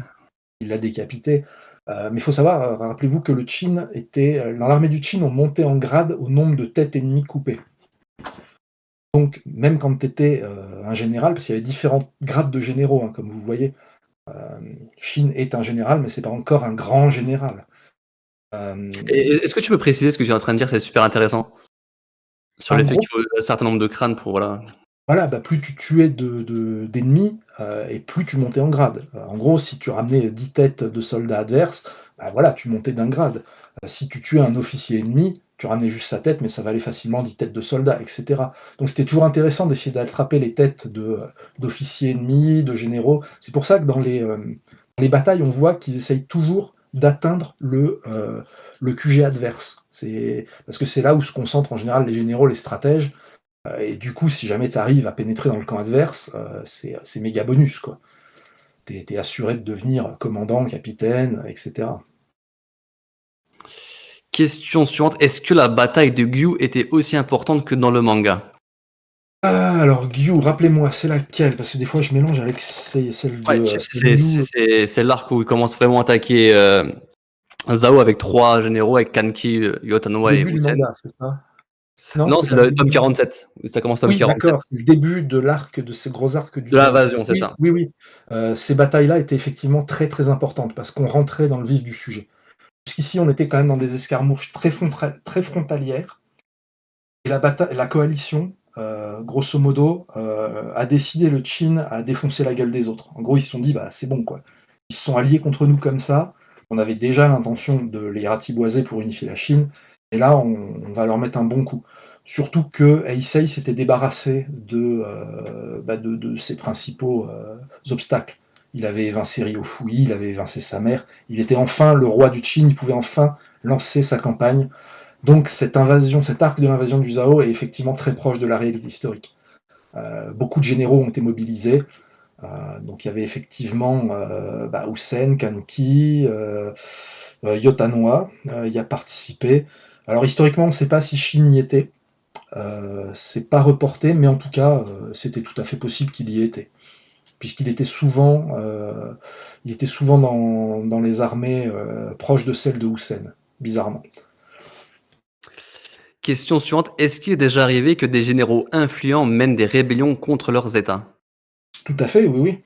Speaker 2: il l'a décapité. Mais il faut savoir, rappelez-vous que le Qin était. Dans l'armée du Qin, on montait en grade au nombre de têtes ennemies coupées. Donc, même quand tu étais un général, parce qu'il y avait différents grades de généraux, hein, comme vous voyez, Shin est un général, mais c'est pas encore un grand général. Euh,
Speaker 1: Est-ce que tu peux préciser ce que tu es en train de dire? C'est super intéressant. Sur
Speaker 2: en
Speaker 1: le fait qu'il
Speaker 2: gros,
Speaker 1: faut un certain nombre de crânes pour, voilà.
Speaker 2: voilà, bah, plus tu tuais d'ennemis et plus tu montais en grade. En gros, si tu ramenais 10 têtes de soldats adverses, bah, voilà, tu montais d'un grade. Si tu tuais un officier ennemi, tu ramenais juste sa tête, mais ça valait facilement 10 têtes de soldats, etc. Donc c'était toujours intéressant d'essayer d'attraper les têtes d'officiers ennemis, de généraux. C'est pour ça que dans les batailles, on voit qu'ils essayent toujours d'atteindre le QG adverse. Parce que c'est là où se concentrent en général les généraux, les stratèges. Et du coup, si jamais tu arrives à pénétrer dans le camp adverse, c'est méga bonus, quoi. T'es assuré de devenir commandant, capitaine, etc.
Speaker 1: Question suivante, est-ce que la bataille de Gyu était aussi importante que dans le manga?
Speaker 2: Ah, alors Gyu, rappelez-moi, c'est laquelle? Parce que des fois je mélange avec celle de
Speaker 1: Ouais,
Speaker 2: Ryu.
Speaker 1: c'est l'arc où il commence vraiment à attaquer Zhao avec 3 généraux, avec Kanki, Yotanwa et
Speaker 2: Début du
Speaker 1: Usen.
Speaker 2: manga, c'est ça? Non,
Speaker 1: Non,
Speaker 2: c'est
Speaker 1: c'est
Speaker 2: pas le
Speaker 1: le
Speaker 2: début
Speaker 1: tome
Speaker 2: du manga.
Speaker 1: 47. Ça commence tome
Speaker 2: Oui,
Speaker 1: 47.
Speaker 2: d'accord, c'est le début de l'arc, de ces gros arcs du
Speaker 1: De
Speaker 2: Zhao.
Speaker 1: l'invasion, c'est
Speaker 2: Oui,
Speaker 1: ça.
Speaker 2: oui, oui. Ces batailles-là étaient effectivement très très importantes parce qu'on rentrait dans le vif du sujet. Jusqu'ici, on était quand même dans des escarmouches très frontalières. Et la coalition grosso modo, a décidé le Qin à défoncer la gueule des autres. En gros, ils se sont dit: «Bah, c'est bon, quoi. Ils se sont alliés contre nous comme ça. On avait déjà l'intention de les ratiboiser pour unifier la Chine et là, on va leur mettre un bon coup». Surtout que Heisei s'était débarrassé de ses principaux, obstacles. Il avait évincé Ryo Fui, il avait évincé sa mère. Il était enfin le roi du Qin, il pouvait enfin lancer sa campagne. Donc cette invasion, cet arc de l'invasion du Zhao est effectivement très proche de la réalité historique. Beaucoup de généraux ont été mobilisés. Donc il y avait effectivement Hussein, Kanki, Yotanwa y a participé. Alors historiquement, on ne sait pas si Shin y était. C'est pas reporté, mais en tout cas, c'était tout à fait possible qu'il y ait été, puisqu'il était souvent, dans les armées proches de celles de Hussein, bizarrement.
Speaker 1: Question suivante, est-ce qu'il est déjà arrivé que des généraux influents mènent des rébellions contre leurs États?
Speaker 2: Tout à fait, oui, oui.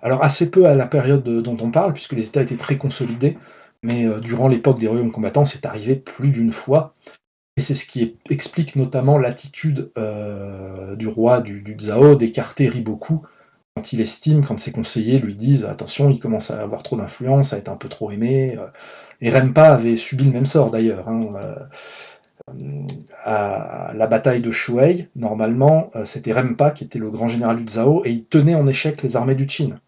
Speaker 2: Alors assez peu à la période dont on parle, puisque les États étaient très consolidés, mais durant l'époque des royaumes combattants, c'est arrivé plus d'une fois. Et c'est ce qui explique notamment l'attitude du roi du Zhao d'écarter Riboku quand il estime, quand ses conseillers lui disent attention, il commence à avoir trop d'influence, à être un peu trop aimé. Et Rempa avait subi le même sort d'ailleurs. À la bataille de Shuai, normalement, c'était Rempa qui était le grand général du Zhao et il tenait en échec les armées du Qin.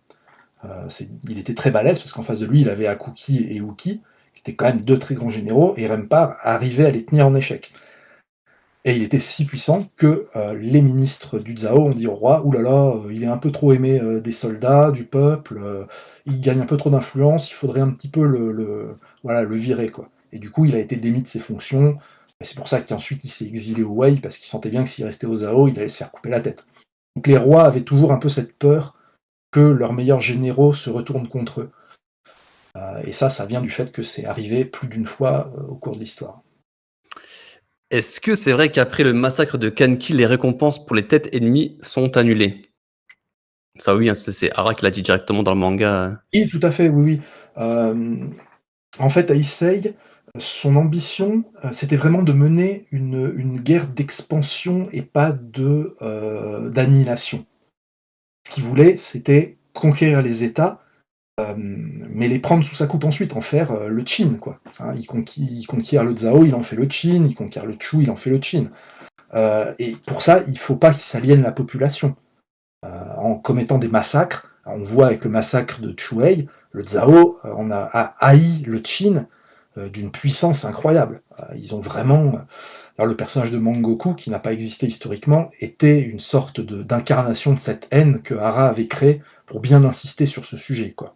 Speaker 2: Il était très balèze parce qu'en face de lui, il avait Akuki et Uki, qui étaient quand même deux très grands généraux, et Rempa arrivait à les tenir en échec. Et il était si puissant que les ministres du Zhao ont dit au roi, oulala, il est un peu trop aimé des soldats, du peuple, il gagne un peu trop d'influence, il faudrait un petit peu le virer, quoi. Et du coup, il a été démis de ses fonctions. Et c'est pour ça qu'ensuite il s'est exilé au Wei, parce qu'il sentait bien que s'il restait au Zhao, il allait se faire couper la tête. Donc les rois avaient toujours un peu cette peur que leurs meilleurs généraux se retournent contre eux. Et ça vient du fait que c'est arrivé plus d'une fois au cours de l'histoire.
Speaker 1: Est-ce que c'est vrai qu'après le massacre de Kanki, les récompenses pour les têtes ennemies sont annulées? Ça oui, hein, c'est Hara qui l'a dit directement dans le manga.
Speaker 2: Oui, tout à fait, oui, oui. En fait, Heisei, son ambition, c'était vraiment de mener une guerre d'expansion et pas d'annihilation. Ce qu'il voulait, c'était conquérir les États, mais les prendre sous sa coupe ensuite, en faire le Qin, quoi. Hein, il conquiert le Zhao, il en fait le Qin, il conquiert le Chu, il en fait le Qin. Et pour ça, il ne faut pas qu'il s'aliène la population. En commettant des massacres, on voit avec le massacre de Chuei, le Zhao, on a haï le Qin d'une puissance incroyable. Ils ont vraiment. Alors, le personnage de Mangoku, qui n'a pas existé historiquement, était une sorte d'incarnation de cette haine que Hara avait créée pour bien insister sur ce sujet, quoi.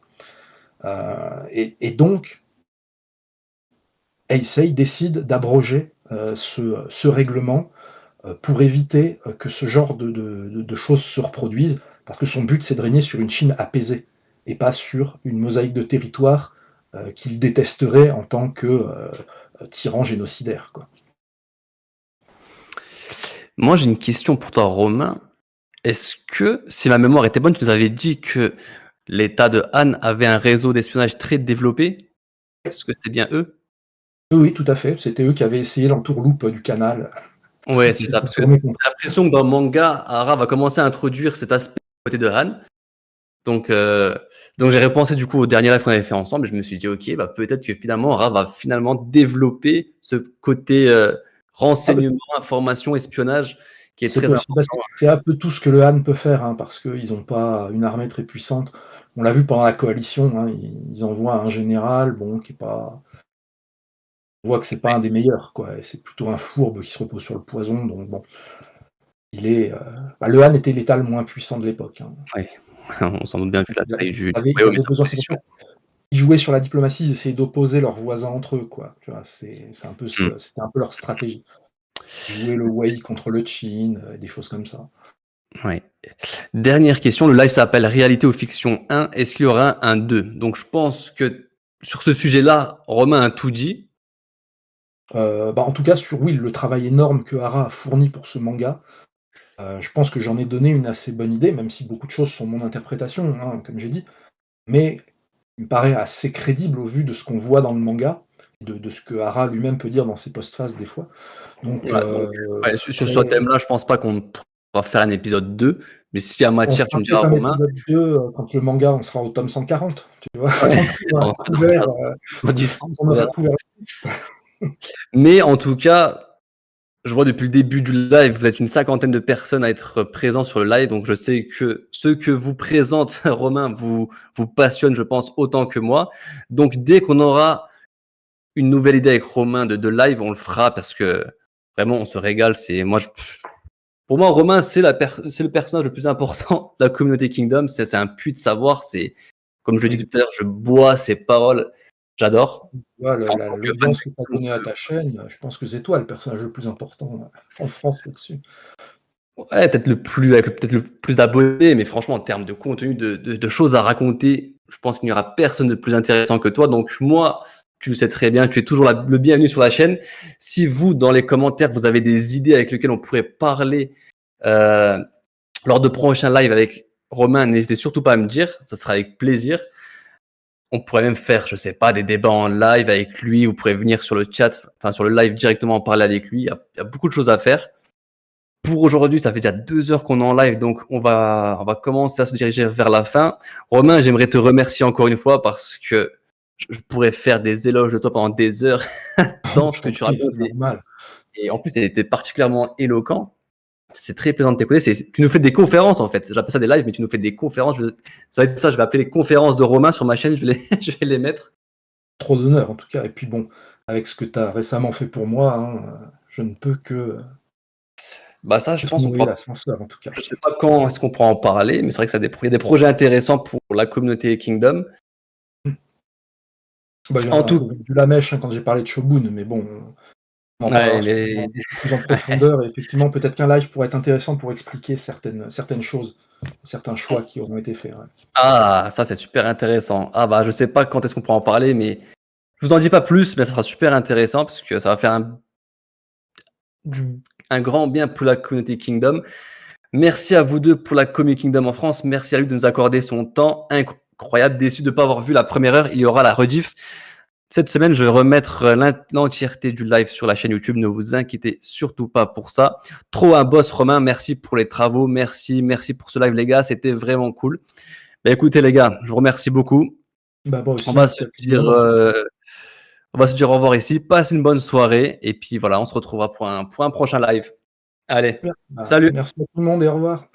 Speaker 2: Et donc, Heisei décide d'abroger ce règlement pour éviter que ce genre de choses se reproduisent, parce que son but, c'est de régner sur une Chine apaisée, et pas sur une mosaïque de territoires qu'il détesterait en tant que tyran génocidaire, quoi.
Speaker 1: Moi, j'ai une question pour toi, Romain. Est-ce que, si ma mémoire était bonne, tu nous avais dit que l'État de Han avait un réseau d'espionnage très développé? Est-ce que c'était bien eux?
Speaker 2: Oui, tout à fait. C'était eux qui avaient essayé l'entourloupe du canal.
Speaker 1: Ouais,
Speaker 2: Qui
Speaker 1: c'est ça,
Speaker 2: s'était
Speaker 1: parce que
Speaker 2: tourné contre.
Speaker 1: j'ai l'impression que dans le manga, Hara va commencer à introduire cet aspect côté de Han. Donc j'ai repensé du coup au dernier live qu'on avait fait ensemble et je me suis dit ok, bah peut-être que finalement Hara va finalement développer ce côté
Speaker 2: Ah, bah,
Speaker 1: renseignement, information, espionnage qui est
Speaker 2: c'est
Speaker 1: très
Speaker 2: possible. Bah,
Speaker 1: important.
Speaker 2: c'est un peu tout ce que le Han peut faire, hein, parce qu'ils n'ont pas une armée très puissante. On l'a vu pendant la coalition, hein, ils envoient un général, bon, qui est pas. On voit que c'est pas un des meilleurs, quoi. Et c'est plutôt un fourbe qui se repose sur le poison. Donc bon, il est. Le Han était l'État le moins puissant de l'époque, hein.
Speaker 1: Ouais, on s'en doute bien vu la taille du
Speaker 2: Ils
Speaker 1: royaume et
Speaker 2: avaient
Speaker 1: sa
Speaker 2: besoin. C'est pour
Speaker 1: position.
Speaker 2: ça qu'ils jouaient sur la diplomatie, ils essayaient d'opposer leurs voisins entre eux, quoi. Tu vois,
Speaker 1: Hmm.
Speaker 2: c'était un peu leur stratégie. Jouer le Wei contre le Qin, des choses comme ça.
Speaker 1: Ouais. Dernière question, le live s'appelle Réalité ou Fiction 1. Est-ce qu'il y aura un 2? Donc je pense que sur ce sujet-là, Romain a tout dit.
Speaker 2: En tout cas, sur oui, le travail énorme que Hara a fourni pour ce manga, je pense que j'en ai donné une assez bonne idée, même si beaucoup de choses sont mon interprétation, hein, comme j'ai dit. Mais il me paraît assez crédible au vu de ce qu'on voit dans le manga, de ce que Hara lui-même peut dire dans ses postphases des fois. Donc,
Speaker 1: Voilà, donc, ouais, sur ce thème-là, je pense pas qu'on on va faire un épisode 2, mais s'il y a
Speaker 2: On
Speaker 1: matière, tu
Speaker 2: fera
Speaker 1: me diras
Speaker 2: peut-être un
Speaker 1: Romain.
Speaker 2: épisode 2 quand le manga, on sera au tome 140, tu vois?
Speaker 1: Ouais,
Speaker 2: Quand on aura couvert,
Speaker 1: on dispense,
Speaker 2: on
Speaker 1: on
Speaker 2: aura
Speaker 1: verra.
Speaker 2: couvert.
Speaker 1: Mais en tout cas, je vois depuis le début du live, vous êtes une cinquantaine de personnes à être présents sur le live, donc je sais que ce que vous présente Romain vous passionne, je pense, autant que moi. Donc dès qu'on aura une nouvelle idée avec Romain de live, on le fera parce que vraiment on se régale. Pour moi, Romain, c'est le personnage le plus important de la communauté Kingdom. C'est un puits de savoir. C'est, comme je l'ai dit tout à l'heure, je bois ses paroles. J'adore.
Speaker 2: Tu vois,
Speaker 1: En tant que fan
Speaker 2: l'audience
Speaker 1: de
Speaker 2: que tu as
Speaker 1: Kingdom,
Speaker 2: donnée à ta chaîne, je pense que c'est toi le personnage le plus important en France là-dessus.
Speaker 1: ouais, peut-être le plus, avec peut-être le plus d'abonnés, mais franchement, en termes de contenu, de choses à raconter, je pense qu'il n'y aura personne de plus intéressant que toi. Donc, moi, tu le sais très bien, tu es toujours le bienvenu sur la chaîne. Si vous, dans les commentaires, vous avez des idées avec lesquelles on pourrait parler euh, lors de prochains lives avec Romain, n'hésitez surtout pas à me dire, ça sera avec plaisir. On pourrait même faire, je sais pas, des débats en live avec lui. Vous pourrez venir sur le chat, enfin sur le live directement en parler avec lui. Il y a beaucoup de choses à faire. Pour aujourd'hui, ça fait déjà 2 heures qu'on est en live, donc on va commencer à se diriger vers la fin. Romain, j'aimerais te remercier encore une fois parce que je pourrais faire des éloges de toi pendant des heures, tant ce
Speaker 2: Je
Speaker 1: que
Speaker 2: t'en
Speaker 1: tu
Speaker 2: prie,
Speaker 1: racontes.
Speaker 2: c'est normal.
Speaker 1: Et en plus, tu étais particulièrement éloquent. C'est très plaisant de t'écouter. Tu nous fais des conférences, en fait. J'appelle ça des lives, mais tu nous fais des conférences. Ça va être ça, je vais appeler les conférences de Romain sur ma chaîne. Je vais les mettre.
Speaker 2: Trop d'honneur en tout cas et puis bon, avec ce que tu as récemment fait pour moi, hein, je ne peux
Speaker 1: Bah ça, je
Speaker 2: que
Speaker 1: pense qu'on
Speaker 2: soulever
Speaker 1: pourra.
Speaker 2: l'ascenseur en tout cas.
Speaker 1: Je sais pas quand est-ce qu'on pourra en parler, mais c'est vrai que il y a des projets intéressants pour la communauté Kingdom.
Speaker 2: Mmh. Bah,
Speaker 1: En
Speaker 2: j'ai
Speaker 1: tout,
Speaker 2: vendu la mèche, hein, quand j'ai parlé de Shogun, mais bon, on en
Speaker 1: ouais,
Speaker 2: parlera
Speaker 1: mais
Speaker 2: sûrement plus en profondeur et effectivement, peut-être qu'un live pourrait être intéressant pour expliquer certaines choses, certains choix qui auront été faits, ouais.
Speaker 1: ah, ça c'est super intéressant. Ah bah je sais pas quand est-ce qu'on pourra en parler, mais je vous en dis pas plus, mais ça sera super intéressant parce que ça va faire du- un grand bien pour la communauté Kingdom. Merci à vous deux pour la Comic Kingdom en France. Merci à lui de nous accorder son temps. Incroyable. Déçu de ne pas avoir vu la première heure. Il y aura la rediff. Cette semaine, je vais remettre l'entièreté du live sur la chaîne YouTube. Ne vous inquiétez surtout pas pour ça. Trop un boss, Romain. Merci pour les travaux. Merci pour ce live, les gars. C'était vraiment cool. Bah, écoutez, les gars, je vous remercie beaucoup.
Speaker 2: Bah, moi
Speaker 1: On
Speaker 2: aussi,
Speaker 1: va
Speaker 2: hein,
Speaker 1: se
Speaker 2: c'était un
Speaker 1: dire,
Speaker 2: honneur.
Speaker 1: on va se dire au revoir ici. Passe une bonne soirée. Et puis voilà, on se retrouvera pour un prochain live. Allez,
Speaker 2: Bah,
Speaker 1: salut!
Speaker 2: merci à tout le monde et au revoir.